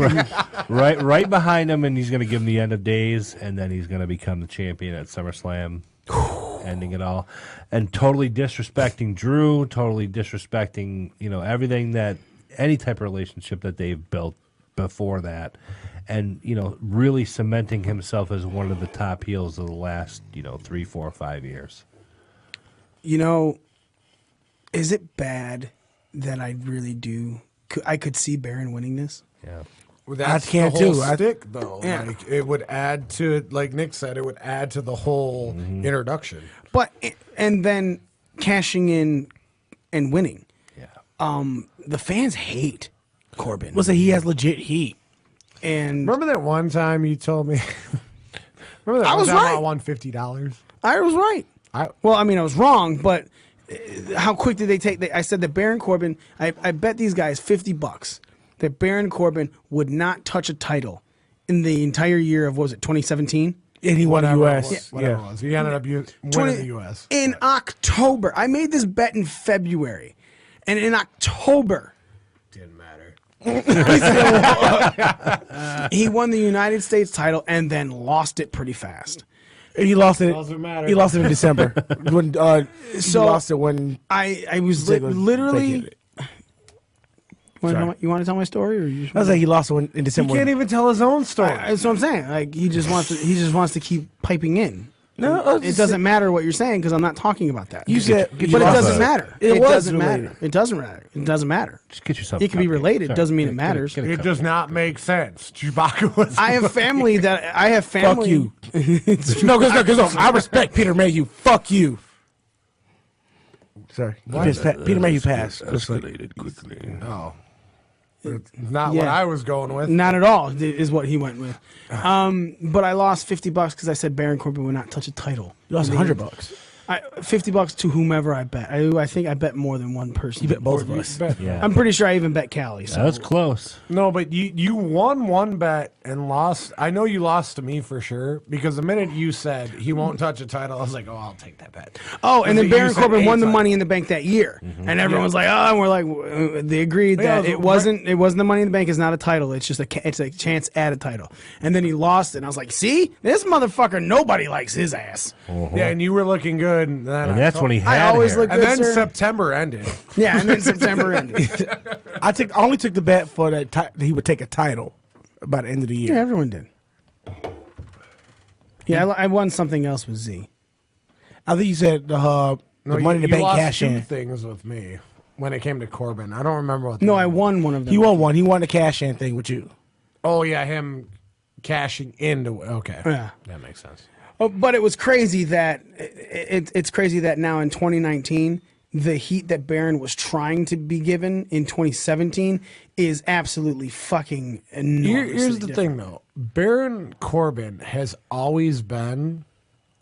right behind him, and he's going to give him the end of days, and then he's going to become the champion at SummerSlam, ending it all. And totally disrespecting Drew, totally disrespecting, everything that, any type of relationship that they've built before that. And, really cementing himself as one of the top heels of the last, 3, 4, 5 years. Is it bad that I really do? I could see Baron winning this. Yeah. Well, that's can't the whole do. stick, though. Yeah. Like, it would add to, like Nick said, it would add to the whole introduction. But and then cashing in and winning. Yeah. The fans hate Corbin. Let's say he has legit heat. And Remember that one time you told me? Remember that I one was time right. I won $50? I was right. I was wrong, but how quick did they take? I said that Baron Corbin. I bet these guys $50 that Baron Corbin would not touch a title in the entire year of, what was it, 2017? And he won the whatever it U.S. was, whatever it was. He ended up winning the U.S. In October. I made this bet in February. And in October, Didn't matter. he won the United States title and then lost it pretty fast. He lost it. Doesn't matter. He lost it in December. When he So, lost it when I was Ziggler literally. vacated it. You want to tell my story, or you just I was like, he lost it in He December. can't even tell his own story. That's what I'm saying. Like he just wants to keep piping in. No, It doesn't matter what you're saying because I'm not talking about that. You said, but it doesn't matter. It was doesn't related. matter. It doesn't matter. It doesn't matter. Just get yourself. It can be cupcake. related. Sorry. Doesn't mean it Get a- matters. get a It cupcake. does not make sense. Chewbacca was. I have family that I have family. Fuck you. No, because I respect Peter Mayhew. Fuck you. Sorry. Peter Mayhew passed. Escalated quickly. Oh. It's not Yeah. what I was going with. Not at all is what he went with. But I lost $50 because I said Baron Corbin would not touch a title. You lost $100. $50 to whomever I bet. I think I bet more than one person. You bet both of us. Yeah. I'm pretty sure I even bet Callie. So. That was close. No, but you won one bet and lost. I know you lost to me for sure because the minute you said he won't touch a title, I was like, oh, I'll take that bet. Oh, and then You Baron said Corbin won the eight Money in the Bank that year, and everyone's like, "Oh," and we're like, they agreed Yeah, that it wasn't the Money in the Bank is not a title. It's just it's a chance at a title. And then he lost it, and I was like, "See, this motherfucker, nobody likes his ass." Yeah, and you were looking good. And, then And that's when he had I always hair. look And good, then sir. September ended. Yeah, and then September ended. I only took the bet for that he would take a title by the end of the year. Yeah, everyone did. Yeah, I won something else with Z. I think you said the Money in the you Bank lost cash two in. things with me when it came to Corbin. I don't remember what. No, they I were. won one of them. He won one. He won the cash in thing with you. Oh yeah, him cashing into. Okay, Yeah. that makes sense. Oh, but it was crazy that it's crazy that now in 2019 the heat that Baron was trying to be given in 2017 is absolutely fucking enormous. Here's the thing, though. Baron Corbin has always been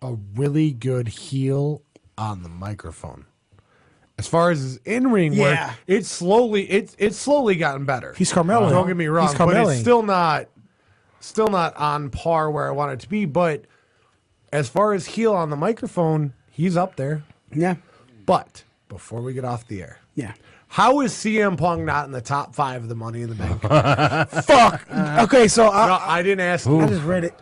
a really good heel on the microphone. As far as his in-ring Yeah. work, it's slowly gotten better. He's Carmelo. Don't get me wrong, He's but Carmelo. it's still not on par where I want it to be. But as far as heel on the microphone, he's up there. Yeah, But before we get off the air, yeah. how is CM Punk not in the top 5 of the Money in the Bank? Fuck. Okay, so No, I didn't ask. I just read it.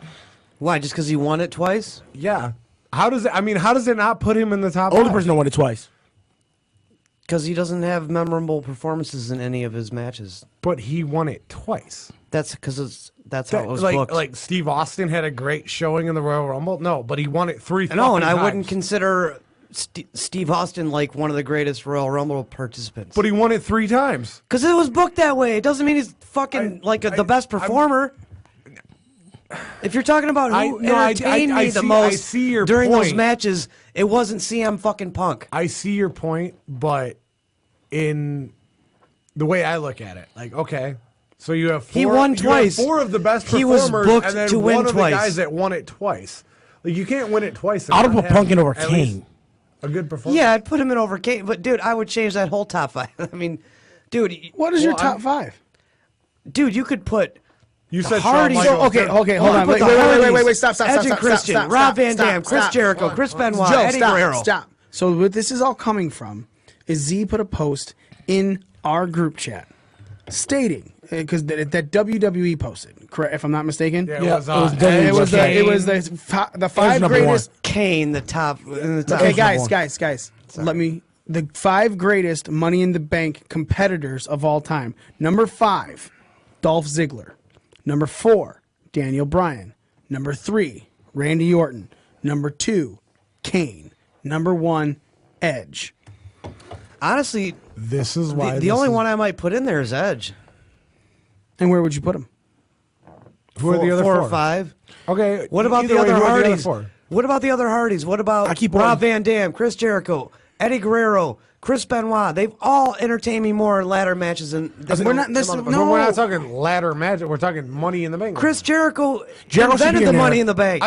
Why? Just because he won it twice? Yeah. How does it not put him in the top Only 5? person that won it twice. Because he doesn't have memorable performances in any of his matches. But he won it twice. That's because that's how it was booked. Like Steve Austin had a great showing in the Royal Rumble. No, but he won it 3 times. No, and I wouldn't consider Steve Austin like one of the greatest Royal Rumble participants. But he won it 3 times. Because it was booked that way. It doesn't mean he's fucking the best performer. If you're talking about who entertained me the most during those matches, it wasn't CM fucking Punk. I see your point, but in the way I look at it, like, okay, so you have 4, he won twice. 4 of the best He performers, was booked and then to win one of the twice. guys that won it twice. Like, you can't win it twice. I'd put Punk in over Kane. A good performance. Yeah, I'd put him in over Kane. But, dude, I would change that whole top 5. I mean, dude. What is your top 5? Dude, you could put... You said Hardy. Shawn Michaels. Okay, hold on. Wait, stop. Edge and Christian, Rob Van Dam, Chris Jericho, Chris Benoit, Eddie Guerrero. Stop. So what this is all coming from is Z put a post in our group chat stating, because that WWE posted, correct, if I'm not mistaken. Yeah, it was the 5 greatest. Kane, the top. Okay, guys. The 5 greatest Money in the Bank competitors of all time. Number 5, Dolph Ziggler. Number 4, Daniel Bryan. Number 3, Randy Orton. Number 2, Kane. Number 1, Edge. Honestly, this is why the only one I might put in there is Edge. And where would you put him? Who are the other 4 or 5? Okay. What about the other Hardys? What about the other Hardys? What about Rob Van Dam, Chris Jericho, Eddie Guerrero, Chris Benoit? They've all entertained me more in ladder matches than we're not talking ladder match. We're talking Money in the Bank. Chris Jericho invented the Money in the Bank.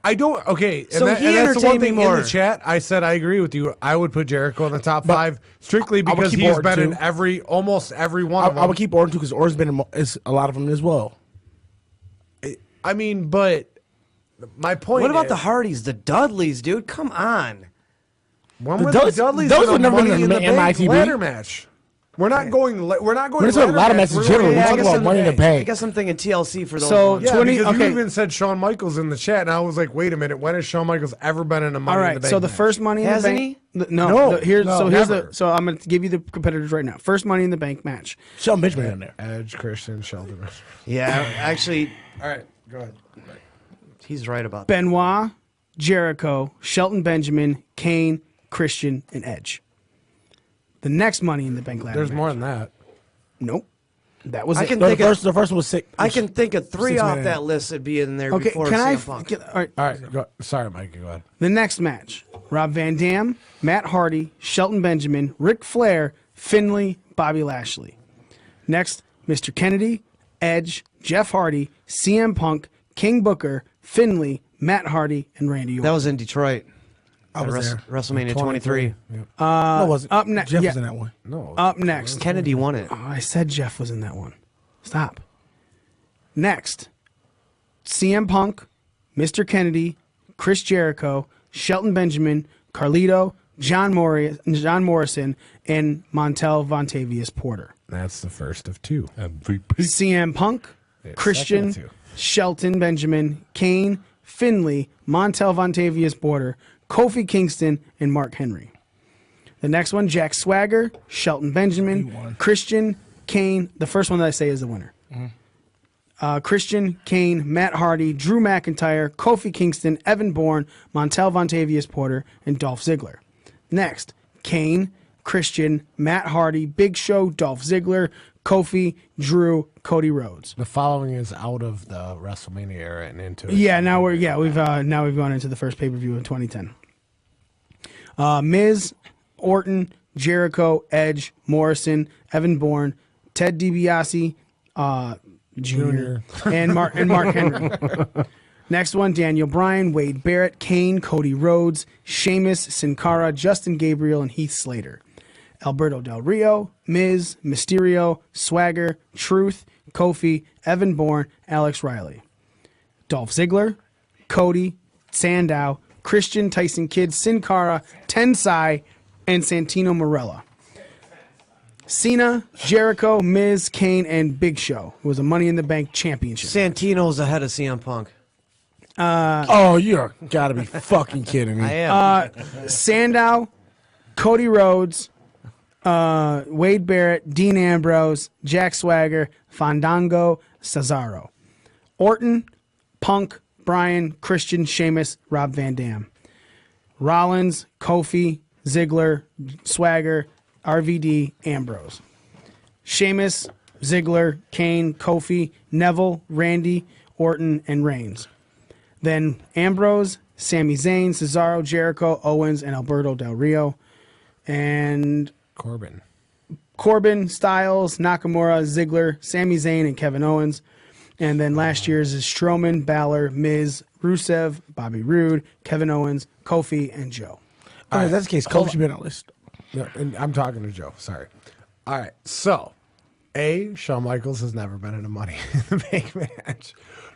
I don't. Okay, so and he that's the one thing more. In the chat. I said I agree with you. I would put Jericho in the top 5 strictly because he's been in almost every one of them. I would keep Orton too because Orton's been in a lot of them as well. I mean, but my point. What about the Hardys, the Dudleys, dude? Come on. When were the Dudleys those were never Money in the Bank MITB ladder match? We're not going. We're not going. We're talking ladder matches in general. We're talking about Money in the Bank. I guess I'm thinking TLC for those. So ones. Yeah, 20. because you Okay. even said Shawn Michaels in the chat, and I was like, wait a minute, when has Shawn Michaels ever been in a Money All in right. the Bank? So the match? first Money in the Hasn't Bank. he? Here's never. So I'm going to give you the competitors right now. First Money in the Bank match. Shelton Benjamin in there. Edge, Christian, Sheldon. Yeah, actually, All right, go ahead. he's right about that. Benoit, Jericho, Shelton Benjamin, Kane, Christian, and Edge. The next Money in the Bank ladder There's match. more than that. Nope. That was I it. can The think of, first one was 6. I can think of 3 6 off minutes. that list that'd be in there Okay, before can I? CM Punk. All right. All right, go, sorry, Mike, go ahead. The next match: Rob Van Dam, Matt Hardy, Shelton Benjamin, Ric Flair, Finlay, Bobby Lashley. Next, Mr. Kennedy, Edge, Jeff Hardy, CM Punk, King Booker, Finlay, Matt Hardy, and Randy Orton. That was in Detroit. I was there. WrestleMania 23. No, it wasn't. up next. Jeff was in that one. No. Up next. Kennedy won it. Oh, I said Jeff was in that one. Stop. Next, CM Punk, Mr. Kennedy, Chris Jericho, Shelton Benjamin, Carlito, John Morrison, and Montel Vontavious Porter. That's the first of 2. CM Punk, Christian, second of 2. Shelton Benjamin, Kane, Finlay, Montel Vontavious Porter, Kofi Kingston, and Mark Henry. The next one, Jack Swagger, Shelton Benjamin, Christian, Kane. The first one that I say is the winner. Christian, Kane, Matt Hardy, Drew McIntyre, Kofi Kingston, Evan Bourne, Montel Vontavious Porter, and Dolph Ziggler. Next, Kane, Christian, Matt Hardy, Big Show, Dolph Ziggler, Kofi, Drew, Cody Rhodes. The following is out of the WrestleMania era and into it. Yeah, we've gone into the first pay-per-view in 2010. Miz, Orton, Jericho, Edge, Morrison, Evan Bourne, Ted DiBiase, Jr. and Mark Henry. Next one, Daniel Bryan, Wade Barrett, Kane, Cody Rhodes, Sheamus, Sin Cara, Justin Gabriel, and Heath Slater. Alberto Del Rio, Miz, Mysterio, Swagger, Truth, Kofi, Evan Bourne, Alex Riley. Dolph Ziggler, Cody, Sandow, Christian, Tyson Kidd, Sin Cara, Tensai, and Santino Marella. Cena, Jericho, Miz, Kane, and Big Show. It was a Money in the Bank championship. Santino's ahead of CM Punk. Oh, you're gotta be fucking kidding me. I am. Sandow, Cody Rhodes, Wade Barrett, Dean Ambrose, Jack Swagger, Fandango, Cesaro. Orton, Punk, Bryan, Christian, Sheamus, Rob Van Dam. Rollins, Kofi, Ziggler, Swagger, RVD, Ambrose. Sheamus, Ziggler, Kane, Kofi, Neville, Randy, Orton, and Reigns. Then Ambrose, Sami Zayn, Cesaro, Jericho, Owens, and Alberto Del Rio. And Corbin, Styles, Nakamura, Ziggler, Sami Zayn, and Kevin Owens. And then last year's is Strowman, Balor, Miz, Rusev, Bobby Roode, Kevin Owens, Kofi, and Joe. All right, that's the case. Kofi should be on that list. No, and I'm talking to Joe. Sorry. All right. So, Shawn Michaels has never been in a Money in the Bank match,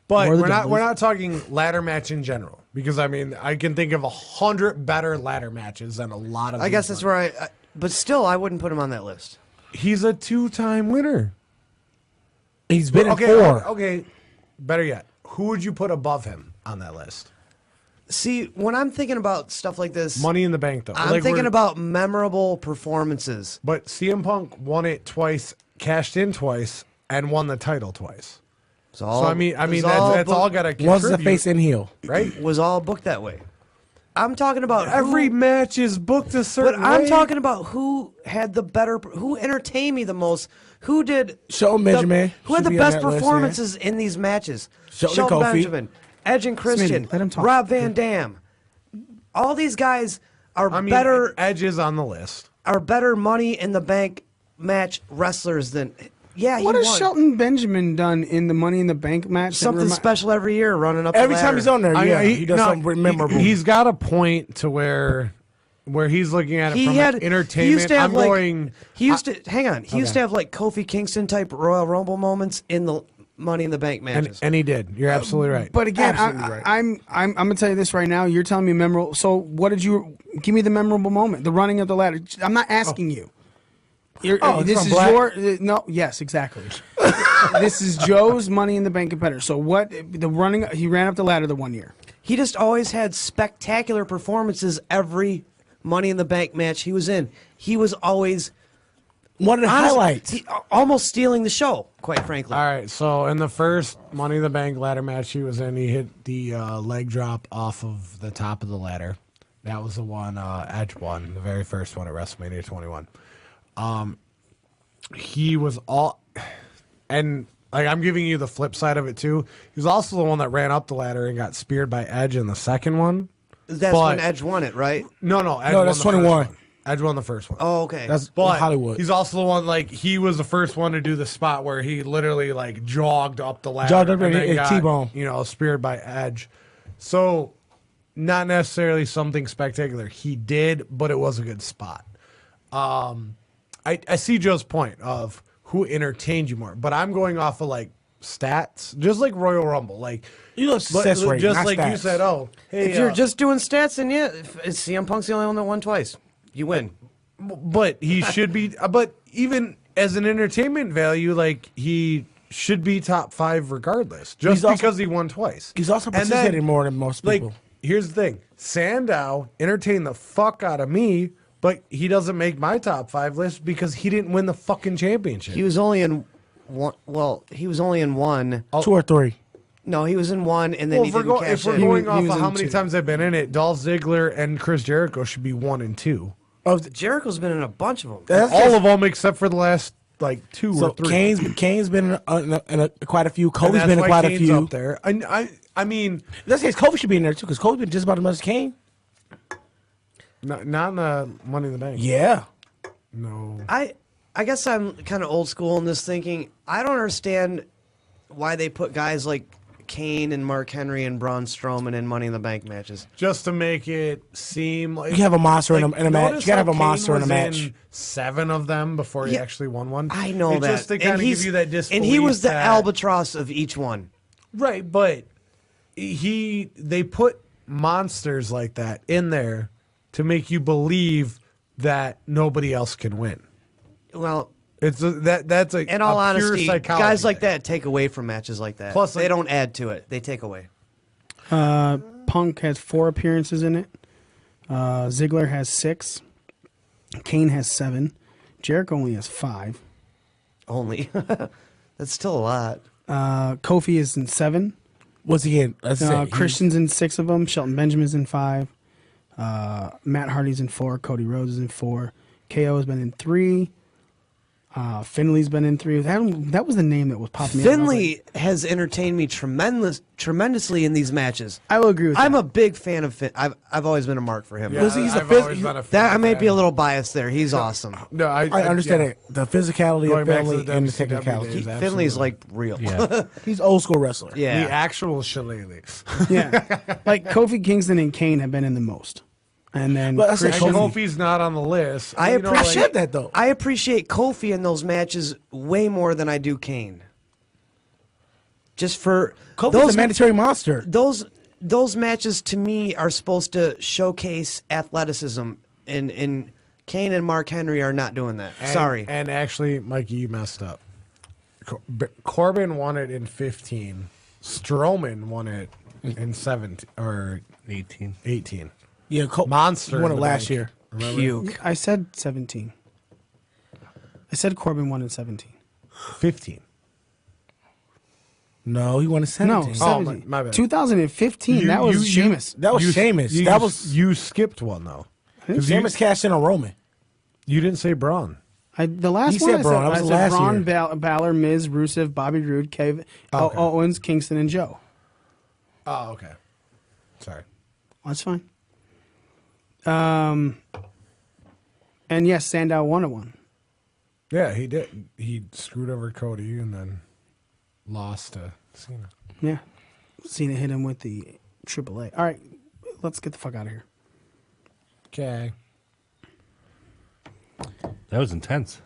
but we're not talking ladder match in general, because I mean I can think of 100 better ladder matches than a lot of. I guess that's where but still I wouldn't put him on that list. He's a 2-time winner. He's been in 4. Okay. Better yet, who would you put above him on that list? See, when I'm thinking about stuff like this, Money in the Bank, though. I'm thinking about memorable performances. But CM Punk won it twice, cashed in twice, and won the title twice. So I mean, that's all got to contribute. Was the face and heel, right? Was all booked that way. I'm talking about every match is booked a certain way. But I'm talking about who had the better, who entertained me the most, who did Shelton Benjamin, who had the best performances in these matches. Shelton Benjamin, Edge and Christian, let him talk. Rob Van Dam. All these guys are better. Edge is on the list. Are better Money in the Bank match wrestlers than. Yeah, what has won. Shelton Benjamin done in the Money in the Bank match? Something special every year, running up. Every the time he's on there, he does something memorable. He's got a point to where he's looking at it from an entertainment. He used to have He used to have like Kofi Kingston type Royal Rumble moments in the Money in the Bank matches, and he did. You're absolutely right. But again, I'm gonna tell you this right now. You're telling me memorable. So what did you give me the memorable moment? The running up the ladder. I'm not asking you. This is yes, exactly. This is Joe's Money in the Bank competitor. So what the running? He ran up the ladder the one year. He just always had spectacular performances every Money in the Bank match he was in. He was always one of the highlights. Almost stealing the show, quite frankly. All right, so in the first Money in the Bank ladder match he was in, he hit the leg drop off of the top of the ladder. That was the one Edge won, the very first one at WrestleMania 21. He was all, and like I'm giving you the flip side of it too. He was also the one that ran up the ladder and got speared by Edge in the second one. That's when Edge won it, right? No, Edge won that's the 21. First one. Edge won the first one. Oh, okay. That's but Hollywood. He's also the one, like, he was the first one to do the spot where he literally, like, jogged up the ladder. Jogged up and then and got, T-bone. Speared by Edge. So, not necessarily something spectacular. He did, but it was a good spot. I see Joe's point of who entertained you more, but I'm going off of, like, stats, just like Royal Rumble. Like, you look success rate, just not like stats. you said, hey, if you're just doing stats, and CM Punk's the only one that won twice. You win. But he should be. But even as an entertainment value, like, he should be top 5 regardless, just because he won twice. He's also participated more than most people. Like, here's the thing: Sandow entertained the fuck out of me, but he doesn't make my top 5 list because he didn't win the fucking championship. He was only in one. Well, he was only in one. 2 or 3. No, he was in one, and then he didn't cash if we're in. going off of how many times they've been in it, Dolph Ziggler and Chris Jericho should be 1 and 2. Jericho's been in a bunch of them. All of them except for the last like 2 or 3. Kane's been in quite a few. Kobe's been in quite a few. Up there. I mean, in this case, Kobe should be in there too because Kobe's been just about as much as Kane. Not in the Money in the Bank. Yeah. No. I guess I'm kind of old school in this thinking. I don't understand why they put guys like Kane and Mark Henry and Braun Strowman in Money in the Bank matches. Just to make it seem like you have a monster in a match. You gotta have a monster in a match. In 7 of them before he actually won one. I know that. Just to kind of give you that disbelief. And he was the albatross of each one. Right, but they put monsters like that in there to make you believe that nobody else can win. Well, it's that's a in all honesty, guys like thing. that take away from matches like that. Plus, they don't add to it; they take away. Punk has 4 appearances in it. Ziggler has 6. Kane has 7. Jericho only has 5. Only. That's still a lot. Kofi is in 7. What's he in? Let's say Christian's in 6 of them. Shelton Benjamin's in 5. Matt Hardy's in 4. Cody Rhodes is in 4. KO has been in 3. Finley's been in 3. That was the name that was popping me up. Finley has entertained me tremendously in these matches. I will agree with I'm that. a big fan of Finn. I've always been a mark for him. Yeah, he's a I've always been a fan That I of may be a him. little biased there. He's awesome. No, I understand yeah. it. The physicality Going of back to Finley the and the WCW technicality. days. Finley's Absolutely. like real. Yeah. He's old school wrestler. Yeah. The actual shillelagh. Yeah. Like Kofi Kingston and Kane have been in the most. And then But that's like And Kofi. Kofi's not on the list. I You know, I appreciate said that though. I appreciate Kofi in those matches way more than I do Kane. Just for Kofi's a mandatory monster. those matches to me are supposed to showcase athleticism, and Kane and Mark Henry are not doing that. Sorry. And actually, Mikey, you messed up. Corbin won it in 15. Strowman won it in 17 or 18. Yeah, Monster He won in it the last bank. year. Puke. I said 17. I said Corbin won in 17. 15. No, he won a No, 17. 17. my bad. 2015. That was Sheamus. That was Sheamus. That was you skipped one though. 'Cause Sheamus cashed in on Roman. You didn't say Braun. The last He one said I Braun. said, That was I the said last Braun, year. Balor, Miz, Rusev, Bobby Roode, Kevin, Okay. Owens, Kingston, and Joe. Oh, okay. Sorry. That's fine. And yes, Sandow won at one. Yeah, he did. He screwed over Cody and then lost to Cena. Yeah. Cena hit him with the AAA. All right, let's get the fuck out of here. Okay. That was intense.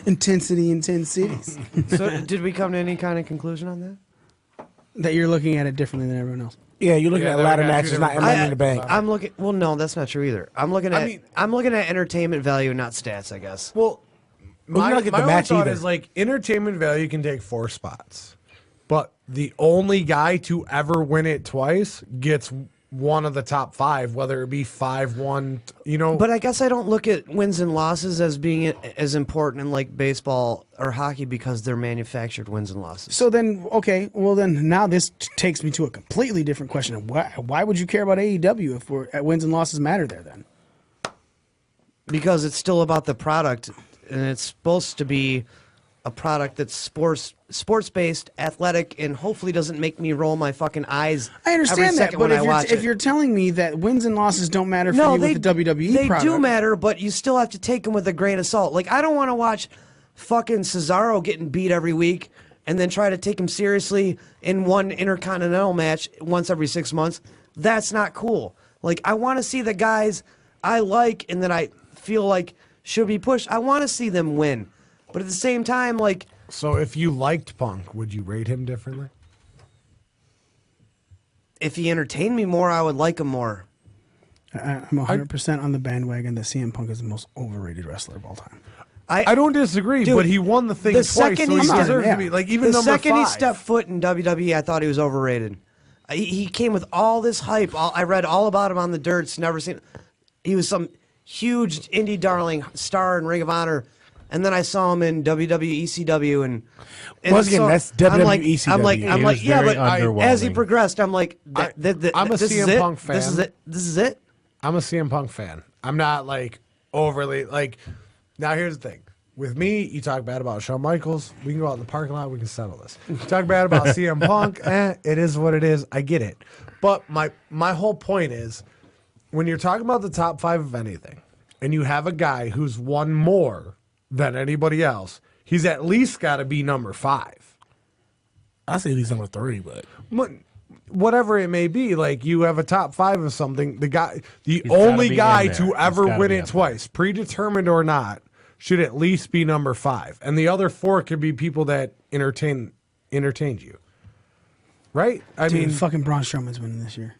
Intensity in 10 cities. So did we come to any kind of conclusion on that? That you're looking at it differently than everyone else. Yeah, you're looking Yeah, at they ladder got two matches, not different- Money in the Bank. I'm looking. Well, no, that's not true either. I'm looking at. I'm looking at entertainment value, not stats. I guess. Well, Well, my, you're not getting my the only match thought either. is like entertainment value can take 4 spots, but the only guy to ever win it twice gets one of the top 5, whether it be 5-1. You know, But I guess I don't look at wins and losses as being as important in like baseball or hockey because they're manufactured wins and losses. So then, okay, well then now this takes me to a completely different question. Why would you care about AEW if wins and losses matter there then? Because it's still about the product, and it's supposed to be a product that's sports based, athletic, and hopefully doesn't make me roll my fucking eyes. I every understand that, second but when I watch if it. you're telling me that wins and losses don't matter for No, you they, with the WWE they product, do matter, but you still have to take them with a grain of salt. Like, I don't want to watch fucking Cesaro getting beat every week and then try to take him seriously in one intercontinental match once every 6 months. That's not cool. Like, I want to see the guys I like and that I feel like should be pushed. I want to see them win. But at the same time, like, so if you liked Punk, would you rate him differently? if he entertained me more, I would like him more. I'm 100% on the bandwagon that CM Punk is the most overrated wrestler of all time. I don't disagree, Dude, but he won the thing the twice, second so he he's done- deserves yeah. to be like even The number second 5. he stepped foot in WWE, I thought he was overrated. He came with all this hype. I read all about him on the Dirts. Never seen. He was some huge indie darling star in Ring of Honor, and then I saw him in WWE ECW, and Once again, that's I'm like, WWE ECW. I'm like, He I'm was like, yeah, very but as he underwhelming. progressed, I'm like, I'm a this is CM it? Punk fan. This is it. This is it. I'm a CM Punk fan. I'm not like overly like. Now here's the thing. With me, you talk bad about Shawn Michaels. We can go out in the parking lot. We can settle this. You talk bad about CM Punk. It is what it is. I get it. But my whole point is, when you're talking about the top 5 of anything, and you have a guy who's won more than anybody else, he's at least got to be number 5. I say he's number 3, but Whatever it may be, like you have a top 5 of something. The gotta only be guy in there. to He's ever gotta win be it in there. twice, predetermined or not, should at least be number 5. And the other 4 could be people that entertained you. Right? I Dude, mean, fucking Braun Strowman's winning this year.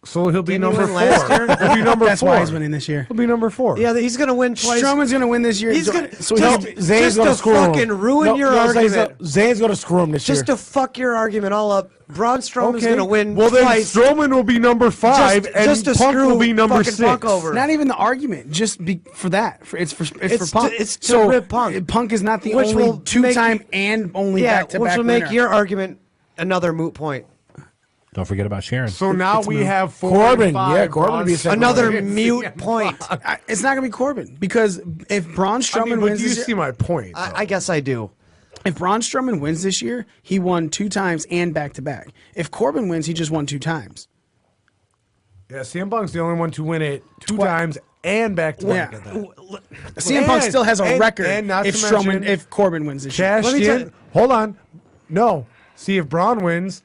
So he'll be Didn't he number win last 4. year? He'll be number That's 4. why he's winning this year. He'll be number 4. Yeah, he's gonna win twice. Strowman's gonna win this year. He's gonna So Zane's gonna to screw him. fucking ruin your Zane's argument. Zane's gonna screw him this year. Just to fuck your argument all up. Braun Strowman's Okay. gonna win Well, then twice. Strowman will be number 5, and just to Punk screw will be number fucking 6. Punk over. not even the argument, just for that. It's for Punk. It's to so rip Punk. Punk is not the Which only will two-time make- and only yeah, back-to-back which will make winner. your argument another moot point. Don't forget about Sharon. So now we have 4 Corbin. and 5. Yeah, Corbin would be a second Another round. mute point. It's not gonna be Corbin because if Braun Strowman but wins you this year, see my point. though. I guess I do. if Braun Strowman wins this year, he won 2 times and back-to-back. If Corbin wins, he just won 2 times. Yeah, CM Punk's the only one to win it 2 times and back to back. Yeah. at that. CM Punk still has a and- record and not if to mention- if Corbin wins this year. Cashed Let me tell in. you- Hold on. No. See, if Braun wins,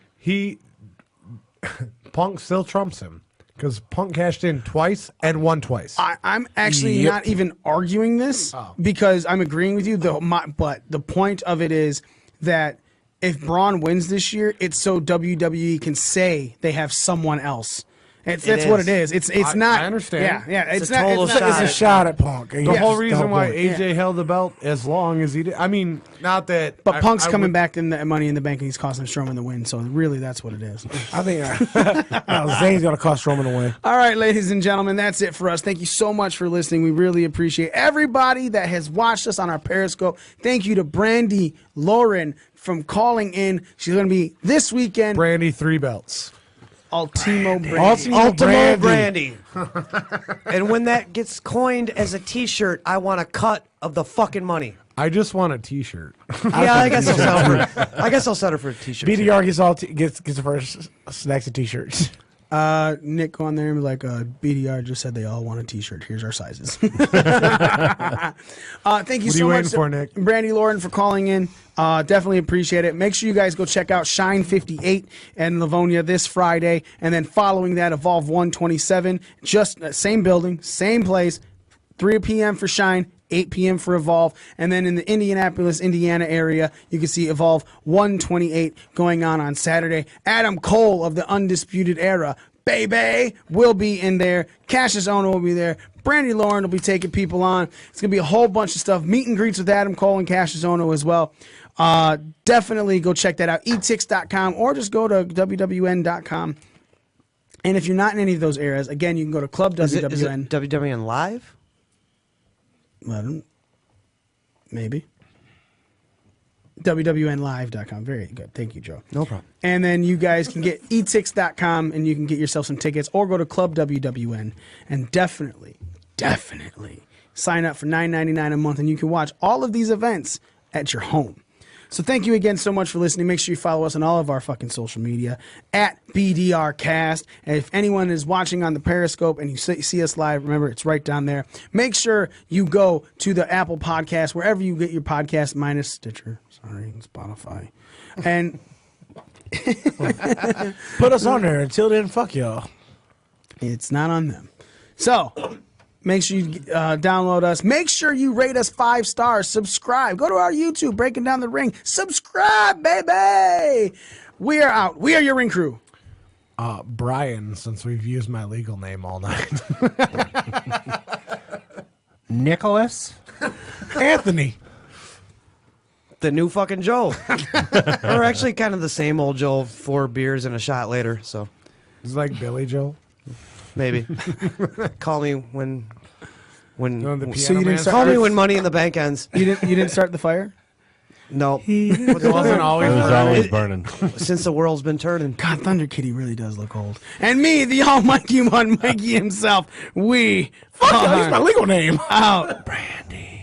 Punk still trumps him because Punk cashed in twice and won twice. I'm actually not even arguing this because I'm agreeing with you. But the point of it is that if Braun wins this year, it's so WWE can say they have someone else. That's what it is. It's not. I understand. Yeah. It's a total not- It's a shot at Punk. The whole reason why AJ held the belt as long as he did. I mean, not that. But Punk's I coming would- back in the Money in the Bank and he's costing Strowman the win. So really, that's what it is. I think no, Zane's gonna cost Strowman to win. All right, ladies and gentlemen, that's it for us. Thank you so much for listening. We really appreciate everybody that has watched us on our Periscope. Thank you to Brandi Lauren from calling in. She's going to be this weekend. Brandi 3 belts. Ultimo Brandi. Ultimo Brandy. And when that gets coined as a T-shirt, I want a cut of the fucking money. I just want a T-shirt. Yeah, I guess I'll settle for. I guess I'll settle for a T-shirt. BDR gets the first snacks and t-shirts. Nick, go on there and be like, BDR just said they all want a T-shirt. Here's our sizes. Thank you What are so you much, waiting for, Nick? Brandi Lauren, for calling in. Definitely appreciate it. Make sure you guys go check out Shine 58 in Livonia this Friday, and then following that, Evolve 127. Just same building, same place. 3 p.m. for Shine, 8 p.m. for Evolve. And then in the Indianapolis, Indiana area, you can see Evolve 128 going on Saturday. Adam Cole of the Undisputed Era, baby, will be in there. Cassius Ohno will be there. Brandi Lauren will be taking people on. It's going to be a whole bunch of stuff. Meet and greets with Adam Cole and Cassius Ohno as well. Definitely go check that out. etix.com or just go to wwn.com. And if you're not in any of those areas, again, you can go to Club Is it WWN. WWN Live? Maybe. WWNlive.com. Very good. Thank you, Joe. No problem. And then you guys can get etix.com and you can get yourself some tickets or go to Club WWN and definitely sign up for $9.99 a month and you can watch all of these events at your home. So thank you again so much for listening. Make sure you follow us on all of our fucking social media at BDRcast. And if anyone is watching on the Periscope and you see us live, remember it's right down there. Make sure you go to the Apple Podcast, wherever you get your podcast, minus Stitcher, and Spotify. And Put us on there. Until then, fuck y'all. it's not on them. So make sure you download us. Make sure you rate us 5 stars. Subscribe. Go to our YouTube, Breaking Down the Ring. Subscribe, baby. We are out. We are your ring crew. Brian, since we've used my legal name all night. Nicholas? Anthony. The new fucking Joe. We're actually kind of the same old Joe, 4 beers and a shot later, so It's like Billy Joel. maybe. Call me when No, the So you piano didn't man. start- call me when Money in the Bank ends. You didn't start the fire? No. It wasn't always It was burning. always burning. Since the world's been turning. God, Thunder Kitty really does look old. And me, the almighty one, Mikey himself, we Fuck y'all. Use my legal name. out. Brandy.